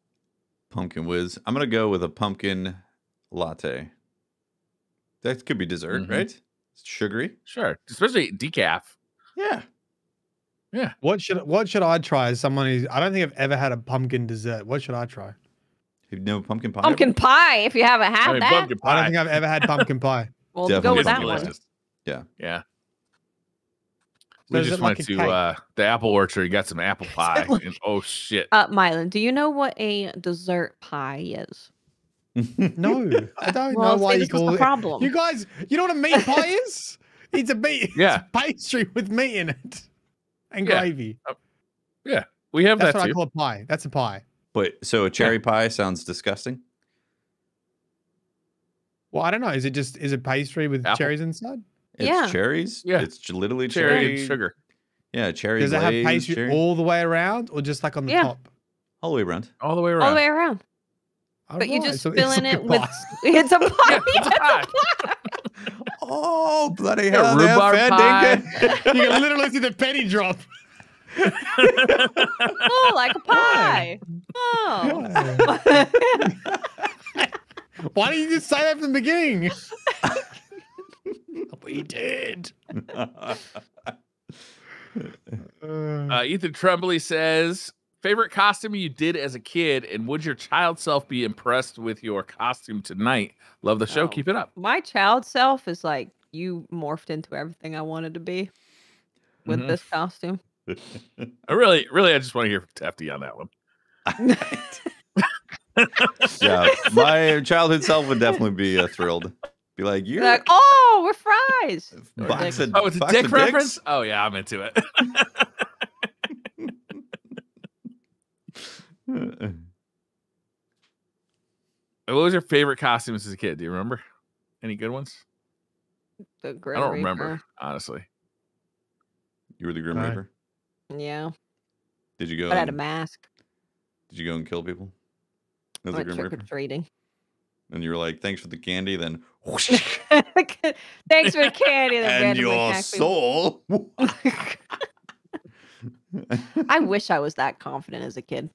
[SPEAKER 1] Pumpkin whiz. I'm gonna go with a pumpkin latte. That could be dessert,
[SPEAKER 4] Mhm.
[SPEAKER 1] right? It's sugary.
[SPEAKER 4] Sure. Especially decaf.
[SPEAKER 1] Yeah.
[SPEAKER 4] Yeah.
[SPEAKER 3] What should I try as someone who's I don't think I've ever had a pumpkin dessert. What should I try?
[SPEAKER 1] You know pumpkin pie?
[SPEAKER 2] Pumpkin pie, if you haven't had that.
[SPEAKER 4] pumpkin
[SPEAKER 3] I don't
[SPEAKER 4] pie.
[SPEAKER 3] think I've ever had pumpkin pie.
[SPEAKER 2] Well,
[SPEAKER 1] Definitely
[SPEAKER 2] go with that
[SPEAKER 1] pumpkin
[SPEAKER 2] one.
[SPEAKER 1] pie.
[SPEAKER 4] Delicious.
[SPEAKER 1] Yeah.
[SPEAKER 4] Yeah.
[SPEAKER 3] So
[SPEAKER 4] We
[SPEAKER 3] is
[SPEAKER 4] just
[SPEAKER 3] it like
[SPEAKER 4] went
[SPEAKER 3] a
[SPEAKER 4] to the apple orchard. Got some apple pie.
[SPEAKER 3] like-
[SPEAKER 4] And, oh shit!
[SPEAKER 2] Mylan, do you know what a dessert pie is?
[SPEAKER 3] No, I don't
[SPEAKER 2] Well,
[SPEAKER 3] know why
[SPEAKER 2] see,
[SPEAKER 3] you
[SPEAKER 2] this was
[SPEAKER 3] call
[SPEAKER 2] the
[SPEAKER 3] it.
[SPEAKER 2] problem.
[SPEAKER 3] You guys, you know what a meat pie is? It's a meat.
[SPEAKER 4] Yeah.
[SPEAKER 3] It's pastry with meat in it and
[SPEAKER 4] Yeah.
[SPEAKER 3] gravy.
[SPEAKER 4] We have
[SPEAKER 3] That's
[SPEAKER 4] that
[SPEAKER 3] what I
[SPEAKER 4] too.
[SPEAKER 3] call a pie. That's a pie.
[SPEAKER 1] But so a cherry pie sounds disgusting.
[SPEAKER 3] Well, I don't know. Is it pastry with
[SPEAKER 4] Apple.
[SPEAKER 3] cherries inside?
[SPEAKER 1] It's
[SPEAKER 2] Yeah.
[SPEAKER 1] cherries.
[SPEAKER 4] Yeah.
[SPEAKER 1] It's literally
[SPEAKER 4] Cherry
[SPEAKER 1] cherry
[SPEAKER 4] and sugar.
[SPEAKER 1] Yeah, cherry
[SPEAKER 3] Does it have
[SPEAKER 1] glazed,
[SPEAKER 3] pastry
[SPEAKER 1] cherry,
[SPEAKER 3] all the way around, or just like on the
[SPEAKER 2] Yeah.
[SPEAKER 3] top?
[SPEAKER 1] all the way around.
[SPEAKER 4] All the way around.
[SPEAKER 2] All the way around. But you
[SPEAKER 3] Alright,
[SPEAKER 2] just
[SPEAKER 3] so it's
[SPEAKER 2] fill in
[SPEAKER 3] like a
[SPEAKER 2] it with.
[SPEAKER 3] pie.
[SPEAKER 2] It's a pie.
[SPEAKER 4] Yeah, it's a pie.
[SPEAKER 1] Oh, bloody
[SPEAKER 4] Yeah,
[SPEAKER 1] hell!
[SPEAKER 4] rhubarb
[SPEAKER 1] they're
[SPEAKER 4] pie.
[SPEAKER 1] fandango.
[SPEAKER 3] You can literally see the penny drop.
[SPEAKER 2] Oh, like a pie. Oh.
[SPEAKER 3] Why didn't you just say that from the beginning? We did.
[SPEAKER 4] Ethan Tremblay says, favorite costume you did as a kid, and would your child self be impressed with your costume tonight? Love the show.
[SPEAKER 2] Oh.
[SPEAKER 4] Keep it up.
[SPEAKER 2] My child self is like, you morphed into everything I wanted to be with
[SPEAKER 4] Mhm.
[SPEAKER 2] this costume.
[SPEAKER 4] I really, I just want to hear from Tefty on that one.
[SPEAKER 1] Yeah, my childhood self would definitely be thrilled. Be like, you're
[SPEAKER 2] Like, oh, we're fries.
[SPEAKER 1] box of,
[SPEAKER 4] Oh, it's a
[SPEAKER 1] box
[SPEAKER 4] dick
[SPEAKER 1] of
[SPEAKER 4] reference?
[SPEAKER 1] dicks?
[SPEAKER 4] Oh, yeah, I'm into it. What was your favorite costumes as a kid? Do you remember? Any good ones?
[SPEAKER 2] The
[SPEAKER 4] I
[SPEAKER 2] Grim
[SPEAKER 4] don't
[SPEAKER 2] Reaper.
[SPEAKER 4] remember, honestly.
[SPEAKER 1] You were the Grim
[SPEAKER 3] Right.
[SPEAKER 1] Reaper.
[SPEAKER 2] Yeah,
[SPEAKER 1] Did you go?
[SPEAKER 2] but I had a
[SPEAKER 1] and-
[SPEAKER 2] mask.
[SPEAKER 1] Did you go and kill people?
[SPEAKER 2] I
[SPEAKER 1] As a
[SPEAKER 2] went
[SPEAKER 1] Grim
[SPEAKER 2] trick or
[SPEAKER 1] Reaper,
[SPEAKER 2] treating.
[SPEAKER 1] and you were like, "Thanks for the candy." Then,
[SPEAKER 2] Thanks for the candy. That
[SPEAKER 1] and
[SPEAKER 2] randomly
[SPEAKER 1] your
[SPEAKER 2] attacked people.
[SPEAKER 1] soul.
[SPEAKER 2] I wish I was that confident as a kid.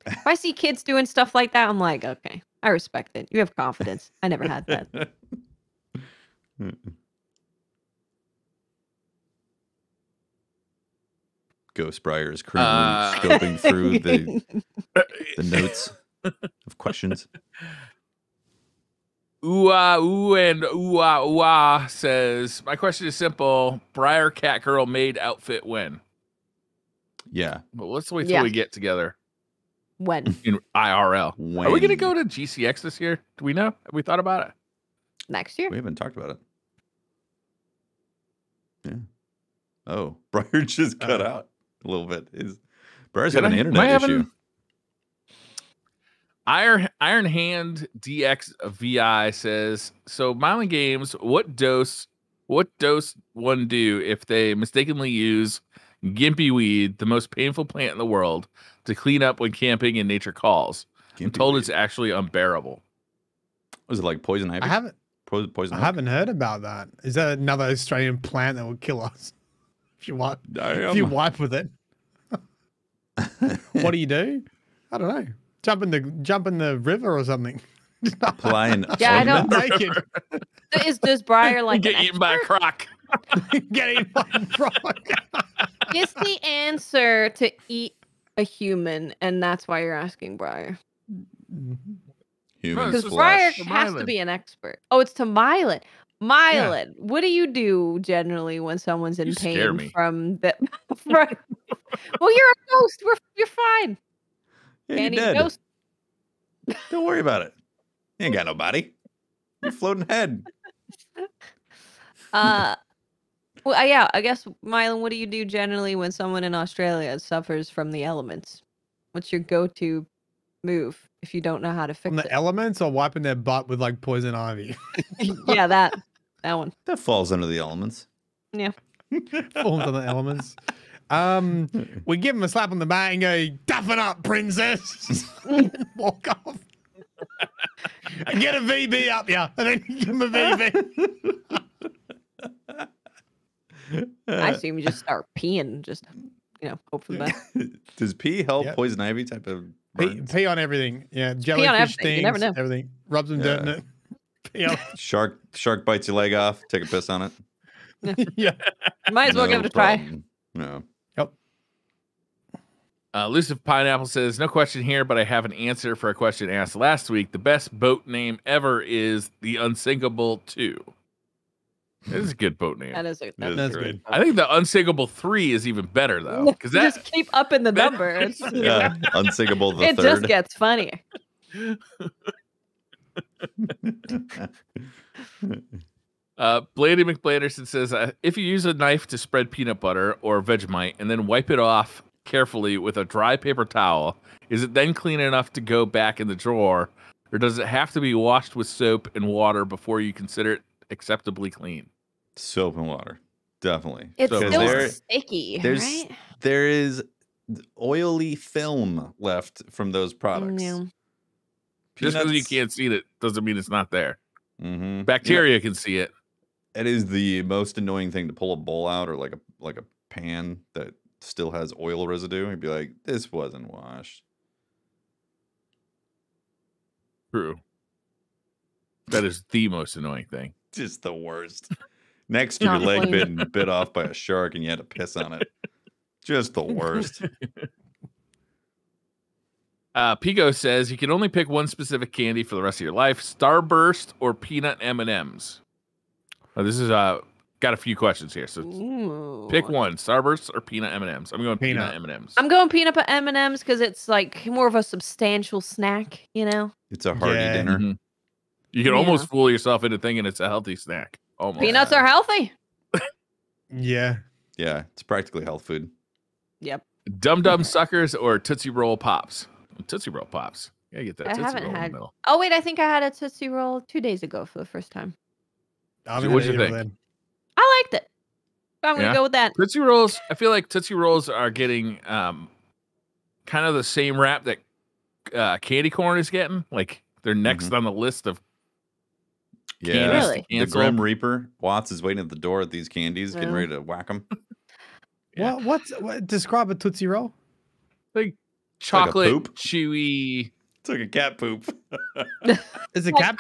[SPEAKER 2] If I see kids doing stuff like that, I'm like, okay, I respect it. You have confidence. I never had that.
[SPEAKER 1] Ghost Briar is currently scoping through the notes of questions.
[SPEAKER 4] Ooh and ooh says, my question is simple. Briar Catgirl made outfit when?
[SPEAKER 1] Yeah.
[SPEAKER 4] But let's wait till
[SPEAKER 2] Yeah.
[SPEAKER 4] we get together
[SPEAKER 2] When?
[SPEAKER 4] in IRL.
[SPEAKER 1] When
[SPEAKER 4] Are we going to go to GCX this year? Do we know? Have we thought about it?
[SPEAKER 2] Next year?
[SPEAKER 1] We haven't talked about it. Yeah. Oh, Briar just cut out a little bit. Briar's
[SPEAKER 4] Did
[SPEAKER 1] got an
[SPEAKER 4] I? Am
[SPEAKER 1] internet
[SPEAKER 4] I having-
[SPEAKER 1] issue.
[SPEAKER 4] Iron Hand DX VI says, so Mylan Games, what dose one do if they mistakenly use gimpy weed, the most painful plant in the world, to clean up when camping and nature calls? I'm
[SPEAKER 1] Gimpy
[SPEAKER 4] told
[SPEAKER 1] weed.
[SPEAKER 4] it's actually unbearable.
[SPEAKER 1] Was it like poison ivy?
[SPEAKER 3] I haven't
[SPEAKER 1] Poison
[SPEAKER 3] I
[SPEAKER 1] oak?
[SPEAKER 3] haven't heard about that. Is that another Australian plant that will kill us if you wipe with it? What do? I don't know. Jump in the river or something.
[SPEAKER 1] Apply an
[SPEAKER 2] Yeah, I don't-
[SPEAKER 1] ointment?
[SPEAKER 3] Naked.
[SPEAKER 2] Does Briar like
[SPEAKER 4] Get
[SPEAKER 2] an
[SPEAKER 4] eaten by a
[SPEAKER 2] expert?
[SPEAKER 4] croc.
[SPEAKER 3] Get eaten by a frog.
[SPEAKER 2] Is the answer to eat a human, and that's why you're asking Briar?
[SPEAKER 1] Human
[SPEAKER 2] Because
[SPEAKER 4] It's
[SPEAKER 2] Briar
[SPEAKER 1] flesh.
[SPEAKER 4] To
[SPEAKER 2] has to
[SPEAKER 4] Mylan.
[SPEAKER 2] be an expert. Oh, it's to Mylan. Mylan, what do you do generally when someone's in
[SPEAKER 4] You scare
[SPEAKER 2] pain
[SPEAKER 4] me.
[SPEAKER 2] from the? Right. Well, you're a ghost. You're fine.
[SPEAKER 1] Yeah,
[SPEAKER 2] Can't
[SPEAKER 1] you're
[SPEAKER 2] eat
[SPEAKER 1] dead.
[SPEAKER 2] ghosts.
[SPEAKER 1] Don't worry about it. You ain't got no body. You're floating head.
[SPEAKER 2] Well, yeah. I guess Mylan, what do you do generally when someone in Australia suffers from the elements? What's your go-to move if you don't know how to fix
[SPEAKER 3] From the
[SPEAKER 2] it?
[SPEAKER 3] elements or wiping their butt with like poison ivy.
[SPEAKER 2] Yeah, that one.
[SPEAKER 1] That falls under the elements.
[SPEAKER 3] Falls on the elements. We give him a slap on the back and go, toughen up, princess. And walk off. And get a VB up ya. And then give him a VB.
[SPEAKER 2] I assume you just start peeing, just hope for the best.
[SPEAKER 1] Does pee help
[SPEAKER 3] Yep.
[SPEAKER 1] poison ivy type of
[SPEAKER 3] Pee,
[SPEAKER 1] burns?
[SPEAKER 3] pee on everything. Yeah.
[SPEAKER 2] pee
[SPEAKER 3] Jellyfish
[SPEAKER 2] on everything. You
[SPEAKER 3] stings.
[SPEAKER 2] never know.
[SPEAKER 3] Everything. Rub some dirt in
[SPEAKER 1] Yeah.
[SPEAKER 3] it. Pee on
[SPEAKER 1] Shark bites your leg off. Take a piss on it.
[SPEAKER 3] Yeah.
[SPEAKER 2] Might as well give it a try.
[SPEAKER 1] problem. No.
[SPEAKER 4] Elusive Pineapple says, no question here, but I have an answer for a question asked last week. The best boat name ever is the Unsinkable 2. This is a good boat name.
[SPEAKER 2] That is a,
[SPEAKER 1] That's
[SPEAKER 3] That's
[SPEAKER 1] great.
[SPEAKER 3] good.
[SPEAKER 4] I think the Unsinkable 3 is even better, though. Because
[SPEAKER 2] You
[SPEAKER 4] that
[SPEAKER 2] just keep up in the numbers.
[SPEAKER 1] Yeah, Unsinkable the
[SPEAKER 2] It
[SPEAKER 1] third.
[SPEAKER 2] just gets funnier.
[SPEAKER 4] Blady McBlanderson says, if you use a knife to spread peanut butter or Vegemite and then wipe it off carefully with a dry paper towel, is it then clean enough to go back in the drawer, or does it have to be washed with soap and water before you consider it acceptably clean?
[SPEAKER 1] Soap and water, definitely.
[SPEAKER 2] It's
[SPEAKER 4] So
[SPEAKER 2] still
[SPEAKER 1] there-
[SPEAKER 2] sticky,
[SPEAKER 1] there's
[SPEAKER 2] right?
[SPEAKER 1] there is oily film left from those products.
[SPEAKER 2] Yeah.
[SPEAKER 4] Just because you
[SPEAKER 1] Peanuts-
[SPEAKER 4] can't see it doesn't mean it's not there.
[SPEAKER 1] Mhm.
[SPEAKER 4] Bacteria can see it.
[SPEAKER 1] It is the most annoying thing to pull a bowl out or like a pan that still has oil residue and be like, this wasn't washed.
[SPEAKER 4] True. That is the most annoying thing.
[SPEAKER 1] Just the worst. Next to your
[SPEAKER 2] Not
[SPEAKER 1] leg
[SPEAKER 2] clean.
[SPEAKER 1] been bit off by a shark and you had to piss on it. Just the worst.
[SPEAKER 4] Pico says you can only pick one specific candy for the rest of your life: Starburst or peanut M&Ms. This is got a few questions here, so
[SPEAKER 2] Ooh.
[SPEAKER 4] pick one: Starburst or peanut M&Ms. I'm going peanut
[SPEAKER 3] Peanut.
[SPEAKER 4] M&Ms.
[SPEAKER 2] I'm going peanut butter M&Ms because it's like more of a substantial snack, you know?
[SPEAKER 1] It's a hearty
[SPEAKER 3] Yeah.
[SPEAKER 1] dinner.
[SPEAKER 4] Mhm. You can
[SPEAKER 2] Yeah.
[SPEAKER 4] almost fool yourself into thinking it's a healthy snack. Almost.
[SPEAKER 2] Peanuts are healthy.
[SPEAKER 3] Yeah.
[SPEAKER 1] Yeah, it's practically health food.
[SPEAKER 2] Yep.
[SPEAKER 4] Dum Dum Suckers or Tootsie Roll Pops. Tootsie Roll Pops. Yeah, get that
[SPEAKER 2] I
[SPEAKER 4] Tootsie
[SPEAKER 2] haven't
[SPEAKER 4] Roll in the
[SPEAKER 2] had-
[SPEAKER 4] middle.
[SPEAKER 2] Oh, wait, I think I had a Tootsie Roll 2 days ago for the first time.
[SPEAKER 3] I
[SPEAKER 4] So
[SPEAKER 3] haven't
[SPEAKER 4] what'd
[SPEAKER 3] had
[SPEAKER 4] you
[SPEAKER 3] either of
[SPEAKER 4] think?
[SPEAKER 3] them.
[SPEAKER 2] I liked it. I'm going to
[SPEAKER 4] Yeah?
[SPEAKER 2] go with that.
[SPEAKER 4] Tootsie Rolls, I feel like Tootsie Rolls are getting kind of the same rap that candy corn is getting. Like they're next on the list of
[SPEAKER 1] Yeah.
[SPEAKER 4] candies
[SPEAKER 2] Really?
[SPEAKER 4] to
[SPEAKER 1] The
[SPEAKER 4] cancel.
[SPEAKER 1] Grim Reaper, Watts is waiting at the door at these candies, getting
[SPEAKER 2] Yeah.
[SPEAKER 1] ready to whack them.
[SPEAKER 4] Yeah.
[SPEAKER 3] What describe a Tootsie Roll?
[SPEAKER 4] Like
[SPEAKER 1] like a
[SPEAKER 4] chocolate,
[SPEAKER 1] poop.
[SPEAKER 4] chewy.
[SPEAKER 1] It's like a cat poop.
[SPEAKER 3] Is it cat?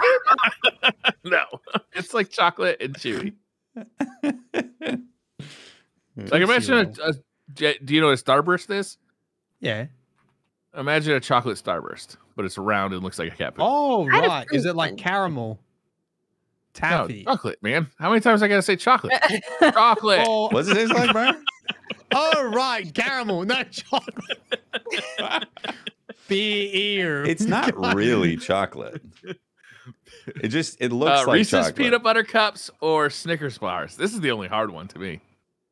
[SPEAKER 4] No, it's like chocolate and chewy. Like imagine do you know what a Starburst is?
[SPEAKER 3] Yeah.
[SPEAKER 4] Imagine a chocolate Starburst, but it's round and looks like a cat poop.
[SPEAKER 3] Oh,
[SPEAKER 2] I had a
[SPEAKER 3] right. Is
[SPEAKER 2] fruit
[SPEAKER 3] it like
[SPEAKER 2] one.
[SPEAKER 3] caramel?
[SPEAKER 4] No,
[SPEAKER 3] Taffy.
[SPEAKER 4] chocolate, man. How many times I gotta say chocolate? Chocolate.
[SPEAKER 3] Oh,
[SPEAKER 1] What's it taste like, Brian?
[SPEAKER 3] oh, right. Caramel, not chocolate. Beer.
[SPEAKER 1] It's not really chocolate. It looks like
[SPEAKER 4] Reese's
[SPEAKER 1] chocolate.
[SPEAKER 4] peanut butter cups or Snickers bars. This is the only hard one to me.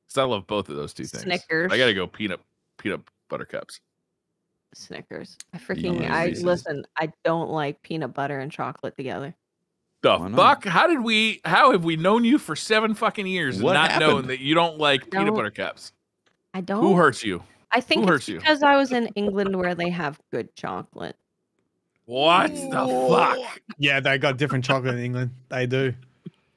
[SPEAKER 4] So I love both of those two things.
[SPEAKER 2] Snickers.
[SPEAKER 4] I gotta go peanut butter cups.
[SPEAKER 2] Snickers.
[SPEAKER 1] Yeah, Reese's.
[SPEAKER 2] Listen, I don't like peanut butter and chocolate together.
[SPEAKER 4] The
[SPEAKER 1] Why not?
[SPEAKER 4] fuck? How have we known you for 7 fucking years and
[SPEAKER 1] What
[SPEAKER 4] not known
[SPEAKER 1] happened?
[SPEAKER 4] that you don't like peanut
[SPEAKER 2] Don't-
[SPEAKER 4] butter cups?
[SPEAKER 2] I don't.
[SPEAKER 4] Who hurts you?
[SPEAKER 2] I think
[SPEAKER 4] who
[SPEAKER 2] it's
[SPEAKER 4] hurts you?
[SPEAKER 2] because I was in England where they have good chocolate.
[SPEAKER 4] What the fuck?
[SPEAKER 3] Yeah, they got different chocolate in England. They do.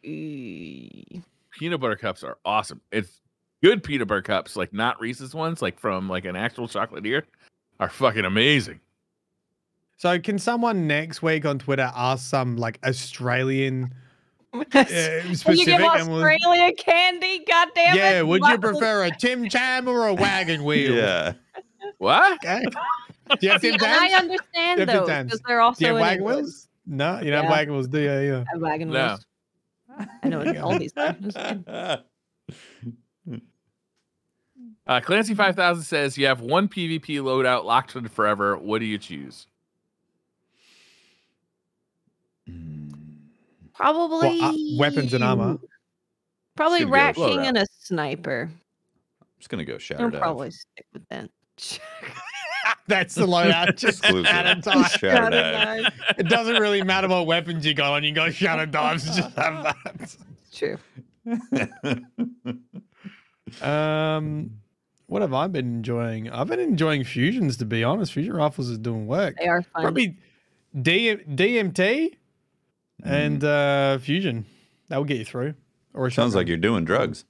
[SPEAKER 2] Eee.
[SPEAKER 4] Peanut butter cups are awesome. It's good peanut butter cups, like not Reese's ones, like from like an actual chocolatier, are fucking amazing.
[SPEAKER 3] So, can someone next week on Twitter ask some like Australian
[SPEAKER 2] Will you
[SPEAKER 3] specific?
[SPEAKER 2] give
[SPEAKER 3] and we'll-
[SPEAKER 2] Australia candy? God damn it!
[SPEAKER 3] yeah, would you
[SPEAKER 2] What?
[SPEAKER 3] prefer a Tim Tam or a wagon wheel?
[SPEAKER 1] Yeah.
[SPEAKER 4] What?
[SPEAKER 3] Okay. Do you have
[SPEAKER 2] See,
[SPEAKER 3] Tim
[SPEAKER 2] and I
[SPEAKER 3] Tams?
[SPEAKER 2] understand
[SPEAKER 3] You have
[SPEAKER 2] those
[SPEAKER 3] Tim Tams.
[SPEAKER 2] because they're also
[SPEAKER 3] Do you have
[SPEAKER 2] in
[SPEAKER 3] wagon
[SPEAKER 2] England.
[SPEAKER 3] wheels? No, you don't have
[SPEAKER 2] Yeah.
[SPEAKER 3] wagon wheels, do you? Yeah.
[SPEAKER 2] I have wagon
[SPEAKER 4] No.
[SPEAKER 2] wheels. I know all these things.
[SPEAKER 4] Clancy 5000 says you have one PvP loadout locked in forever. What do you choose?
[SPEAKER 2] Probably
[SPEAKER 3] Weapons and armor.
[SPEAKER 2] Probably
[SPEAKER 1] Should go
[SPEAKER 2] Rat
[SPEAKER 1] loadout.
[SPEAKER 2] King and a sniper.
[SPEAKER 1] I'm just gonna go
[SPEAKER 2] I'll
[SPEAKER 1] Shattered
[SPEAKER 2] probably stick with that.
[SPEAKER 3] That's the loadout. Just
[SPEAKER 1] Exclusive.
[SPEAKER 3] Shattered Dive.
[SPEAKER 1] Shattered Dive.
[SPEAKER 3] It doesn't really matter what weapons you got on. You got Shattered Dives. Just have that.
[SPEAKER 2] True.
[SPEAKER 3] What have I been enjoying? I've been enjoying fusions, to be honest. Fusion rifles is doing work.
[SPEAKER 2] They are fun.
[SPEAKER 3] Probably DMT and fusion. That will get you through. Or a
[SPEAKER 1] Sounds like you're doing drugs.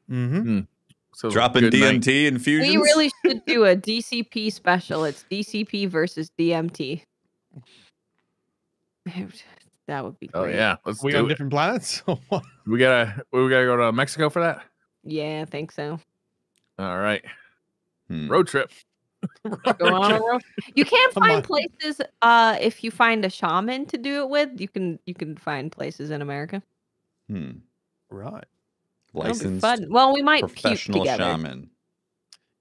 [SPEAKER 3] Mm-hmm.
[SPEAKER 4] So
[SPEAKER 1] Dropping
[SPEAKER 4] good night.
[SPEAKER 1] DMT and fusions.
[SPEAKER 2] we really should do a DCP special. It's DCP versus DMT. That would be
[SPEAKER 4] Oh
[SPEAKER 2] great.
[SPEAKER 4] yeah, let's
[SPEAKER 3] We
[SPEAKER 4] do
[SPEAKER 3] on
[SPEAKER 4] it.
[SPEAKER 3] different planets? Or what?
[SPEAKER 4] We gotta go to Mexico for that.
[SPEAKER 2] Yeah, I think so.
[SPEAKER 4] All right,
[SPEAKER 1] Hmm.
[SPEAKER 4] road trip.
[SPEAKER 2] Go on a road. You can't
[SPEAKER 3] Come on.
[SPEAKER 2] find places if you find a shaman to do it with. You can find places in America.
[SPEAKER 3] Right.
[SPEAKER 2] That'll be
[SPEAKER 1] Licensed
[SPEAKER 2] fun. Well, we might puke
[SPEAKER 1] professional
[SPEAKER 2] together.
[SPEAKER 1] shaman.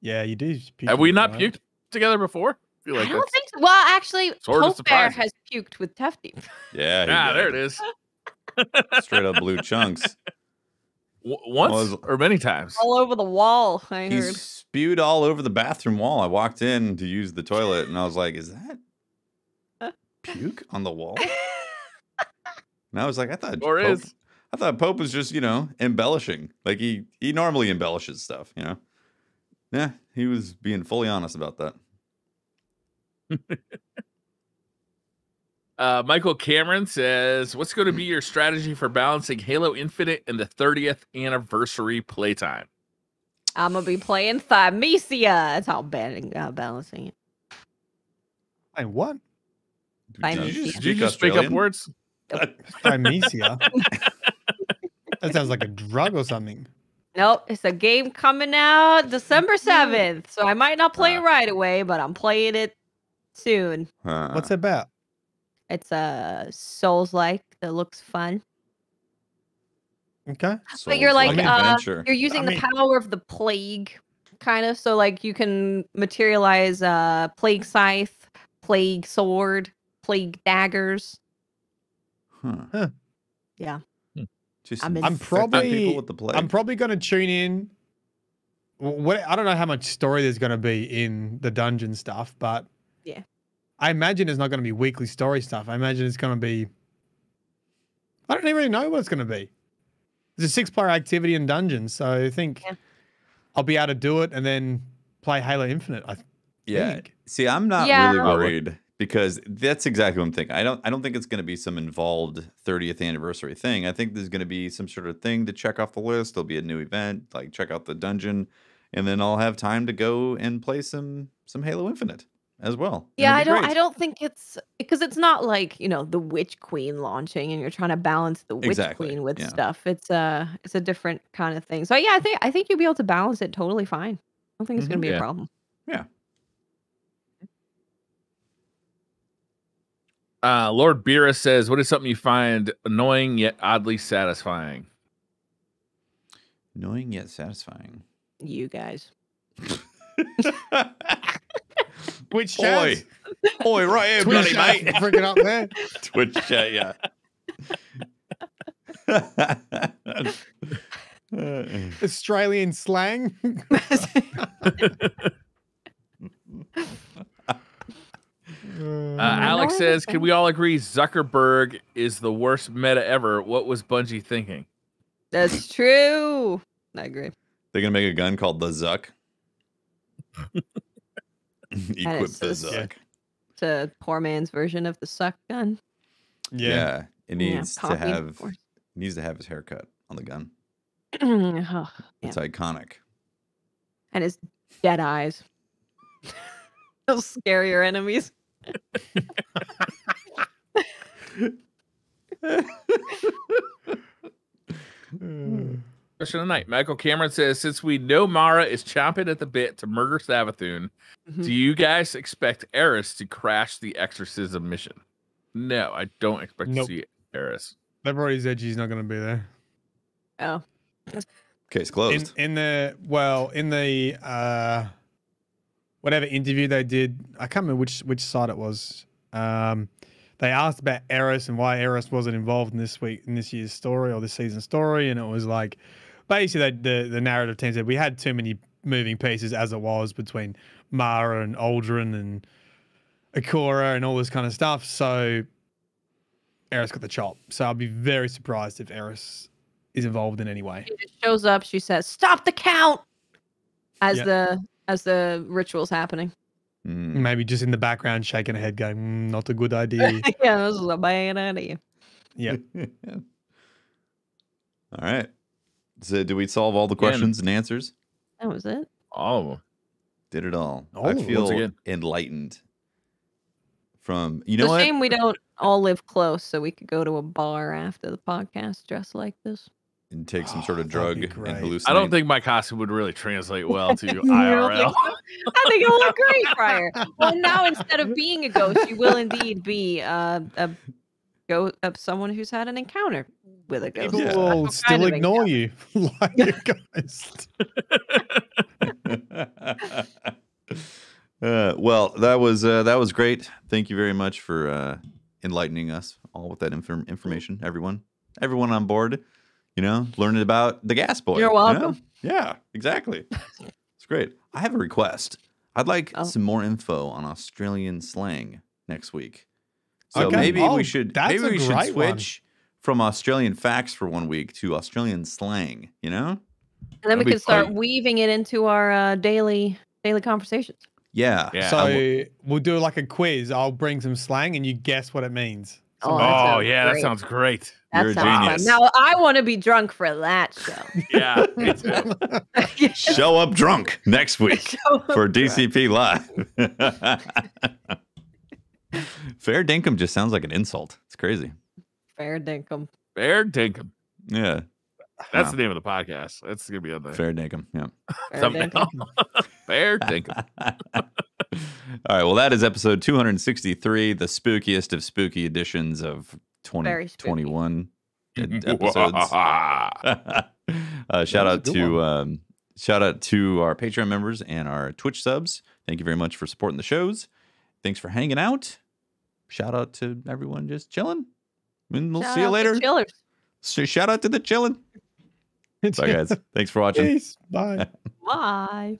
[SPEAKER 3] Yeah, you do.
[SPEAKER 4] Have we not
[SPEAKER 3] right?
[SPEAKER 4] puked together before? I feel like
[SPEAKER 2] I don't
[SPEAKER 4] that's
[SPEAKER 2] think so. Well, actually,
[SPEAKER 4] sort of
[SPEAKER 2] Pope Bear
[SPEAKER 4] surprising.
[SPEAKER 2] has puked with Tefty.
[SPEAKER 1] Yeah, he
[SPEAKER 4] Ah, there it
[SPEAKER 1] did.
[SPEAKER 4] is.
[SPEAKER 1] Straight up blue chunks.
[SPEAKER 4] Once
[SPEAKER 1] Was-
[SPEAKER 4] or many times.
[SPEAKER 2] All over the wall, I
[SPEAKER 1] He
[SPEAKER 2] heard.
[SPEAKER 1] spewed all over the bathroom wall. I walked in to use the toilet, and I was like, "Is that puke on the wall?" And I was like, "I thought
[SPEAKER 4] Or
[SPEAKER 1] Pope,
[SPEAKER 4] is.
[SPEAKER 1] I thought Pope was just embellishing. Like he normally embellishes stuff, Yeah, he was being fully honest about that.
[SPEAKER 4] Michael Cameron says, "What's going to be your strategy for balancing Halo Infinite and the 30th anniversary playtime?"
[SPEAKER 2] I'm gonna be playing Thymesia. That's how I'm balancing it.
[SPEAKER 3] Hey, what?
[SPEAKER 2] Fine.
[SPEAKER 1] Did you
[SPEAKER 2] Did
[SPEAKER 1] speak
[SPEAKER 4] Did you just make up
[SPEAKER 1] Australian?
[SPEAKER 4] words?
[SPEAKER 3] Thymesia. That sounds like a drug or something.
[SPEAKER 2] Nope, it's a game coming out December 7th, so I might not play it right away, but I'm playing it soon.
[SPEAKER 3] What's it about?
[SPEAKER 2] It's a Souls-like that looks fun.
[SPEAKER 3] Okay.
[SPEAKER 2] But you're like,
[SPEAKER 1] adventure.
[SPEAKER 2] you're using
[SPEAKER 3] I
[SPEAKER 2] the
[SPEAKER 3] mean-
[SPEAKER 2] power of the plague, kind of. So like you can materialize plague scythe, plague sword, plague daggers.
[SPEAKER 1] Huh.
[SPEAKER 2] Yeah.
[SPEAKER 1] Just
[SPEAKER 2] I'm in-
[SPEAKER 3] I'm
[SPEAKER 1] infecting
[SPEAKER 3] probably
[SPEAKER 1] people with the plague.
[SPEAKER 3] I'm probably going to tune in. What I don't know how much story there's going to be in the dungeon stuff, but
[SPEAKER 2] Yeah.
[SPEAKER 3] I imagine it's not going to be weekly story stuff. I imagine it's going to be. I don't even really know what it's going to be. It's a 6-player activity in dungeons, so I think
[SPEAKER 2] Yeah.
[SPEAKER 3] I'll be able to do it and then play Halo Infinite. I
[SPEAKER 1] Yeah.
[SPEAKER 3] think.
[SPEAKER 1] See, I'm not
[SPEAKER 2] Yeah.
[SPEAKER 1] really worried because that's exactly what I'm thinking. I don't think it's going to be some involved 30th anniversary thing. I think there's going to be some sort of thing to check off the list. There'll be a new event, like check out the dungeon, and then I'll have time to go and play some Halo Infinite as well. And
[SPEAKER 2] Yeah,
[SPEAKER 1] it'll be great.
[SPEAKER 2] I don't think it's because it's not like, the Witch Queen launching and you're trying to balance the Witch
[SPEAKER 1] Exactly,
[SPEAKER 2] Queen with
[SPEAKER 1] yeah.
[SPEAKER 2] stuff. It's a different kind of thing. So yeah, I think you'll be able to balance it totally fine. I don't think it's gonna be
[SPEAKER 4] Yeah.
[SPEAKER 2] a problem.
[SPEAKER 1] Yeah.
[SPEAKER 4] Lord Bira says, "What is something you find annoying yet oddly satisfying?"
[SPEAKER 1] Annoying yet satisfying.
[SPEAKER 2] You guys.
[SPEAKER 3] Which
[SPEAKER 1] Oi.
[SPEAKER 3] chat?
[SPEAKER 1] Oi, right here,
[SPEAKER 3] Twitch
[SPEAKER 1] bloody
[SPEAKER 3] chat
[SPEAKER 1] mate.
[SPEAKER 3] freaking up there.
[SPEAKER 1] Twitch chat, yeah.
[SPEAKER 3] Australian slang.
[SPEAKER 4] Alex says, "Can we all agree Zuckerberg is the worst meta ever? What was Bungie thinking?"
[SPEAKER 2] That's true. I agree.
[SPEAKER 1] They're gonna make a gun called the Zuck. Equip
[SPEAKER 2] is
[SPEAKER 1] the
[SPEAKER 2] so
[SPEAKER 1] Zuck.
[SPEAKER 2] It's a poor man's version of the suck gun.
[SPEAKER 3] Yeah.
[SPEAKER 1] It
[SPEAKER 2] Yeah,
[SPEAKER 1] needs to
[SPEAKER 2] copied, of
[SPEAKER 1] have
[SPEAKER 2] course.
[SPEAKER 1] needs to have his haircut on the gun.
[SPEAKER 2] Oh,
[SPEAKER 1] It's iconic.
[SPEAKER 2] and his dead eyes. They'll scare your enemies.
[SPEAKER 4] Question of the night. Michael Cameron says, "Since we know Mara is chomping at the bit to murder Savathun,
[SPEAKER 2] Mhm.
[SPEAKER 4] do you guys expect Eris to crash the exorcism mission?" No, I don't expect
[SPEAKER 3] Nope.
[SPEAKER 4] to see Eris.
[SPEAKER 3] They've already said she's not going to be there.
[SPEAKER 2] Oh.
[SPEAKER 1] Case closed.
[SPEAKER 3] In the whatever interview they did, I can't remember which site it was. They asked about Eris and why Eris wasn't involved in this year's story or this season's story, and it was like basically the narrative team said we had too many moving pieces as it was between Mara and Aldrin and Ikora and all this kind of stuff. So Eris got the chop. So I'll be very surprised if Eris is involved in any way.
[SPEAKER 2] She just shows up, she says, "Stop the count!" As
[SPEAKER 3] Yeah.
[SPEAKER 2] the ritual's happening.
[SPEAKER 1] Mm.
[SPEAKER 3] Maybe just in the background shaking her head going, not a good idea.
[SPEAKER 2] Yeah, this is a bad idea.
[SPEAKER 3] Yeah.
[SPEAKER 1] All right. So, did we solve all the
[SPEAKER 4] Again.
[SPEAKER 1] questions and answers?
[SPEAKER 2] That was it.
[SPEAKER 4] All of them.
[SPEAKER 1] Did it all.
[SPEAKER 3] All
[SPEAKER 1] I
[SPEAKER 3] of them.
[SPEAKER 1] feel
[SPEAKER 4] Once again.
[SPEAKER 1] enlightened. From
[SPEAKER 2] It's a shame we don't all live close so we could go to a bar after the podcast dressed like this.
[SPEAKER 1] and take some sort of
[SPEAKER 3] Oh,
[SPEAKER 1] drug
[SPEAKER 3] that'd be
[SPEAKER 1] and
[SPEAKER 3] great.
[SPEAKER 1] hallucinate.
[SPEAKER 4] I don't think my costume would really translate well to
[SPEAKER 2] You don't
[SPEAKER 4] IRL.
[SPEAKER 2] think so? I think it'll look great, Friar. Well, now instead of being a ghost, you will indeed be someone who's had an encounter with a ghost.
[SPEAKER 3] People
[SPEAKER 1] Yeah.
[SPEAKER 3] will
[SPEAKER 2] What
[SPEAKER 3] still
[SPEAKER 2] kind of
[SPEAKER 3] ignore you like a ghost.
[SPEAKER 1] Well, that was great. Thank you very much for enlightening us all with that information. Everyone on board, learning about the Gas Boy.
[SPEAKER 2] You're welcome.
[SPEAKER 1] Yeah, exactly. It's great. I have a request. I'd like
[SPEAKER 2] Oh.
[SPEAKER 1] some more info on Australian slang next week. So
[SPEAKER 3] Okay.
[SPEAKER 1] maybe
[SPEAKER 3] Oh,
[SPEAKER 1] we should
[SPEAKER 3] that's a
[SPEAKER 1] should
[SPEAKER 3] great one.
[SPEAKER 1] switch from Australian facts for 1 week to Australian slang.
[SPEAKER 2] And then
[SPEAKER 4] That'd
[SPEAKER 2] we
[SPEAKER 4] be
[SPEAKER 2] can start
[SPEAKER 4] fun.
[SPEAKER 2] weaving it into our daily conversations.
[SPEAKER 1] Yeah.
[SPEAKER 4] Yeah.
[SPEAKER 3] So we'll do like a quiz. I'll bring some slang and you guess what it means.
[SPEAKER 2] Oh, that
[SPEAKER 4] Oh
[SPEAKER 2] sounds
[SPEAKER 4] yeah, that
[SPEAKER 2] great.
[SPEAKER 4] sounds great.
[SPEAKER 2] That
[SPEAKER 1] You're a
[SPEAKER 2] sounds
[SPEAKER 1] genius.
[SPEAKER 2] fun. Now I want to be drunk for that show.
[SPEAKER 4] Yeah. me too.
[SPEAKER 1] Show up drunk next week
[SPEAKER 2] Show up
[SPEAKER 1] for
[SPEAKER 2] drunk.
[SPEAKER 1] DCP Live. Fair dinkum just sounds like an insult. It's crazy.
[SPEAKER 2] Fair dinkum.
[SPEAKER 4] Fair dinkum.
[SPEAKER 1] Yeah.
[SPEAKER 4] That's
[SPEAKER 1] Wow.
[SPEAKER 4] the name of the podcast. That's gonna be on the
[SPEAKER 1] Fair dinkum. Yeah.
[SPEAKER 2] Fair
[SPEAKER 4] thumbnail.
[SPEAKER 2] dinkum.
[SPEAKER 4] Fair dinkum.
[SPEAKER 1] All right. Well, that is episode 263, the spookiest of spooky editions of
[SPEAKER 2] Very spooky.
[SPEAKER 1] 2021 episodes. Shout out to our Patreon members and our Twitch subs. Thank you very much for supporting the shows. Thanks for hanging out. Shout out to everyone just chilling. And we'll
[SPEAKER 2] Shout
[SPEAKER 1] see you
[SPEAKER 2] out to
[SPEAKER 1] later.
[SPEAKER 2] Chillers.
[SPEAKER 1] So shout out to the chilling. Bye, guys. Thanks for watching.
[SPEAKER 3] Peace. Bye.
[SPEAKER 2] Bye.